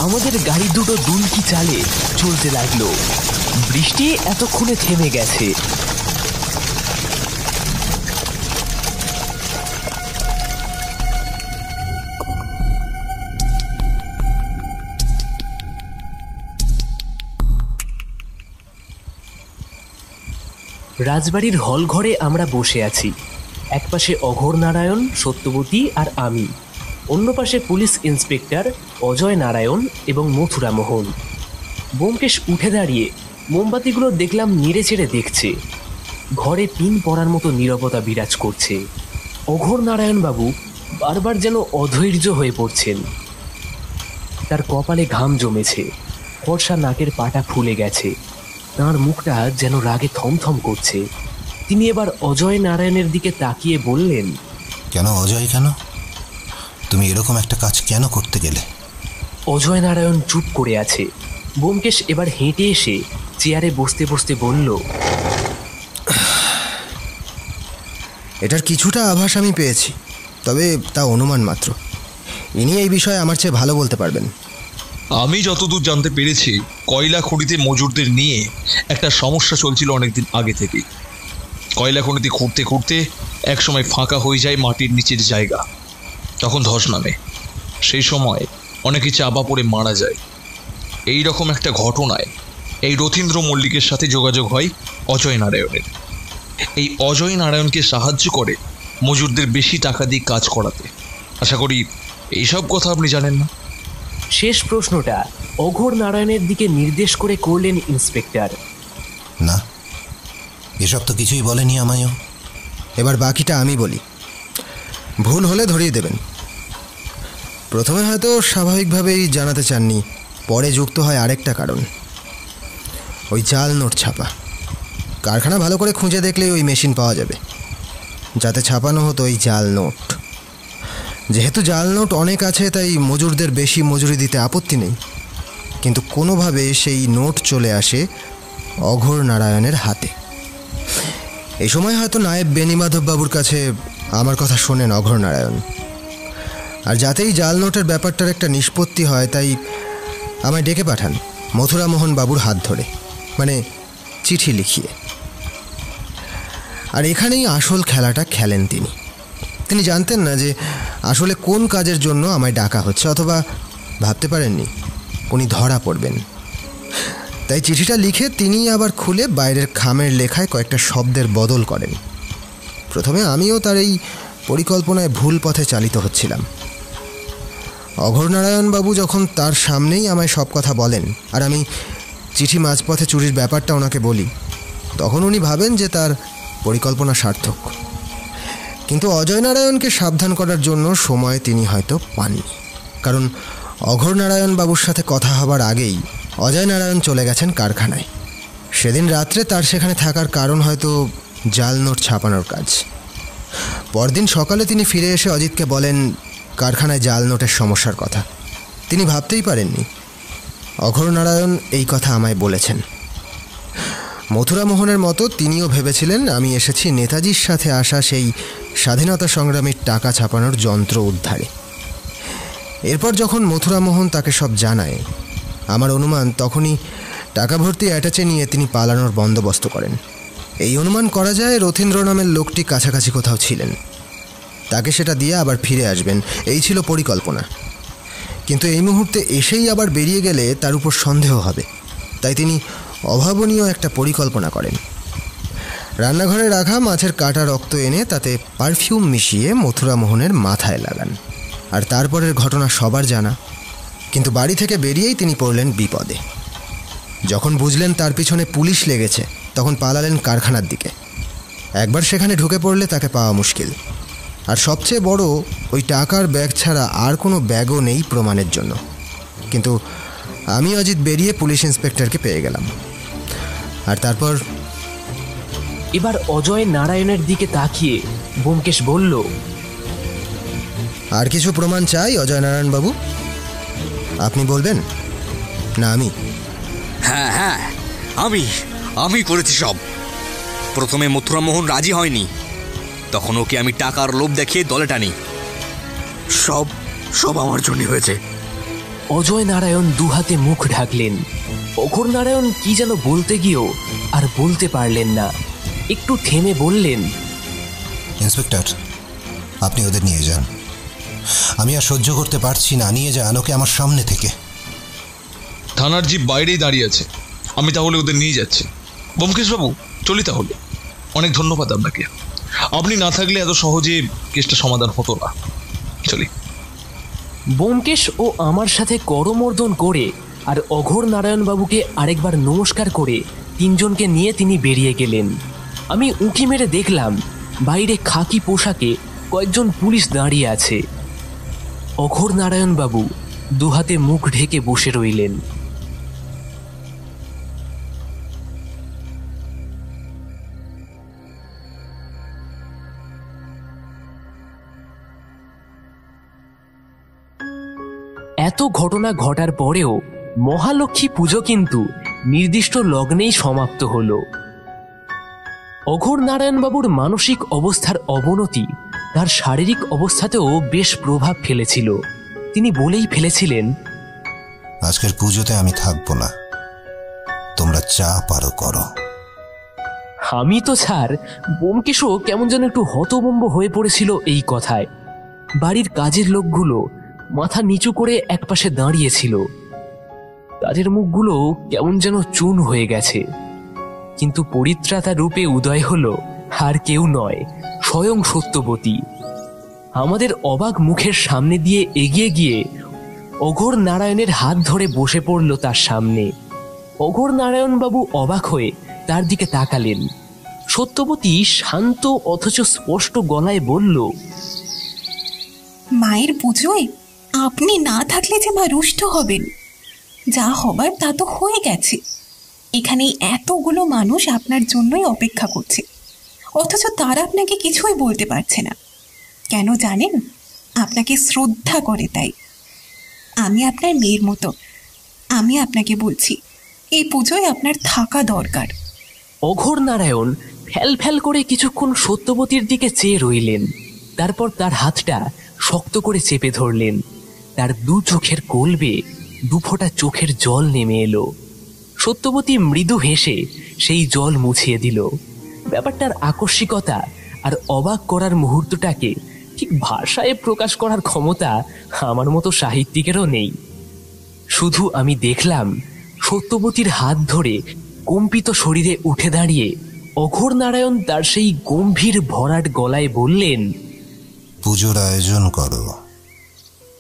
আমাদের গাড়ি দুটো দুলকি চালে চলতে লাগলো। বৃষ্টি এতক্ষণে থেমে গেছে। রাজবাড়ির হল ঘরে আমরা বসে আছি। একপাশে অঘোর নারায়ণ, সত্যবতী আর আমি, অন্য পাশে পুলিশ ইন্সপেক্টর অজয় নারায়ণ এবং মথুরা মোহন। ব্যোমকেশ উঠে দাঁড়িয়ে মোমবাতিগুলো দেখলাম নেড়ে চেড়ে দেখছে। ঘরে পিন পড়ার মতো নীরবতা বিরাজ করছে। অঘোর নারায়ণ বাবু বারবার যেন অধৈর্য হয়ে পড়ছেন। তার কপালে ঘাম জমেছে, ফর্সা নাকের পাটা ফুলে গেছে, তাঁর মুখটা যেন রাগে থমথম করছে। তিনি এবার অজয় নারায়ণের দিকে তাকিয়ে বললেন, কেন অজয়, কেন তুমি এরকম একটা কাজ কেন করতে গেলে? অজয় নারায়ণ চুপ করে আছে। ব্যোমকেশ এবার হেঁটে এসে চেয়ারে বসতে বসতে বলল, এটার কিছুটা আভাস আমি পেয়েছি, তবে তা অনুমান মাত্র। ইনি এই বিষয়ে আমার চেয়ে ভালো বলতে পারবেন। আমি যতদূর জানতে পেরেছি, কয়লা খনিতে মজুরদের নিয়ে একটা সমস্যা চলছিল অনেকদিন আগে থেকেই। কয়লা খনিতে খুঁড়তে খুঁড়তে একসময় ফাঁকা হয়ে যায় মাটির নিচের জায়গা, তখন ধস নামে। সেই সময় অনেকে চাপা পড়ে মারা যায়। এই রকম একটা ঘটনায় এই রথীন্দ্র মল্লিকের সাথে যোগাযোগ হয় অজয় নারায়ণের। এই অজয় নারায়ণকে সাহায্য করে মজুরদের বেশি টাকা দিয়ে কাজ করাতে। আশা করি এইসব কথা আপনি জানেন না। শেষ প্রশ্নটা অঘোর নারায়ণের দিকে নির্দেশ করে করলেন ইন্সপেক্টর। না, এসব তো কিছুই বলেনি আমায়ও। এবার বাকিটা আমি বলি, ভুল হলে ধরিয়ে দেবেন। প্রথমে হয়তো স্বাভাবিকভাবেই জানাতে চাননি, পরে যুক্ত হয় আরেকটা কারণ, ওই জাল নোট ছাপা। কারখানা ভালো করে খুঁজে দেখলেই ওই মেশিন পাওয়া যাবে যাতে ছাপানো হতো ওই জাল নোট। যেহেতু জাল নোট অনেক আছে, তাই মজুরদের বেশি মজুরি দিতে আপত্তি নেই। কিন্তু কোনোভাবে সেই নোট চলে আসে অঘোর নারায়ণের হাতে। এই সময় হয়তো নায়েব বেণীমাধব বাবুর কাছে আমার কথা শোনেন অঘোর নারায়ণ, আর যাতেই জাল নোটের ব্যাপারটার একটা নিষ্পত্তি হয়, তাই আমায় ডেকে পাঠান মথুরা মোহন বাবুর হাত ধরে, মানে চিঠি লিখিয়ে। আর এখানেই আসল খেলাটা খেলেন তিনি। তিনি জানতেন না যে আসলে কোন কাজের জন্য আমায় ডাকা হচ্ছে, অথবা ভাবতে পারেননি উনি ধরা পড়বেন। তাই চিঠিটা লিখে তিনি আবার খুলে বাইরের খামের লেখায় কয়েকটা শব্দের বদল করেন। প্রথমে আমিও তার এই পরিকল্পনায় ভুল পথে চালিত হচ্ছিলাম। অঘোর নারায়ণবাবু যখন তার সামনেই আমায় সব কথা বলেন, আর আমি চিঠি মাঝপথে চুরির ব্যাপারটা ওনাকে বলি, তখন উনি ভাবেন যে তার পরিকল্পনা সার্থক। কিন্তু অজয় নারায়ণকে সাবধান করার জন্য সময় তিনি হয়তো পাননি, কারণ অঘোর নারায়ণ বাবুর সাথে কথা হবার আগেই অজয় নারায়ণ চলে গেছেন কারখানায়। সেদিন রাত্রে তার সেখানে থাকার কারণ হয়তো জাল নোট ছাপানোর কাজ। পরদিন সকালে তিনি ফিরে এসে অজিতকে বলেন কারখানায় জাল নোটের সমস্যার কথা। তিনি ভাবতেই পারেননি অঘোর নারায়ণ এই কথা আমায় বলেছেন। মথুরা মোহনের মতো তিনিও ভেবেছিলেন আমি এসেছি নেতাজির সাথে আসা সেই স্বাধীনতা সংগ্রামীর টাকা ছাপানোর যন্ত্র উদ্ধারে। এরপর যখন মথুরা মোহন তাকে সব জানায়, আমার অনুমান তখনই টাকা ভর্তি অ্যাটাচে নিয়ে তিনি পালানোর বন্দোবস্ত করেন। এই অনুমান করা যায় রথীন্দ্র নামের লোকটি কাছাকাছি কোথাও ছিলেন, তাকে সেটা দিয়ে আবার ফিরে আসবেন, এই ছিল পরিকল্পনা। কিন্তু এই মুহূর্তে এসেই আবার বেরিয়ে গেলে তার উপর সন্দেহ হবে, তাই তিনি অভাবনীয় একটা পরিকল্পনা করেন। রান্নাঘরে রাখা মাছের কাটা রক্ত এনে তাতে পারফিউম মিশিয়ে মথুরা মোহনের মাথায় লাগান। আর তারপরের ঘটনা সবার জানা, কিন্তু বাড়ি থেকে বেরিয়েই তিনি পড়লেন বিপদে। যখন বুঝলেন তার পিছনে পুলিশ লেগেছে, তখন পালালেন কারখানার দিকে। একবার সেখানে ঢুকে পড়লে তাকে পাওয়া মুশকিল। আর সবচেয়ে বড়, ওই টাকার ব্যাগ ছাড়া আর কোনো ব্যাগও নেই প্রমাণের জন্য। কিন্তু আমি অজিত বেরিয়ে পুলিশ ইন্সপেক্টরকে পেয়ে গেলাম। আর তারপর এবার অজয় নারায়ণের দিকে তাকিয়ে ব্যোমকেশ বলল, আর কিছু প্রমাণ চাই অজয় নারায়ণ বাবু? আপনি বলবেন না আমি? হ্যাঁ হ্যাঁ, আমি করেছি সব। প্রথমে মথুরামোহন রাজি হয়নি, তখন ওকে আমি টাকার লোভ দেখিয়ে দলে টানি। সব সব আমার জন্য হয়েছে। অজয় নারায়ণ দুহাতে মুখ ঢাকলেন। অঘোর নারায়ণ কি যেন বলতে গিয়েও আর বলতে পারলেন না। একটু থেমে বললেন, ইন্সপেক্টর, আপনি ওদের নিয়ে যান। আমি আর সহ্য করতে পারছি না, নিয়ে যান ওকে আমার সামনে থেকে। থানার জিপ বাইরেই দাঁড়িয়ে আছে, আমি তাহলে ওদের নিয়ে যাচ্ছি। ব্যোমকেশবাবু, চলি তাহলে। অনেক ধন্যবাদ আপনাকে, আপনি না থাকলে এত সহজে কেসটা সমাধান হতো না। চলি। ব্যোমকেশ ও আমার সাথে করমর্দন করে আর অঘোর নারায়ণবাবুকে আরেকবার নমস্কার করে তিনজনকে নিয়ে তিনি বেরিয়ে গেলেন। আমি উঁকি মেরে দেখলাম বাইরে খাকি পোশাকে কয়েকজন পুলিশ দাঁড়িয়ে আছে। অঘোর নারায়ণবাবু দুহাতে মুখ ঢেকে বসে রইলেন। এত ঘটনা ঘটার পরেও মহালক্ষ্মী পুজো কিন্তু নির্দিষ্ট লগ্নেই সমাপ্ত হল। অঘোর নারায়ণবাবুর মানসিক অবস্থার অবনতি তার শারীরিক অবস্থাতেও বেশ প্রভাব ফেলেছিল। তিনি বলেই ফেলেছিলেন, আজকের পুজোতে আমি থাকবো না, তোমরা যা পারো করো। আমি তো ছাড়, ব্যোমকেশও কেমন যেন একটু হতভম্ব হয়ে পড়েছিল এই কথায়। বাড়ির কাজের লোকগুলো মাথা নিচু করে একপাশে দাঁড়িয়েছিল। তাদের মুখগুলো কেমন যেন চুন হয়ে গেছে। কিন্তু পরিত্রাতা রূপে উদয় হল আর কেউ নয়, স্বয়ং সত্যবতী। আমাদের অবাক মুখের সামনে দিয়ে এগিয়ে গিয়ে অঘোর নারায়ণের হাত ধরে বসে পড়ল তার সামনে। অঘোর নারায়ণবাবু অবাক হয়ে তার দিকে তাকালেন। সত্যবতী শান্ত অথচ স্পষ্ট গলায় বলল, মায়ের পুজোয় আপনি না থাকলে যে মা রুষ্ট হবেন। যা হবার তা তো হয়ে গেছে। এখানে এতগুলো মানুষ আপনার জন্যই অপেক্ষা করছে, অথচ তারা আপনাকে কিছুই বলতে পারছে না। কেন জানেন? আপনাকে শ্রদ্ধা করে তাই। আমি আপনার মেয়ের মতো, আমি আপনাকে বলছি এই পুজোয় আপনার থাকা দরকার। অঘোর নারায়ণ ফ্যাল ফ্যাল করে কিছুক্ষণ সত্যবতীর দিকে চেয়ে রইলেন। তারপর তার হাতটা শক্ত করে চেপে ধরলেন। তার দু চোখের কোলবে দুফোঁটা চোখের জল নেমে এলো। সত্যবতী মৃদু হেসে সেই জল মুছিয়ে দিল। ব্যাপারটার আকস্মিকতা আর অবাক করার মুহূর্তটাকে ঠিক ভাষায় প্রকাশ করার ক্ষমতা আমার মতো সাহিত্যিকেরও নেই। শুধু আমি দেখলাম সত্যবতীর হাত ধরে কম্পিত শরীরে উঠে দাঁড়িয়ে অঘোর নারায়ণ তার সেই গম্ভীর ভরাট গলায় বললেন, পুজোর আয়োজন করো।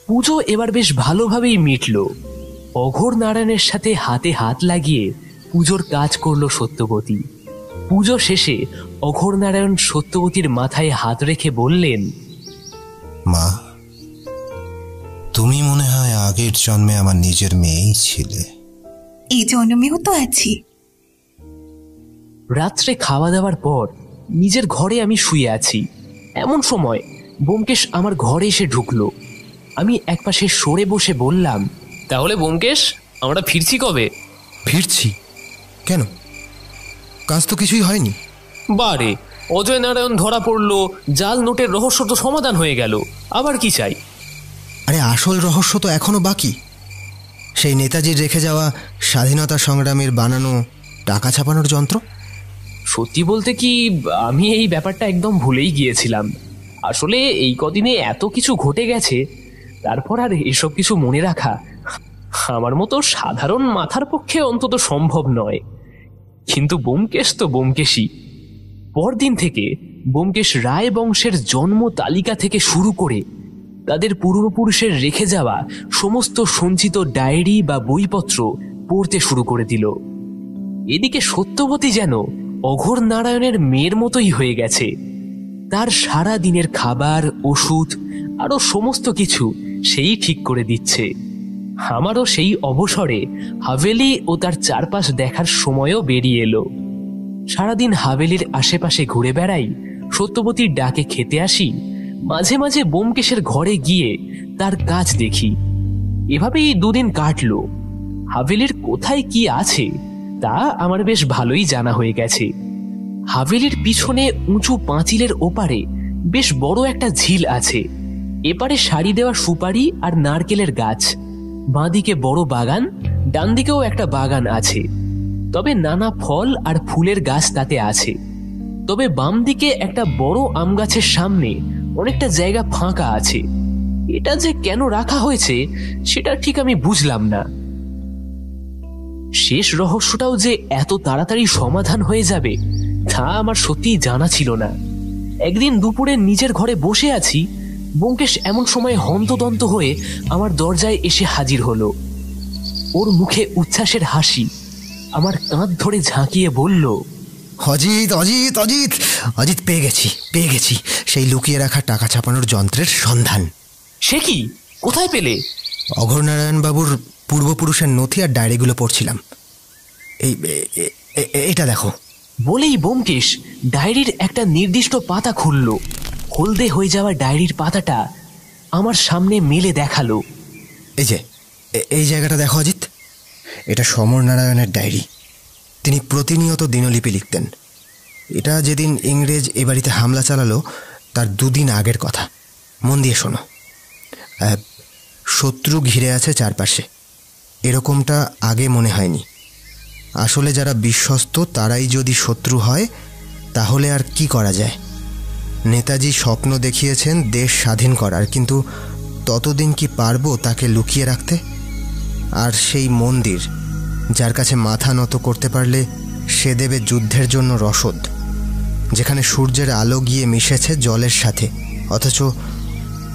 পুজো এবার বেশ ভালোভাবেই মিটল। অঘোর নারায়ণের সাথে হাতে হাত লাগিয়ে পুজোর কাজ করল সত্যবতী। পুজো শেষে অঘোর নারায়ণ সত্যবতীর মাথায় হাত রেখে বললেন, মা, তুমি মনে হয় আগের জন্মে আমার নিজের মেয়েই ছিলে। এই জন্মেও তো আছি। রাত্রে খাওয়া দাওয়ার পর নিজের ঘরে আমি শুয়ে আছি। এমন সময় ব্যোমকেশ আমার ঘরে এসে ঢুকলো। আমি একপাশে সরে বসে বললাম, তাহলে ব্যোমকেশ, আমরা ফিরছি কবে? ফিরছি কেন? কাজ তো কিছুই হয়নি। বারে, অজয় নারায়ণ ধরা পড়লো, জাল নোটের রহস্য তো সমাধান হয়ে গেল, আবার কি চাই? আরে আসল রহস্য তো এখনো বাকি। সেই নেতাজির রেখে যাওয়া স্বাধীনতা সংগ্রামের বানানো টাকা ছাপানোর যন্ত্র। সত্যি বলতে কি, আমি এই ব্যাপারটা একদম ভুলেই গিয়েছিলাম। আসলে এই কদিনে এত কিছু ঘটে গেছে, তারপর আর এসব কিছু মনে রাখা আমার মতো সাধারণ মাথার পক্ষে অন্তত সম্ভব নয়। কিন্তু ব্যোমকেশ তো ব্যোমকেশই। পরদিন থেকে ব্যোমকেশ রায় বংশের জন্ম তালিকা থেকে শুরু করে তাদের পূর্বপুরুষের রেখে যাওয়া সমস্ত সঞ্চিত ডায়েরি বা বইপত্র পড়তে শুরু করে দিল। এদিকে সত্যবতী যেন অঘোর নারায়ণের মেয়ের মতোই হয়ে গেছে। তার সারা দিনের খাবার, ওষুধ আরো সমস্ত কিছু সেই ঠিক করে দিচ্ছে। আমারও সেই অবসরে হাভেলি ও তার চারপাশ দেখার সময়ও বেরিয়ে এলো। সারাদিন হাভেলির আশেপাশে ঘুরে বেড়াই, সত্যবতীর ডাকে খেতে আসি, মাঝে মাঝে ব্যোমকেশের ঘরে গিয়ে তার কাজ দেখি। এভাবেই দুদিন কাটলো। হাভেলির কোথায় কি আছে তা আমার বেশ ভালোই জানা হয়ে গেছে। হাভেলির পিছনে উঁচু পাঁচিলের ওপারে বেশ বড় একটা ঝিল আছে। এপারে সারি দেওয়া সুপারি আর নারকেলের গাছ, বাঁদিকে বড় বাগান, ডান দিকেও একটা বাগান আছে। তবে নানা ফল আর ফুলের গাছ তাতে আছে। তবে বাম দিকে একটা বড় আম গাছের সামনে অনেকটা জায়গা ফাঁকা আছে। এটা যে কেন রাখা হয়েছে সেটা ঠিক আমি বুঝলাম না। শেষ রহস্যটাও যে এত তাড়াতাড়ি সমাধান হয়ে যাবে তা আমার সত্যিই জানা ছিল না। একদিন দুপুরে নিজের ঘরে বসে আছি, ব্যোমকেশ এমন সময় হন্তদন্ত হয়ে আমার দরজায় এসে হাজির হলো। ওর মুখে উচ্ছ্বাসের হাসি। আমার কাঁধ ধরে ঝাঁকিয়ে বলল, অজিত অজিত অজিত অজিত, পেয়ে গেছি সেই লুকিয়ে রাখা টাকা ছাপানোর যন্ত্রের সন্ধান। সে কি? কোথায় পেলে? অঘোরনারায়ণ বাবুর পূর্বপুরুষের নথি আর ডায়েরিগুলো পড়ছিলাম। এইটা দেখো। বলেই ব্যোমকেশ ডায়েরির একটা নির্দিষ্ট পাতা খুলল। হলদে হয়ে যাওয়া ডায়েরির পাতাটা আমার সামনে মেলে দেখালো। এই যে এই জায়গাটা দেখো অজিত, এটা সমর নারায়ণের ডায়েরি। তিনি প্রতিনিয়ত দিনলিপি লিখতেন। এটা যেদিন ইংরেজ এ বাড়িতে হামলা চালালো তার 2 দিন আগের কথা। মন দিয়ে শোনো। শত্রু ঘিরে আছে চারপাশে, এরকমটা আগে মনে হয়নি। আসলে যারা বিশ্বস্ত তারাই যদি শত্রু হয় তাহলে আর কি করা যায়। নেতাজি স্বপ্ন দেখিয়েছেন দেশ স্বাধীন করার, কিন্তু ততদিন কি পারবো তাকে লুকিয়ে রাখতে? আর সেই মন্দির, যার কাছে মাথা নত করতে পারলে সে দেবে যুদ্ধের জন্য রসদ, যেখানে সূর্যের আলো গিয়ে মিশেছে জলের সাথে, অথচ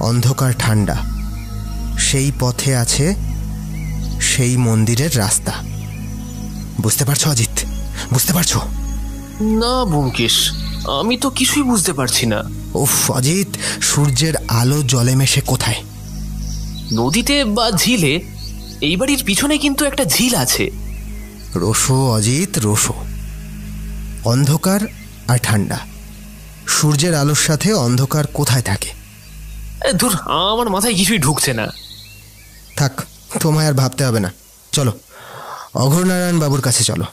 অন্ধকার ঠান্ডা। সেই পথে আছে সেই মন্দিরের রাস্তা। বুঝতে পারছো অজিত? বুঝতে পারছো? না ব্যোমকেশ, আমি তো কিছুই বুঝতে পারছি না। উফ অজিত, সূর্যের আলো জলে মেশে কোথায়? নদীতে বা ঝিলে? এই বাড়ির পিছনে কিন্তু একটা ঝিল আছে। রোসো অজিত, রোসো। অন্ধকার আর ঠান্ডা, সূর্যের আলোর সাথে অন্ধকার কোথায় থাকে? ধুর, আমার মাথায় কিছুই ঢুকছে না। থাক, তোমায় আর ভাবতে হবে না। চলো অঘোরনারায়ণ বাবুর কাছে চলো।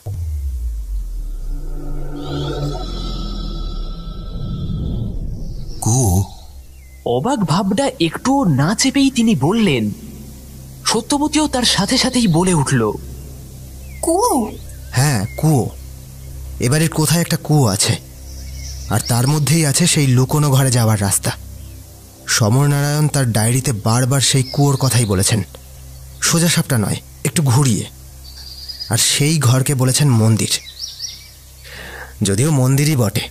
অবাক ভাবটা একটুও না চেপেই তিনি বললেন। সত্যবতীও তার সাথে সাথেই বলে উঠল, কুয়ো? হ্যাঁ, কুয়ো। এবারের কোথায় একটা কুয়ো আছে, আর তার মধ্যেই আছে সেই লুকোনো ঘরে যাওয়ার রাস্তা। সমরনারায়ণ তার ডায়েরিতে বারবার সেই কুয়োর কথাই বলেছেন, সোজা সাপটা নয়, একটু ঘুরিয়ে। আর সেই ঘরকে বলেছেন মন্দির। যদিও মন্দিরই বটে,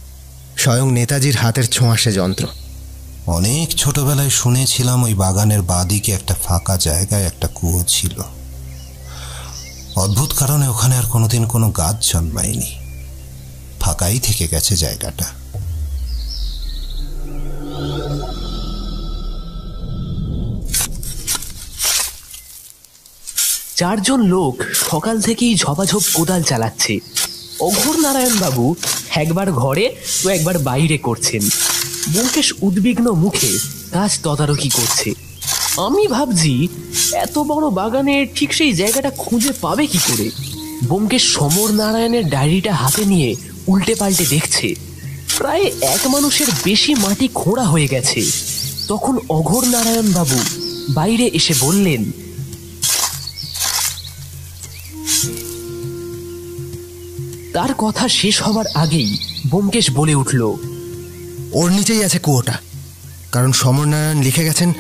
স্বয়ং নেতাজির হাতের ছোঁয়াশে যন্ত্র। অনেক ছোটবেলায় শুনেছিলাম ওই বাগানের বাদিকে একটা ফাঁকা জায়গায় একটা কুয়ো ছিল। অদ্ভুত কারণে ওখানে আর কোনোদিন কোনো গাছ জন্মায়নি, ফাঁকাই থেকে গেছে জায়গাটা। চারজন লোক সকাল থেকেই ঝপাঝপ কোদাল চালাচ্ছে। অঘোরনারায়ণ বাবু একবার ঘরে তো একবার বাইরে করছেন। ব্যোমকেশ উদ্বিগ্ন মুখে কাজ তদারকি করছে। আমি ভাবছি এত বড় বাগানে ঠিক সেই জায়গাটা খুঁজে পাবে কি করে। ব্যোমকেশ সমর নারায়ণের ডায়েরিটা হাতে নিয়ে উল্টে পাল্টে দেখছে। প্রায় 1 মানুষের বেশি মাটি খোঁড়া হয়ে গেছে। তখন অঘোরনারায়ণ বাবু বাইরে এসে বললেন, তার কথা শেষ হবার আগেই ব্যোমকেশ বলে উঠল, ওর নিচেই আছে কুয়োটা। কারণ সমরনারায়ণ লিখে গেছেন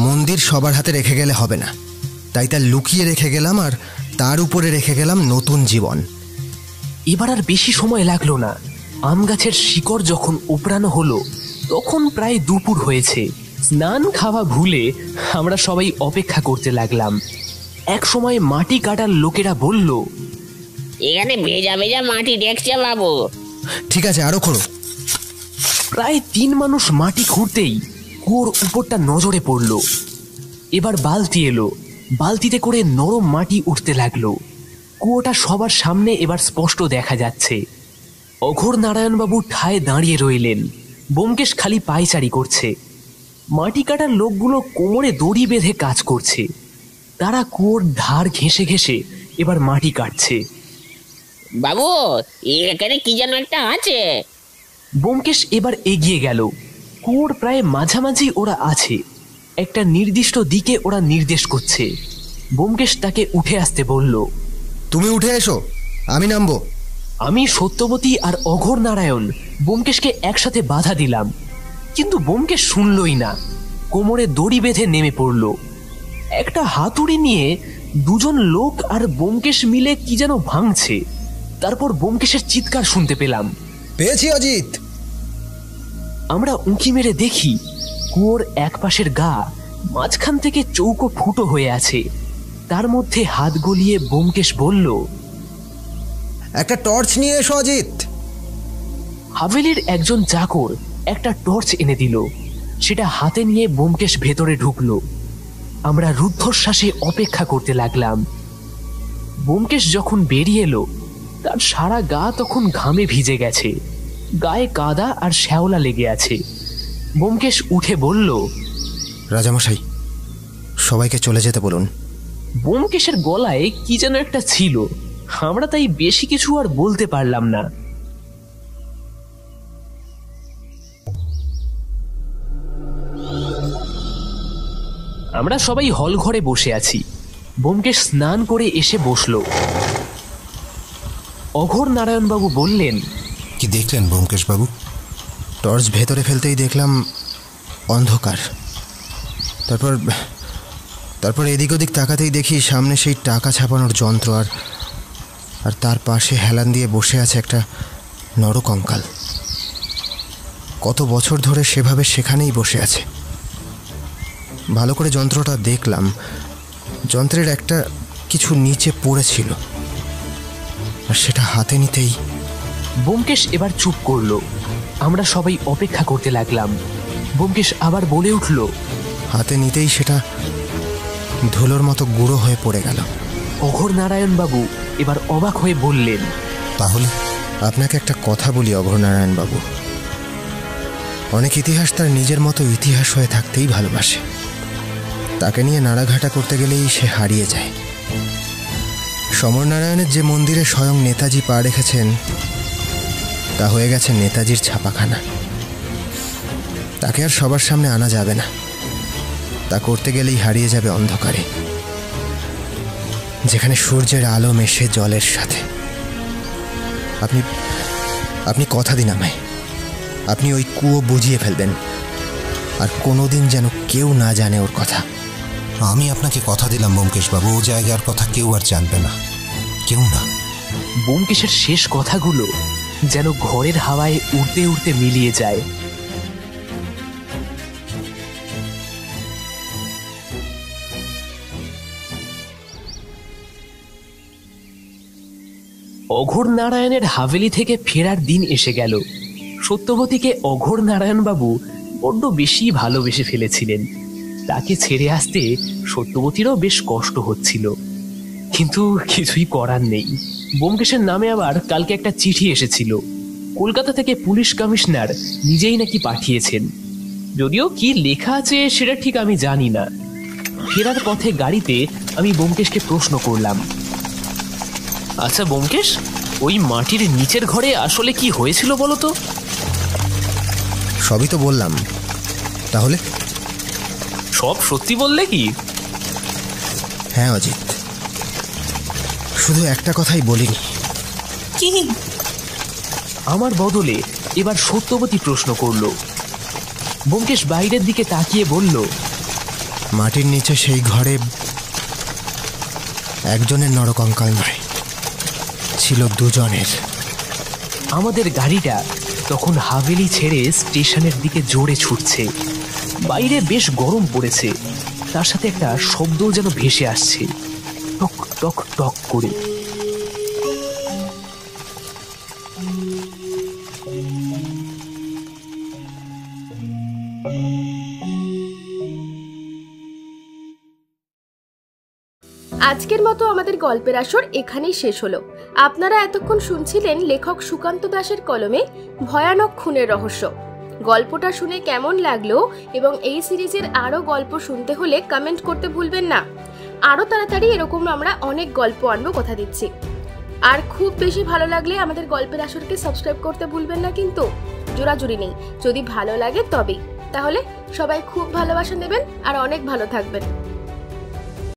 মন্দির সবার হাতে রেখে গেলে হবে না, তাই তা লুকিয়ে রেখে গেলাম, আর তার উপরে রেখে গেলাম নতুন জীবন। এবার আর বেশি সময় লাগলো না। আম গাছের শিকড় যখন উপড়ানো হলো তখন প্রায় দুপুর হয়েছে। স্নান খাওয়া ভুলে আমরা সবাই অপেক্ষা করতে লাগলাম। এক সময় মাটি কাটার লোকেরা বলল, এখানে ভেজা ভেজা মাটি দেখছে বাবু। ঠিক আছে, আরো খোঁড়ো। প্রায় 3 মানুষ মাটি খুঁড়তেই কুয়োর উপরটা নজরে পড়ল। এবার বালতি এলো, বালতিতে করে নরম মাটি উঠতে লাগলো। কুয়োটা সবার সামনে এবার স্পষ্ট দেখা যাচ্ছে। অঘোরনারায়ণবাবু ঠায় দাঁড়িয়ে রইলেন। ব্যোমকেশ খালি পায়চারি করছে। মাটি কাটার লোকগুলো কোমরে দড়ি বেঁধে কাজ করছে। তারা কুয়োর ধার ঘেঁষে ঘেঁষে এবার মাটি কাটছে। বাবু, এখানে কি যেন একটা আছে। ব্যোমকেশ এবার এগিয়ে গেল। কুয়োর প্রায় মাঝামাঝি ওরা আছে। একটা নির্দিষ্ট দিকে ওরা নির্দেশ করছে। ব্যোমকেশ তাকে উঠে আসতে বলল। তুমি উঠে এসো, আমি নামবো। আমি, সত্যবতী আর অঘোর নারায়ণ ব্যোমকেশকে একসাথে বাধা দিলাম, কিন্তু ব্যোমকেশ শুনলই না। কোমরে দড়ি বেঁধে নেমে পড়ল। একটা হাতুড়ি নিয়ে দুজন লোক আর ব্যোমকেশ মিলে কি যেন ভাঙছে। তারপর ব্যোমকেশের চিৎকার শুনতে পেলাম, পেয়েছি অজিত। আমরা উঁকি মেরে দেখি কুয়োর এক পাশের গা মাঝখান থেকে চৌকো ফুটো হয়ে আছে। তার মধ্যে হাত গলিয়ে ব্যোমকেশ বলল, একটা টর্চ নিয়ে এসো অজিত। হাভেলির একজন চাকর একটা টর্চ এনে দিল। সেটা হাতে নিয়ে ব্যোমকেশ ভেতরে ঢুকলো। আমরা রুদ্ধশ্বাসে অপেক্ষা করতে লাগলাম। ব্যোমকেশ যখন বেরিয়ে এলো, তার সারা গা তখন ঘামে ভিজে গেছে। গায়ে কাদা আর শ্যাওলা লেগে আছে। ব্যোমকেশ উঠে বলল, রাজামশাই, সবাইকে চলে যেতে বলুন। ব্যোমকেশের গলায় কি যেন একটা ছিল। আমরা তাই বেশি কিছু আর বলতে পারলাম না। আমরা সবাই হল ঘরে বসে আছি। ব্যোমকেশ স্নান করে এসে বসল। অঘোর নারায়ণবাবু বললেন, কি দেখলেন ব্যোমকেশ বাবু? টর্চ ভেতরে ফেলতেই দেখলাম অন্ধকার। তারপর এদিক ওদিক তাকাতেই দেখি সামনে সেই টাকা ছাপানোর যন্ত্র, আর তার পাশে হেলান দিয়ে বসে আছে একটা নরকঙ্কাল। কত বছর ধরে সেভাবে সেখানেই বসে আছে। ভালো করে যন্ত্রটা দেখলাম, যন্ত্রের একটা কিছু নিচে পড়েছিল, আর সেটা হাতে নিতেই ব্যোমকেশ এবার চুপ করল। আমরা সবাই অপেক্ষা করতে লাগলাম। ব্যোমকেশ আবার বলে উঠল, হাতে নিতেই সেটা ধুলোর মতো গুঁড়ো হয়ে পড়ে গেল। অঘোর নারায়ণবাবু এবার অবাক হয়ে বললেন, তাহলে আপনাকে একটা কথা বলি অঘোর নারায়ণবাবু, অনেক ইতিহাস তার নিজের মতো ইতিহাস হয়ে থাকতেই ভালোবাসে। তাকে নিয়ে নাড়াঘাটা করতে গেলেই সে হারিয়ে যায়। সমরনারায়ণের যে মন্দিরে স্বয়ং নেতাজি পা রেখেছেন, তা হয়ে গেছে নেতাজির ছাপাখানা। তাকে আর সবার সামনে আনা যাবে না। তা করতে গেলেই হারিয়ে যাবে অন্ধকারে, যেখানে সূর্যের আলো মেশে জলের সাথে। আপনি কথা দিন আমায়, আপনি ওই কুয়ো বুঝিয়ে ফেলবেন, আর কোনোদিন যেন কেউ না জানে ওর কথা। আমি আপনাকে কথা দিলাম ব্যোমকেশ বাবু, ও জায়গার কথা কেউ আর জানবে না, কেউ না। ব্যোমকেশের শেষ কথাগুলো যেন ঘরের হাওয়ায় উড়তে উড়তে মিলিয়ে যায়। অঘোর নারায়ণের হাভেলি থেকে ফেরার দিন এসে গেল। সত্যবতীকে অঘোর নারায়ণবাবু বড্ড বেশি ভালোবেসে ফেলেছিলেন। তাকে ছেড়ে আসতে সত্যবতীরও বেশ কষ্ট হচ্ছিল, কিন্তু কিছুই করার নেই। ব্যোমকেশের নামে আবার কালকে একটা চিঠি এসেছিল। কলকাতা থেকে পুলিশ কমিশনার নিজেই নাকি পাঠিয়েছেন। যদিও কি লেখা আছে সেটা ঠিক আমি জানি না। ফেরার পথে গাড়িতে আমি ব্যোমকেশকে প্রশ্ন করলাম, আচ্ছা ব্যোমকেশ, ওই মাটির নিচের ঘরে আসলে কি হয়েছিল বলো তো? সবই তো বললাম। তাহলে সব সত্যি বললে কি? হ্যাঁ অজিত, শুধু একটা কথাই বলিনি। কি? আমার বদলে এবার সত্যবতী প্রশ্ন করলো। ব্যোমকেশ বাইরের দিকে তাকিয়ে বলল, মাটির নিচে সেই ঘরে একজনের নরকঙ্কাল নয়, ছিল দুজনের। আমাদের গাড়িটা তখন হাভেলি ছেড়ে স্টেশনের দিকে জোরে ছুটছে। বাইরে বেশ গরম পড়েছে, তার সাথে একটা শব্দও যেন ভেসে আসছে, টক টক টক করে। আজকের মতো আমাদের গল্পের আসর এখানেই শেষ হলো। আপনারা এতক্ষণ শুনছিলেন লেখক সুকান্ত দাসের কলমে ভয়ানক খুনের রহস্য। গল্পটা শুনে কেমন লাগলো এবং এই সিরিজের আরো গল্প শুনতে হলে কমেন্ট করতে ভুলবেন না। আরো তাড়াতাড়ি এরকম আমরা অনেক গল্প আনবো, কথা দিচ্ছি। আর খুব বেশি ভালো লাগলে আমাদের গল্পের আসরকে সাবস্ক্রাইব করতে ভুলবেন না কিন্তু। জোরাজুরি নেই, যদি ভালো লাগে তবেই। তাহলে সবাই খুব ভালোবাসা নেবেন আর অনেক ভালো থাকবেন।